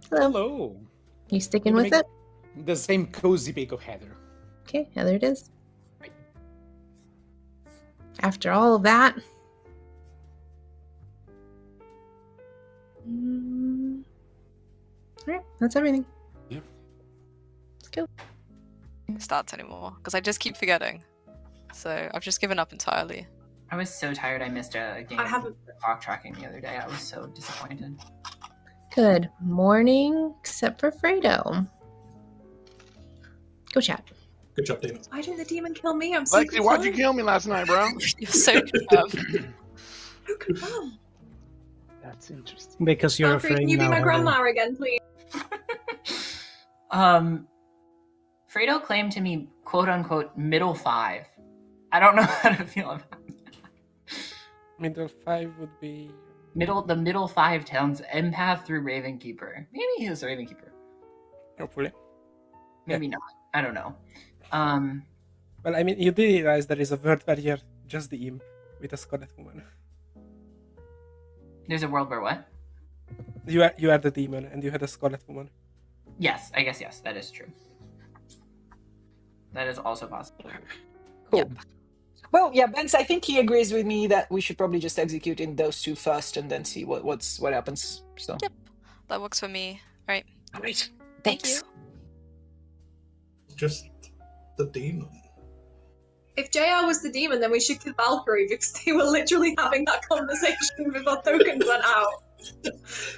Hello. You sticking with it? The same cozy bake of Heather. Okay, yeah, there it is. After all of that. Alright, that's everything. Yep. Let's go. Starts anymore because I just keep forgetting. So I've just given up entirely. I was so tired I missed a game. I haven't. of clock tracking the other day. I was so disappointed. Good morning, except for Fredo. Go chat. Good job, Demon. Why didn't the demon kill me? I'm Lexi, why'd you kill me last night, bro? You're so Who confirmed? That's interesting. Because you're Valkyrie, afraid can you be now, my Heather. grandma again, please? Fredo claimed to me, quote unquote, middle 5. I don't know how to feel about it. Middle 5 would be... The middle 5 towns, empath through Ravenkeeper. Maybe he was a Ravenkeeper. Hopefully. Maybe not. I don't know. Well, I mean, you do realize there is a world where you're just the imp with a Scarlet Woman. There's a world where what? You are the demon and you had a Scarlet Woman. Yes, I guess yes, that is true. That is also possible. Cool. Yep. Well, yeah, Benz, I think he agrees with me that we should probably just execute in those two first and then see what happens. So. Yep, that works for me. All right. Great. Thank Thanks. you. Just the demon. If JR was the demon, then we should kill Valkyrie because they were literally having that conversation before tokens went out.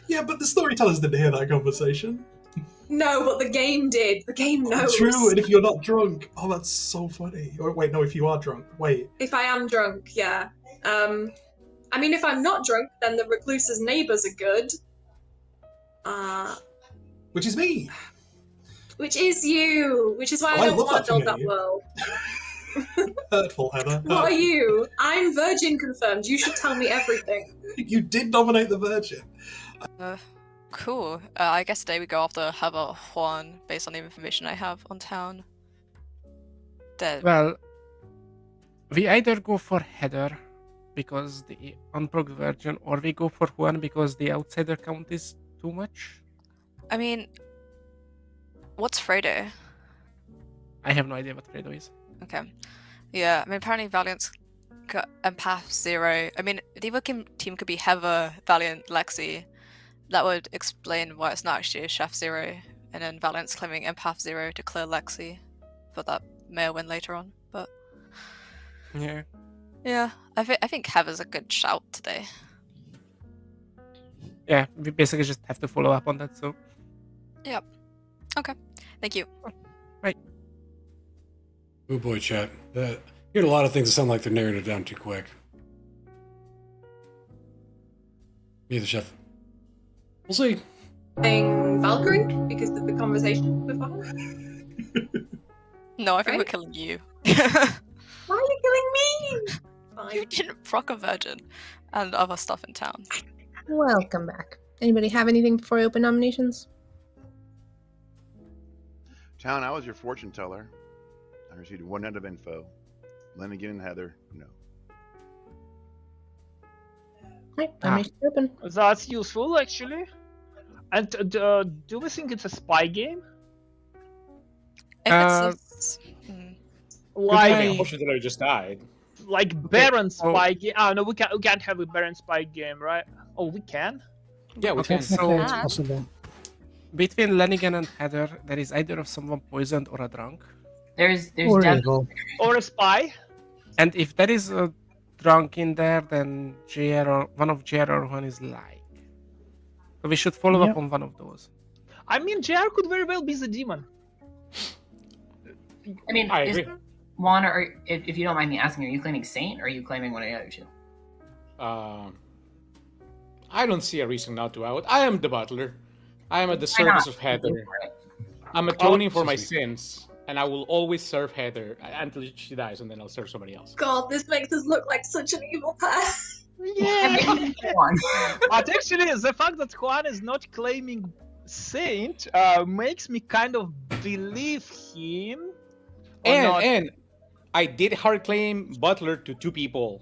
Yeah, but the storytellers didn't hear that conversation. No, but the game did. The game knows. True, and if you're not drunk, oh, that's so funny. Or wait, no, if you are drunk, wait. If I am drunk, yeah. I mean, if I'm not drunk, then the recluse's neighbours are good. Which is me. Which is you. Which is why I don't love want to that build for that me. world. Hurtful, Heather. What are you? I'm virgin confirmed. You should tell me everything. You did nominate the Virgin. Cool. I guess today we go after Heather Juan based on the information I have on town. Well, we either go for Heather because the unprogged virgin, or we go for Juan because the outsider count is too much. I mean, what's Fredo? I have no idea what Fredo is. Okay. Yeah, I mean, apparently Valiant's got Empath 0. I mean, the other team could be Heather, Valiant, Lexi. That would explain why it's not actually a Chef 0. And then Valiant's claiming Empath 0 to clear Lexi for that mayor win later on. But yeah, I think Heather's a good shout today. Yeah, we basically just have to follow up on that, so... Yep. Okay. Thank you. Right. Oh boy, chat. You get a lot of things that sound like they're narrowing it down too quick. Me, the chef. We'll see. Saying Valkyrie because of the conversation before. No, I think Right? we're killing you. Why are you killing me? Fine. You didn't proc a virgin and other stuff in town. Welcome back. Anybody have anything before I open nominations? Town, I was your fortune teller. I received one end of info. Lenigan and Heather, no. Right, nominations are open. That's useful, actually. And do we think it's a spy game? If it's Like, Unfortunately, just died. like Baron spy game? Ah, no, we can't have a Baron spy game, right? Oh, we can. Yeah, we Okay, can. so It's possible. between Lenigan and Heather, there is either of someone poisoned or a drunk. There's Or definitely evil. Or a spy. And if there is a drunk in there, then JR or one of JR or one is lying. So we should follow up on one of those. I mean, JR could very well be the demon. I mean, I is agree. Juan, or if you don't mind me asking, are you claiming Saint or are you claiming one of the other two? I don't see a reason not to out. I am the butler. I am at the Why not? service of Heather. I'm atoning for my sins, and I will always serve Heather until she dies, and then I'll serve somebody else. God, this makes us look like such an evil pair. Yeah. But actually, the fact that Juan is not claiming Saint makes me kind of believe him. Or not. And I did hard claim Butler to 2 people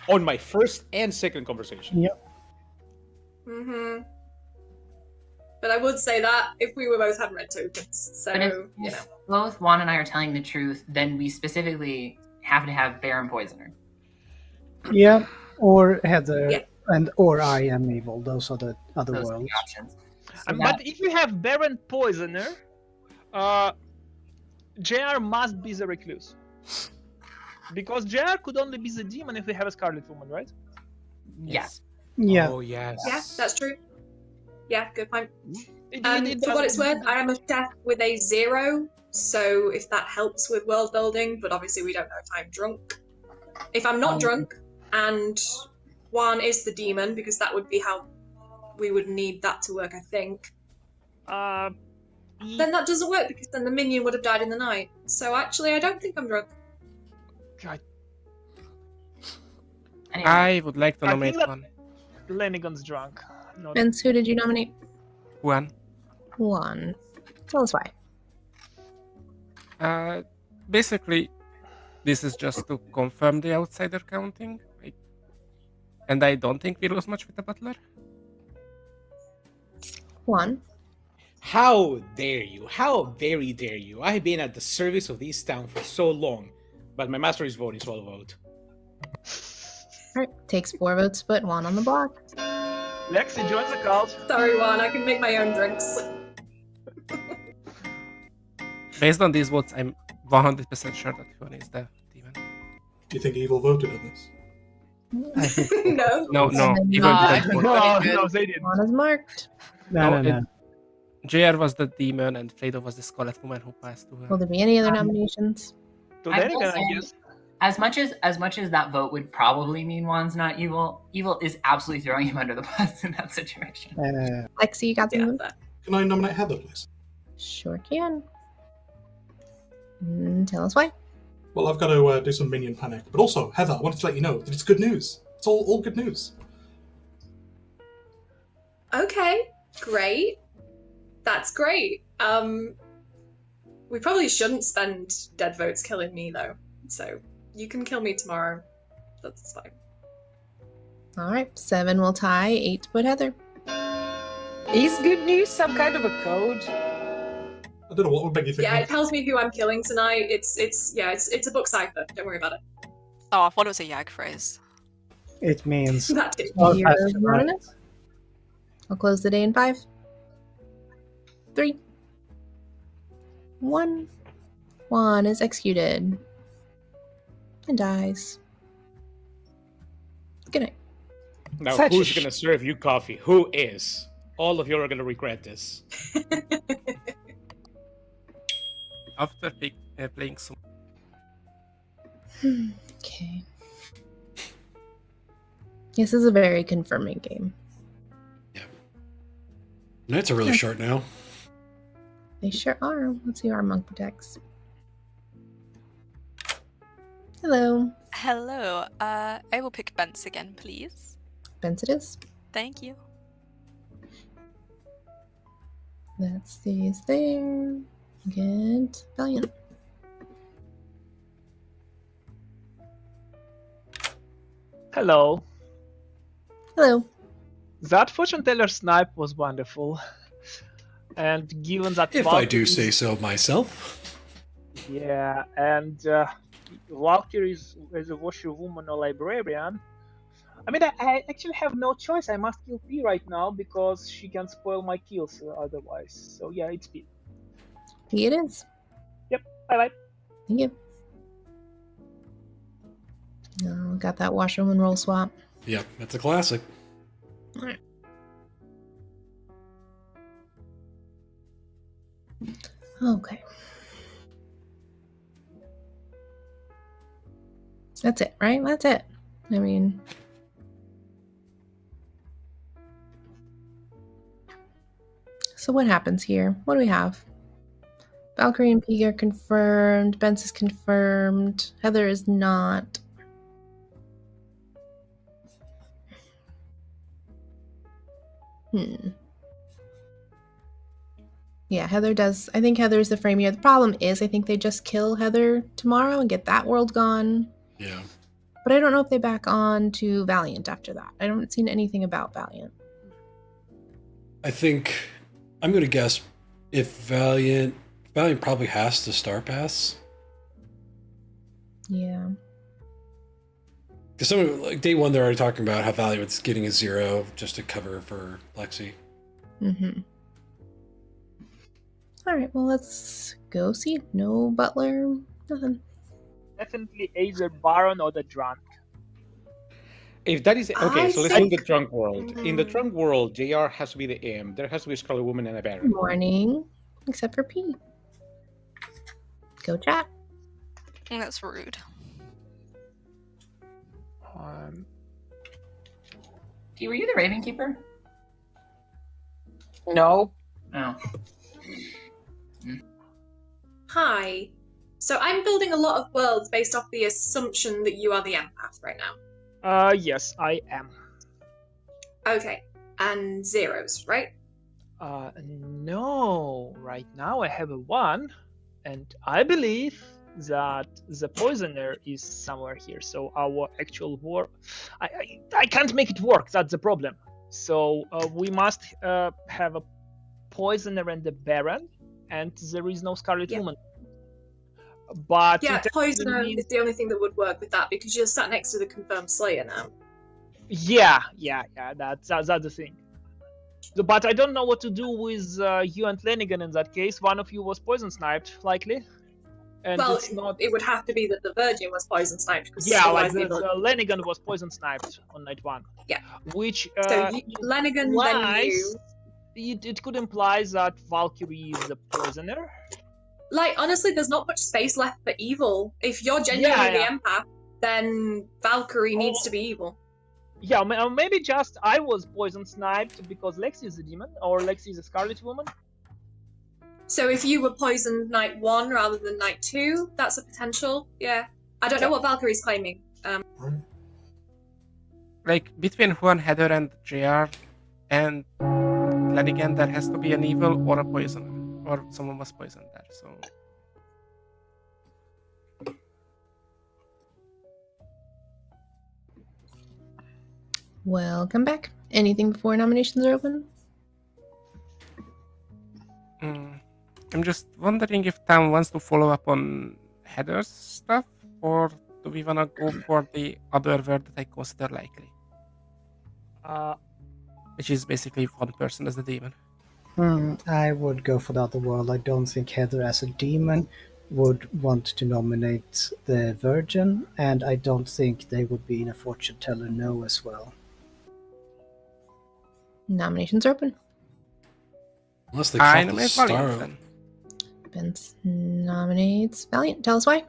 on my first and second conversation. Yep. Mm-hmm. But I would say that if we were both had red tokens, so But if you know. both Juan and I are telling the truth, then we specifically have to have Baron Poisoner. Yeah, or Heather, Yeah. and or I am evil. Those are the other Those are worlds. the options. So But if you have Baron Poisoner, JR must be the recluse. Because JR could only be the demon if we have a Scarlet Woman, right? yes. Yeah. Oh, yes. Yeah, that's true. Yeah, good point. It For what doesn't- it's worth, I am a chef with a 0, so if that helps with world building, but obviously we don't know if I'm drunk. If I'm not drunk, and Juan is the demon, because that would be how we would need that to work, I think. Then that doesn't work, because then the minion would have died in the night. So actually, I don't think I'm drunk. God, Anyway, I would like to I nominate think that- one. Lanigan's drunk. Not... Vince, who did you nominate? One. One. Tell us why. Basically, this is just to confirm the outsider counting. And I don't think we lose much with the butler. One. How dare you? How very dare you? I've been at the service of this town for so long, but my master is voting, so I'll vote. Alright, takes 4 votes, but 1 on the block. Lexi joins the cult. Sorry, Juan, I can make my own drinks. Based on these votes, I'm 100% sure that Huan is the demon. Do you think evil voted on this? I think No. No, Then even not. didn't vote. No, they didn't. One is marked. no. JR was the demon and Fredo was the Scarlet Woman who passed to her. Will there be any other nominations? To I Lanigan, will I say, guess. as much as that vote would probably mean Juan's not evil, evil is absolutely throwing him under the bus in that situation. Lexi, you got Yeah, something? that. Can I nominate Heather, please? Sure can. Tell us why. Well, I've got to do some minion panic. But also, Heather, I wanted to let you know that it's good news. It's all good news. Okay, great. That's great. We probably shouldn't spend dead votes killing me, though. So you can kill me tomorrow. That's fine. Alright, 7 will tie, 8 to put Heather. Is good news some kind of a code? I don't know what would make you think. Yeah, it tells me who I'm killing tonight. It's a book cipher. Don't worry about it. Oh, I thought it was a Yag phrase. It means. That too. Oh, Heroes that's and right. Anonymous. I'll close the day in 5, 3, 1. Juan is executed and dies. Good night. Now, Such a who's gonna serve you coffee? Who is? All of you are gonna regret this. After playing some. Okay. This is a very confirming game. Nights are really short now. They sure are. Let's see who our monk protects. Hello. Hello. I will pick Bence again, please. Bence it is. Thank you. That stays there. Get Valiant. Hello. Hello. That fortune teller snipe was wonderful. And given that If I do Valkyrie- say so myself. Yeah, and Valkyrie is a washerwoman or librarian. I mean, I actually have no choice. I must kill P right now because she can spoil my kills otherwise. So yeah, it's P. P it is. Yep, bye-bye. Thank you. Oh, got that washerwoman roll swap. Yep, that's a classic. Alright. Okay. That's it, right? That's it. I mean... So what happens here? What do we have? Valkyrie and P are confirmed. Bence is confirmed. Heather is not. Yeah, Heather does. I think Heather's the frame here. The problem is, I think they just kill Heather tomorrow and get that world gone. Yeah. But I don't know if they back on to Valiant after that. I haven't seen anything about Valiant. I think I'm going to guess if Valiant probably has to Star Pass. Yeah. Because someone like day one, they're already talking about how Valiant's getting a 0 just to cover for Lexi. Mm-hmm. All right, well, let's go see. No butler, nothing. Definitely either Baron or the drunk. If that is okay, so let's do think- the drunk world. In the drunk world, JR has to be the M. There has to be a Scarlet Woman and a Baron. Good morning, except for P. Go chat. That's rude. P, were you the Raven Keeper? No. Oh. Hi. So I'm building a lot of worlds based off the assumption that you are the empath right now. Yes, I am. Okay. And zeros, right? No. Right now I have a 1, and I believe that the poisoner is somewhere here. So our actual war, I can't make it work. That's the problem. So we must have a poisoner and a baron, and there is no Scarlet Woman. But Yeah, it poisoner means- is the only thing that would work with that because you're sat next to the confirmed Slayer now. Yeah. That's the thing. But I don't know what to do with you and Lenigan in that case. One of you was poison sniped, likely. And well, it's not. it would have to be that the Virgin was poison sniped. Because Yeah, like otherwise the Lenigan was poison sniped on night 1. Yeah. Which So Lenigan, then you. It could imply that Valkyrie is the poisoner. Like, honestly, there's not much space left for evil. If you're genuinely the empath, then Valkyrie needs to be evil. Yeah, maybe just I was poison sniped because Lexi is a demon, or Lexi is a Scarlet Woman. So if you were poisoned night 1 rather than night 2, that's a potential. Yeah. I don't know what Valkyrie's claiming. Like, between Juan, Heather, and JR, and Lanigan, there has to be an evil or a poisoner. Or someone was poisoned there, so... Welcome back. Anything before nominations are open? I'm just wondering if Tam wants to follow up on Heather's stuff, or do we want to go for the other word that I consider likely? Which is basically one person as the demon. I would go for the other world. I don't think Heather as a demon would want to nominate the Virgin, and I don't think they would be in a fortune teller no as well. Nominations are open. Unless they I caught the nominate star. Valiant then. Vince nominates Valiant. Tell us why.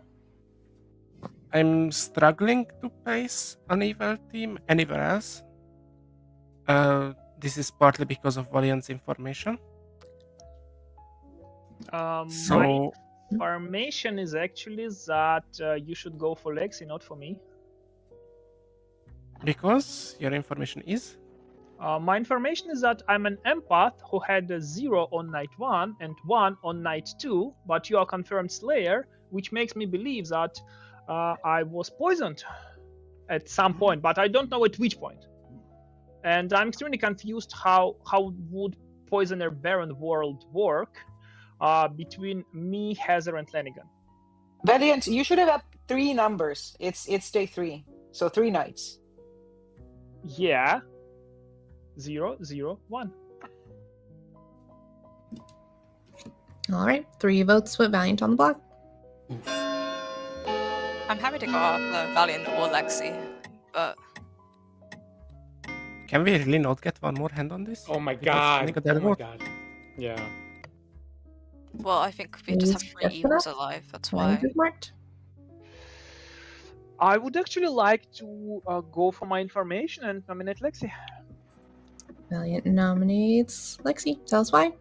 I'm struggling to place an evil team anywhere else. This is partly because of Valiant's information. My information is actually that you should go for Lexi, not for me. Because your information is? My information is that I'm an empath who had a 0 on night 1 and 1 on night 2, but you are confirmed Slayer, which makes me believe that I was poisoned at some point, but I don't know at which point. And I'm extremely confused how would Poisoner Baron world work between me, Heather, and Lanigan. Valiant, you should have had 3 numbers. It's day 3, so 3 nights. Yeah. 0, 0, 1. All right. 3 votes with Valiant on the block. I'm happy to go after Valiant or Lexi, but... Can we really not get one more hand on this? Oh my Because god. Lanigan Oh did my more. god. Yeah. Well, I think we just have 3 evils alive, that's why. Marked. I would actually like to go for my information and nominate Lexi. Valiant nominates Lexi. Tell us why.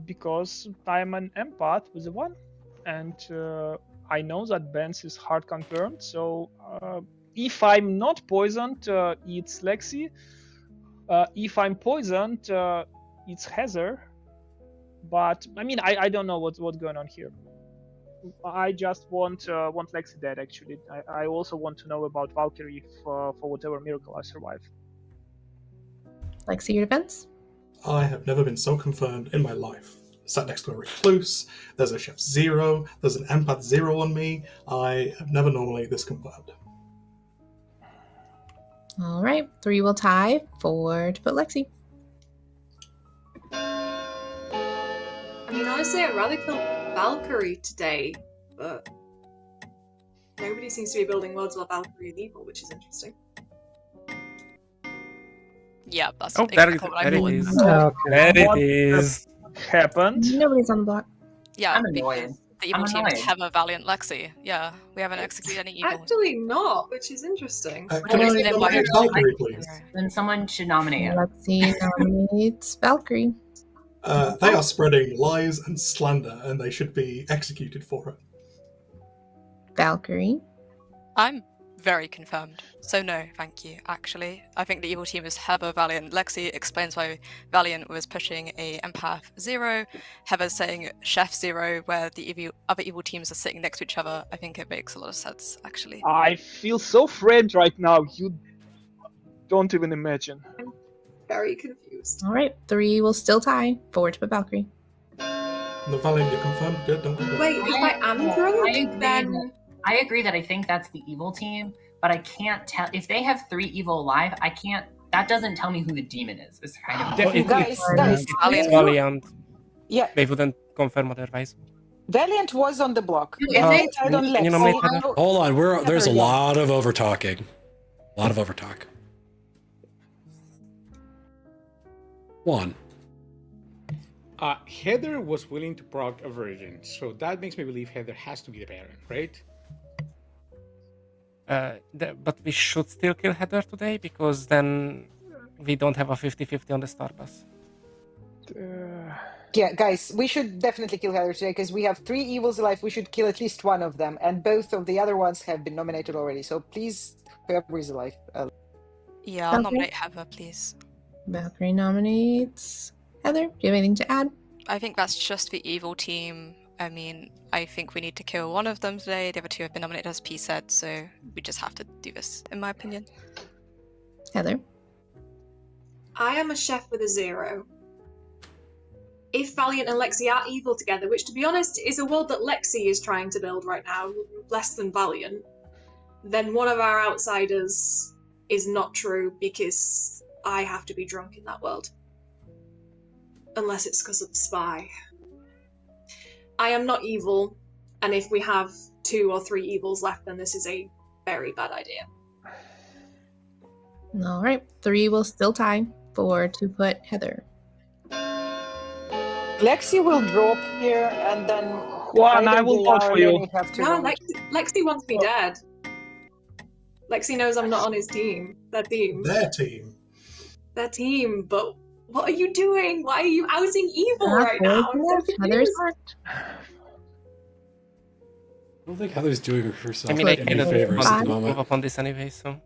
Because I'm an empath with a 1, and I know that Ben's is hard confirmed, so if I'm not poisoned, it's Lexi. If I'm poisoned, it's Heather. But I mean, I don't know what's going on here. I just want Lexi dead. Actually, I also want to know about Valkyrie for whatever miracle I survive. Lexi, your defense? I have never been so confirmed in my life. Sat next to a recluse, there's a Chef Zero, there's an Empath Zero on me. I have never normally this confirmed. All right, 3 will tie, 4 to put Lexi. I mean, honestly, I'd rather kill Valkyrie today, but nobody seems to be building worlds while Valkyrie is evil, which is interesting. Yeah, that's Oh, exactly what I there it thought. is. Okay. There it is. Happened. Nobody's on the block. Yeah, I'm because annoyed. the evil I'm team is annoyed. Heather, Valiant, Lexi. Yeah, we haven't executed any evil. Actually not, which is interesting. Can I Well, see then the why nominate don't Valkyrie, please? Then someone should nominate him. Lexi nominates Valkyrie. They are spreading lies and slander, and they should be executed for it. Valkyrie. I'm very confirmed. So no, thank you, actually. I think the evil team is Heather, Valiant, Lexi explains why Valiant was pushing a Empath Zero. Heather's saying Chef Zero, where the other evil teams are sitting next to each other. I think it makes a lot of sense, actually. I feel so framed right now. You don't even imagine. I'm very confused. All right, 3 will still tie, 4 to put Valkyrie. The Valiant, you're confirmed? Good, don't worry. Wait, if I am drunk, then... I agree that I think that's the evil team, but I can't tell if they have 3 evil alive. I can't. That doesn't tell me who the demon is. It's kind of Guys, It's Valiant. Yeah. They wouldn't confirm otherwise. Valiant was on the block. If And they- they died on Can you nominate Lexi. Heather? Hold on, there's a Yeah. lot of over talking. A lot of over talk. 1. Heather was willing to proc a virgin, so that makes me believe Heather has to be the Baron, right? But we should still kill Heather today because then we don't have a 50-50 on the Star Pass. Yeah, guys, we should definitely kill Heather today because we have 3 evils alive. We should kill at least one of them, and both of the other ones have been nominated already. So please, whoever is alive. Yeah, I'll Okay. nominate Heather, please. Valkyrie nominates Heather. Do you have anything to add? I think that's just the evil team. I mean, I think we need to kill one of them today. The other 2 have been nominated, as P said, so we just have to do this, in my opinion. Heather. I am a chef with a 0. If Valiant and Lexi are evil together, which to be honest is a world that Lexi is trying to build right now, less than Valiant, then one of our outsiders is not true because I have to be drunk in that world. Unless it's because of the spy. I am not evil, and if we have 2 or 3 evils left, then this is a very bad idea. All right, 3 will still tie, 4 to put Heather. Lexi will drop here, and then Juan, I will vote for you. Have to No, vote. Lexi wants me dead. Lexi knows I'm not on his team. Their team. Their team. Their team, but what are you doing? Why are you outing evil right now? I'm so Heather's confused. marked. I don't think Heather's doing herself I mean, I any cannot favors at the move moment. up on this anyway, so.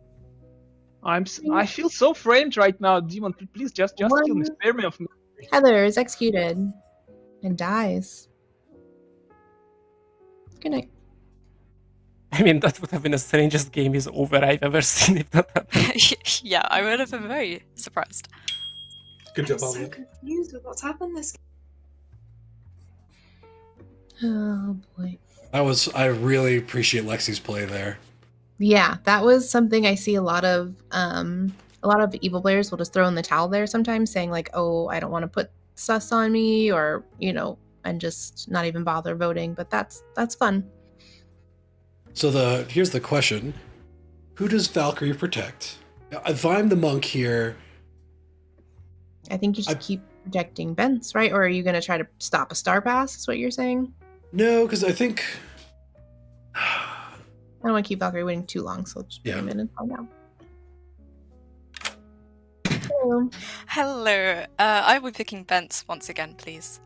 I feel so framed right now, Demon. Please just kill me. Spare me of me. Heather is executed and dies. Good night. I mean, that would have been the strangest game is over I've ever seen if that happened. Yeah, I would have been very surprised. Good job, I'm so Valiant. confused with what's happened this Oh boy. I really appreciate Lexi's play there. Yeah, that was something I see a lot of evil players will just throw in the towel there sometimes, saying like, oh, I don't want to put sus on me, or and just not even bother voting. But that's fun. So here's the question: who does Valkyrie protect? If I'm the monk here, I think you just keep protecting Bence, right? Or are you going to try to stop a star pass? Is what you're saying? no, because I think I don't want to keep Valkyrie waiting too long, so I'll just bring him in and find out. Hello. Hello. I will be picking Bence once again, please.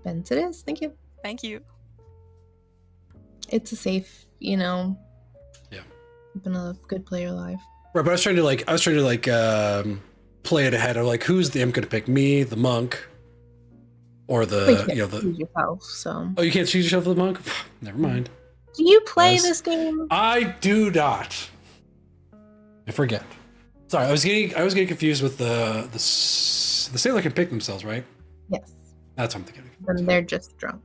Bence it is. Thank you. Thank you. It's a safe, Yeah. keeping a good player alive. Right, but I was trying to play it ahead of like, who's the imp going to pick? Me, the monk, Or You can't the choose yourself, so. Oh, you can't choose yourself the monk? Never mind. Do you play Yes. this game? I do not. I forget. Sorry, I was getting confused with the sailor can pick themselves, right? Yes. That's what I'm thinking. Then they're just drunk.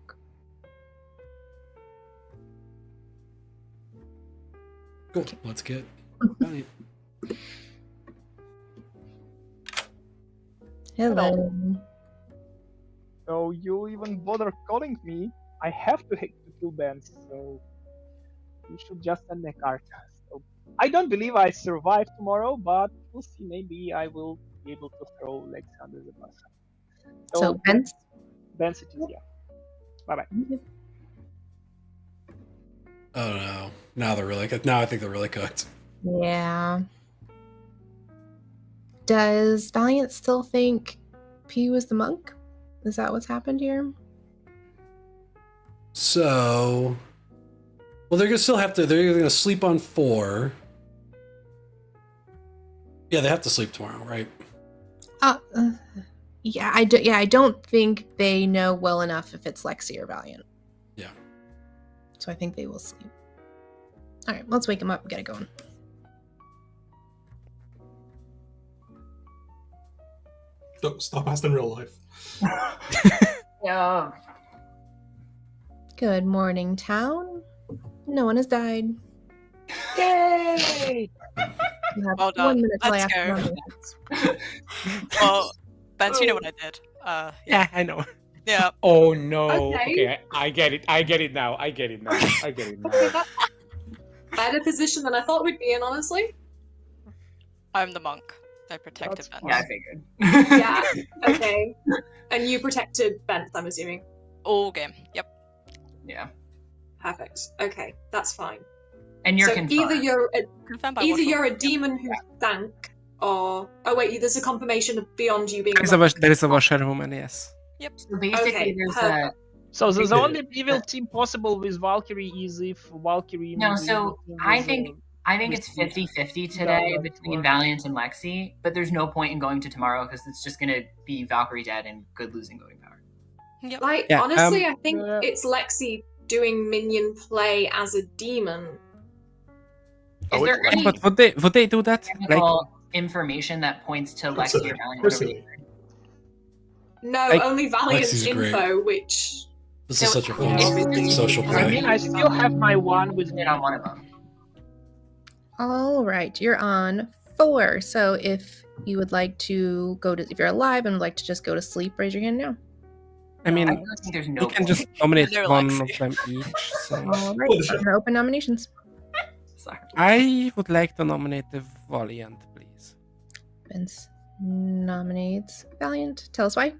Cool. Let's get. Hello. So you even bother calling me? I have to kill Ben, so you should just send me a card. So I don't believe I survive tomorrow, but we'll see. Maybe I will be able to throw Lex under the bus. So Ben's? Ben's it is, yeah. Bye-bye. Oh no! Now I think they're really cooked. Yeah. Does Valiant still think P was the monk? Is that what's happened here? So, well, they're gonna still have to. They're gonna sleep on 4. Yeah, they have to sleep tomorrow, right? Yeah, I don't think they know well enough if it's Lexi or Valiant. Yeah. So I think they will sleep. All right, let's wake them up and get it going. Don't stop asking real life. Yeah. Good morning, town. No one has died. Yay! You have Well 1 done. minute till I Let's have to go. nominate. Well, Benz, you know what I did. Yeah, I know. Yeah. Oh no. Okay. Okay, I get it. I get it now. I get it now. Better position than I thought we'd be in, honestly. I'm the monk. I protected Benz. Yeah, I figured. Yeah. Okay. And you protected Bent, I'm assuming. All game. Yep. Yeah. Perfect. Okay, that's fine. And you're so confirmed. either you're a demon who sank, or there's a confirmation of beyond you being. There is a washerwoman, yes. Yep. So basically, Okay, there's perfect. So the only evil team possible with Valkyrie is if Valkyrie. No, maybe so with, I think it's 50-50 today Yeah, between Valiant and Lexi, but there's no point in going to tomorrow because it's just going to be Valkyrie dead and good losing voting power. Yep. Like, Yeah, honestly, I think it's Lexi doing minion play as a demon. Is there any But would they do that? Like, technical information that points to Lexi or Valiant? Personally. No, Like, only Valiant Lexi's great. info, which. This is So such a fun it's- social I play. mean, I still have my one with me. On one of them. All right, you're on 4. So if you would like to if you're alive and would like to just go to sleep, raise your hand now. I mean, I really think there's no we can point. just nominate They're one Lexi. of them each. So All right, I'm gonna open nominations. Sorry. I would like to nominate the Valiant, please. Vince nominates Valiant. Tell us why.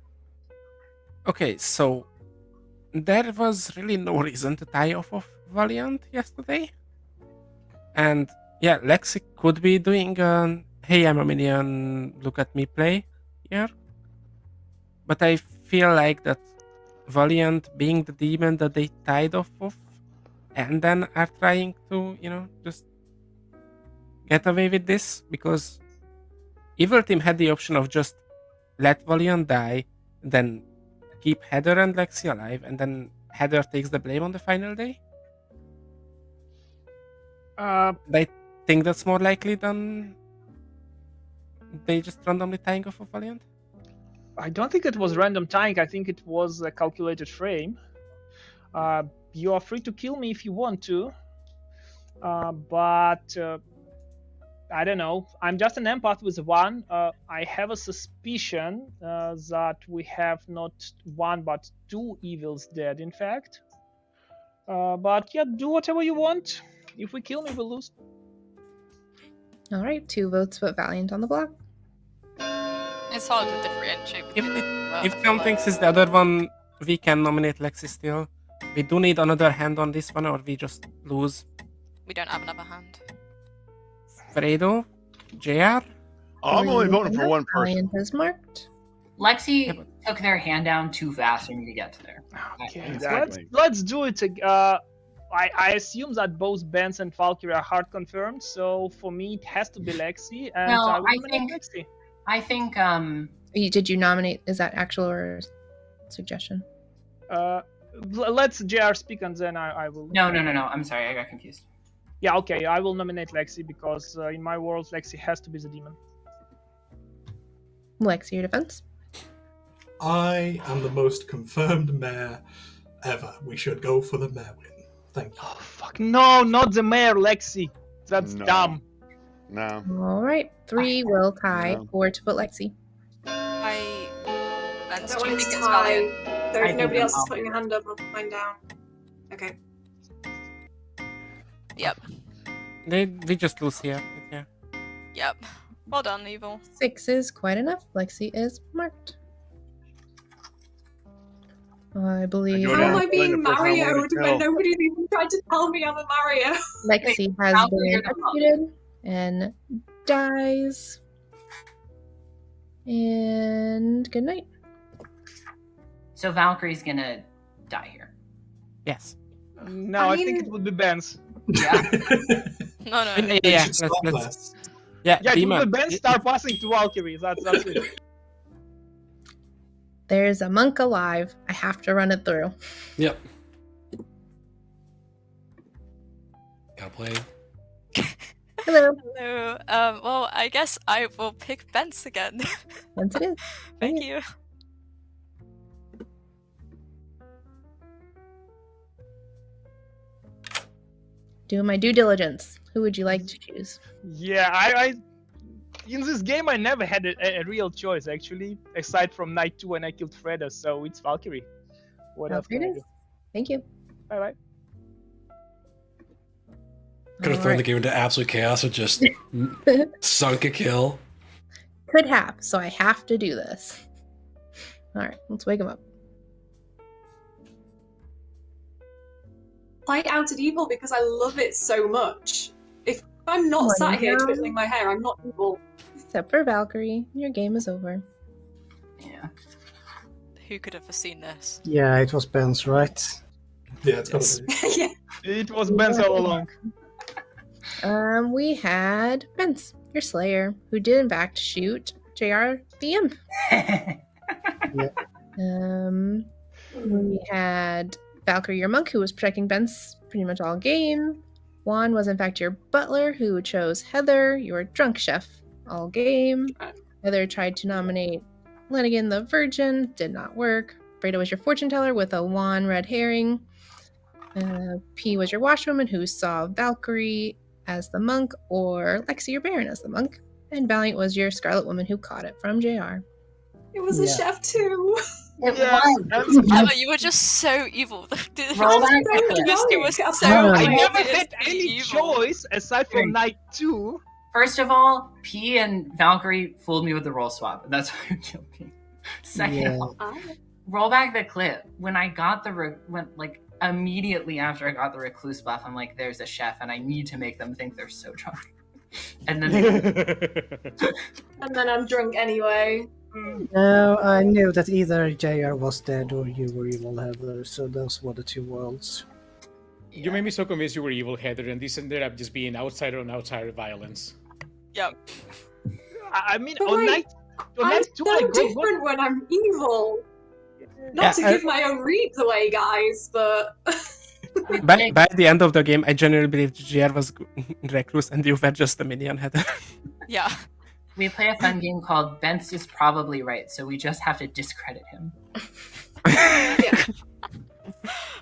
Okay, so there was really no reason to tie off of Valiant yesterday. And yeah, Lexi could be doing a hey, I'm a minion, look at me play here. But I feel like that Valiant being the demon that they tied off of and then are trying to, just get away with this because Evil Team had the option of just let Valiant die, then keep Heather and Lexi alive, and then Heather takes the blame on the final day. I think that's more likely than they just randomly tying off of Valiant. I don't think it was random tying. I think it was a calculated frame. You are free to kill me if you want to, but I don't know. I'm just an empath with 1. I have a suspicion that we have not 1 but 2 evils dead, in fact. But yeah, do whatever you want. If we kill me, we'll lose. All right, 2 votes put Valiant on the block. It's hard to differentiate. If John thinks is the other one, we can nominate Lexi still. We do need another hand on this one, or we just lose. We don't have another hand. Fredo, JR. I'm only voting for one person. Valiant is marked. Lexi took their hand down too fast for me to get to there. Okay, Exactly. let's do it. I assume that both Benz and Valkyrie are hard confirmed, so for me it has to be Lexi, and No, I will I nominate think- Lexi. I think Did you nominate? Is that actual or? suggestion. Let's JR speak and then I will. No. I'm sorry, I got confused. Yeah, okay. I will nominate Lexi because in my world, Lexi has to be the demon. Lexi, your defense? I am the most confirmed mayor ever. We should go for the mayor win. Thank you. Oh fuck! No, not the mayor, Lexi. That's No. dumb. No. All right. 3 will tie. No. 4 to put Lexi. Vance, That do you one's think it's Valiant? tied. So I if think nobody I'm else is off. putting a hand up, I'll put mine down. Okay. Yep. We just lose here. Yeah. Yep. Well done, Evil. 6 is quite enough. Lexi is marked. I believe How am I Playing being the person I wanted Marioed to when kill. nobody's even tried to tell me I'm a Mario? Lexi has Valkyrie, been you're the mom. executed and dies. And good night. So Valkyrie's gonna die here. Yes. No, I I think mean- it would be Ben's. Yeah. No. Yeah. should stop Let's. Yeah. Yeah, it Demon. would be Ben star passing to Valkyrie. That's it. There's a monk alive. I have to run it through. Yep. Gotta play. Hello. Hello. Well, I guess I will pick Bence again. Once it is. Thank you. Doing my due diligence. Who would you like to choose? Yeah, I in this game I never had a real choice actually, aside from night 2 when I killed Freda, so it's Valkyrie. What else Here can it I is. do? Thank you. Bye bye. Could have thrown the game into absolute chaos and just sunk a kill. Could have, so I have to do this. Alright, let's wake him up. Like Outed Evil because I love it so much. If I'm not sat here twiddling my hair, I'm not evil. Except for Valkyrie, your game is over. Yeah. Who could have foreseen this? Yeah, it was Ben's, right? Yeah, it's gotta be. Yeah. It was Ben's all along. We had Bence, your Slayer, who did in fact shoot JR the Imp. We had Valkyrie, your monk, who was protecting Bence pretty much all game. Juan was in fact your butler, who chose Heather, your drunk chef, all game. Heather tried to nominate Lenigan the Virgin, did not work. Freda was your fortune teller with a Juan red herring. P was your washwoman, who saw Valkyrie as the monk, or Lexi your Baron as the monk. And Valiant was your Scarlet Woman, who caught it from JR. It was a chef too. Yeah. Emma, you were just so evil. Roll back. It was so No, I I never obvious had to be any evil. choice aside from night 2. First of all, P and Valkyrie fooled me with the roll swap. That's why you killed me. Second Yeah. of all, roll back the clip. When I got the immediately after I got the recluse buff, I'm like, there's a chef, and I need to make them think they're so drunk. And then And then I'm drunk anyway. No, I knew that either JR was dead or you were evil, Heather, so those were the two worlds. You made me so convinced you were evil, Heather, and this ended up just being outsider on outsider violence. Yep. I mean, But on like, on I'm night 2 I so got different when I'm evil. Not to give my own reads away, guys, but By the end of the game, I genuinely believed JR was recluse and you were just a minion, Heather. Yeah. we play a fun game called Bence is probably right, so we just have to discredit him.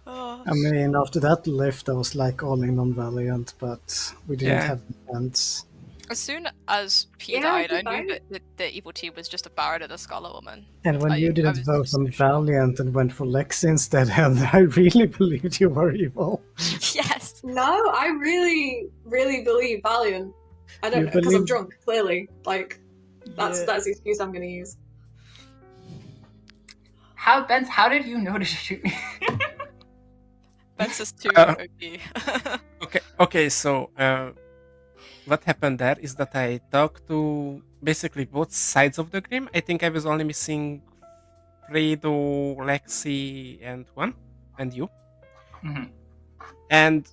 Oh. I mean, after that lift, I was like all in on Valiant, but we didn't Yeah. have defense. As soon as P Yeah, died, I goodbye. knew that the evil T was just a Baron and a Scarlet Woman. And when you I didn't was vote on so sure. Valiant and went for Lexi instead, Heather, I really believed you were evil. Yes. no, I really, really believe Valiant. I don't You know, because I'm believe- drunk, clearly. Like, that's Yeah. that's the excuse I'm gonna use. Bence, how did you know to shoot me? Bence is too Uh, OP. Okay, so what happened there is that I talked to basically both sides of the game. I think I was only missing Fredo, Lexi, and Juan, and you. Mhm. And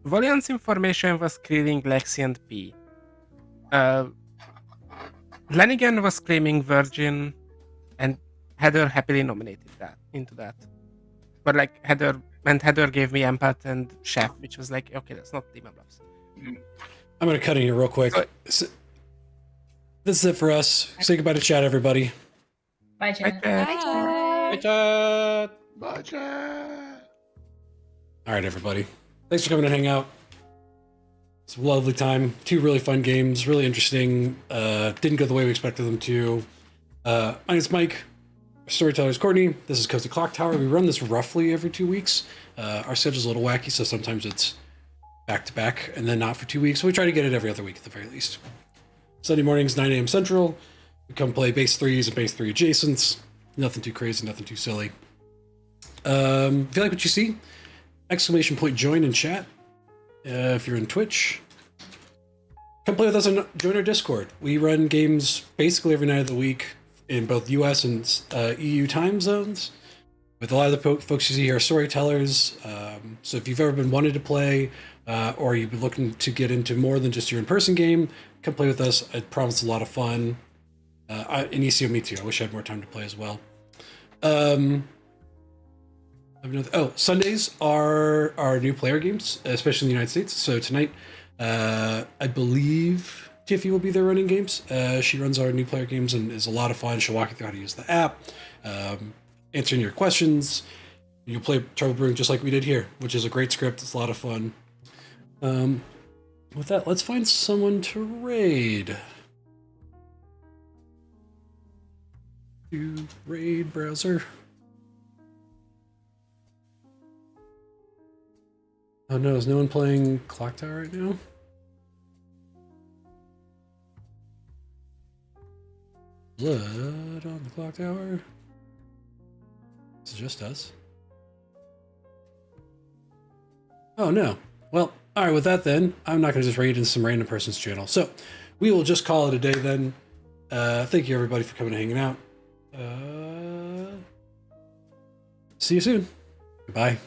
Valiant's information was clearing Lexi and P. Lenigan was claiming Virgin, and Heather happily nominated that into that. But like Heather gave me Empath and Chef, which was like, okay, that's not Demon Buffs. I'm going to cut in here real quick. This is it for us. Say goodbye to chat, everybody. Bye, chat. Bye, chat. Bye, chat. All right, everybody. Thanks for coming to hang out. It's a lovely time. 2 really fun games, really interesting. Didn't go the way we expected them to. My name's Mike. Our storyteller is Courtney. This is Cozy Clocktower. We run this roughly every 2 weeks. Our schedule's a little wacky, so sometimes it's back to back and then not for 2 weeks. So we try to get it every other week at the very least. Sunday mornings, 9 a.m. Central. We come play base 3s and base 3 adjacents. Nothing too crazy, nothing too silly. If you like what you see, ! join in chat. If you're in Twitch, come play with us and join our Discord. We run games basically every night of the week in both US and EU time zones. With a lot of the folks you see here are storytellers. So if you've ever been wanted to play, or you've been looking to get into more than just your in-person game, come play with us. I promise it's a lot of fun. And ECO, me too. I wish I had more time to play as well. Sundays are our new player games, especially in the United States. So tonight, I believe Tiffy will be there running games. She runs our new player games and is a lot of fun. She'll walk you through how to use the app, answering your questions. You'll play Trouble Brewing just like we did here, which is a great script. It's a lot of fun. With that, let's find someone to raid. To raid browser. Oh no, is no one playing Clocktower right now? Blood on the Clocktower? It's just us. Oh no. Well, alright, with that then, I'm not going to just raid in some random person's channel. So, we will just call it a day then. Thank you everybody for coming and hanging out. See you soon. Goodbye.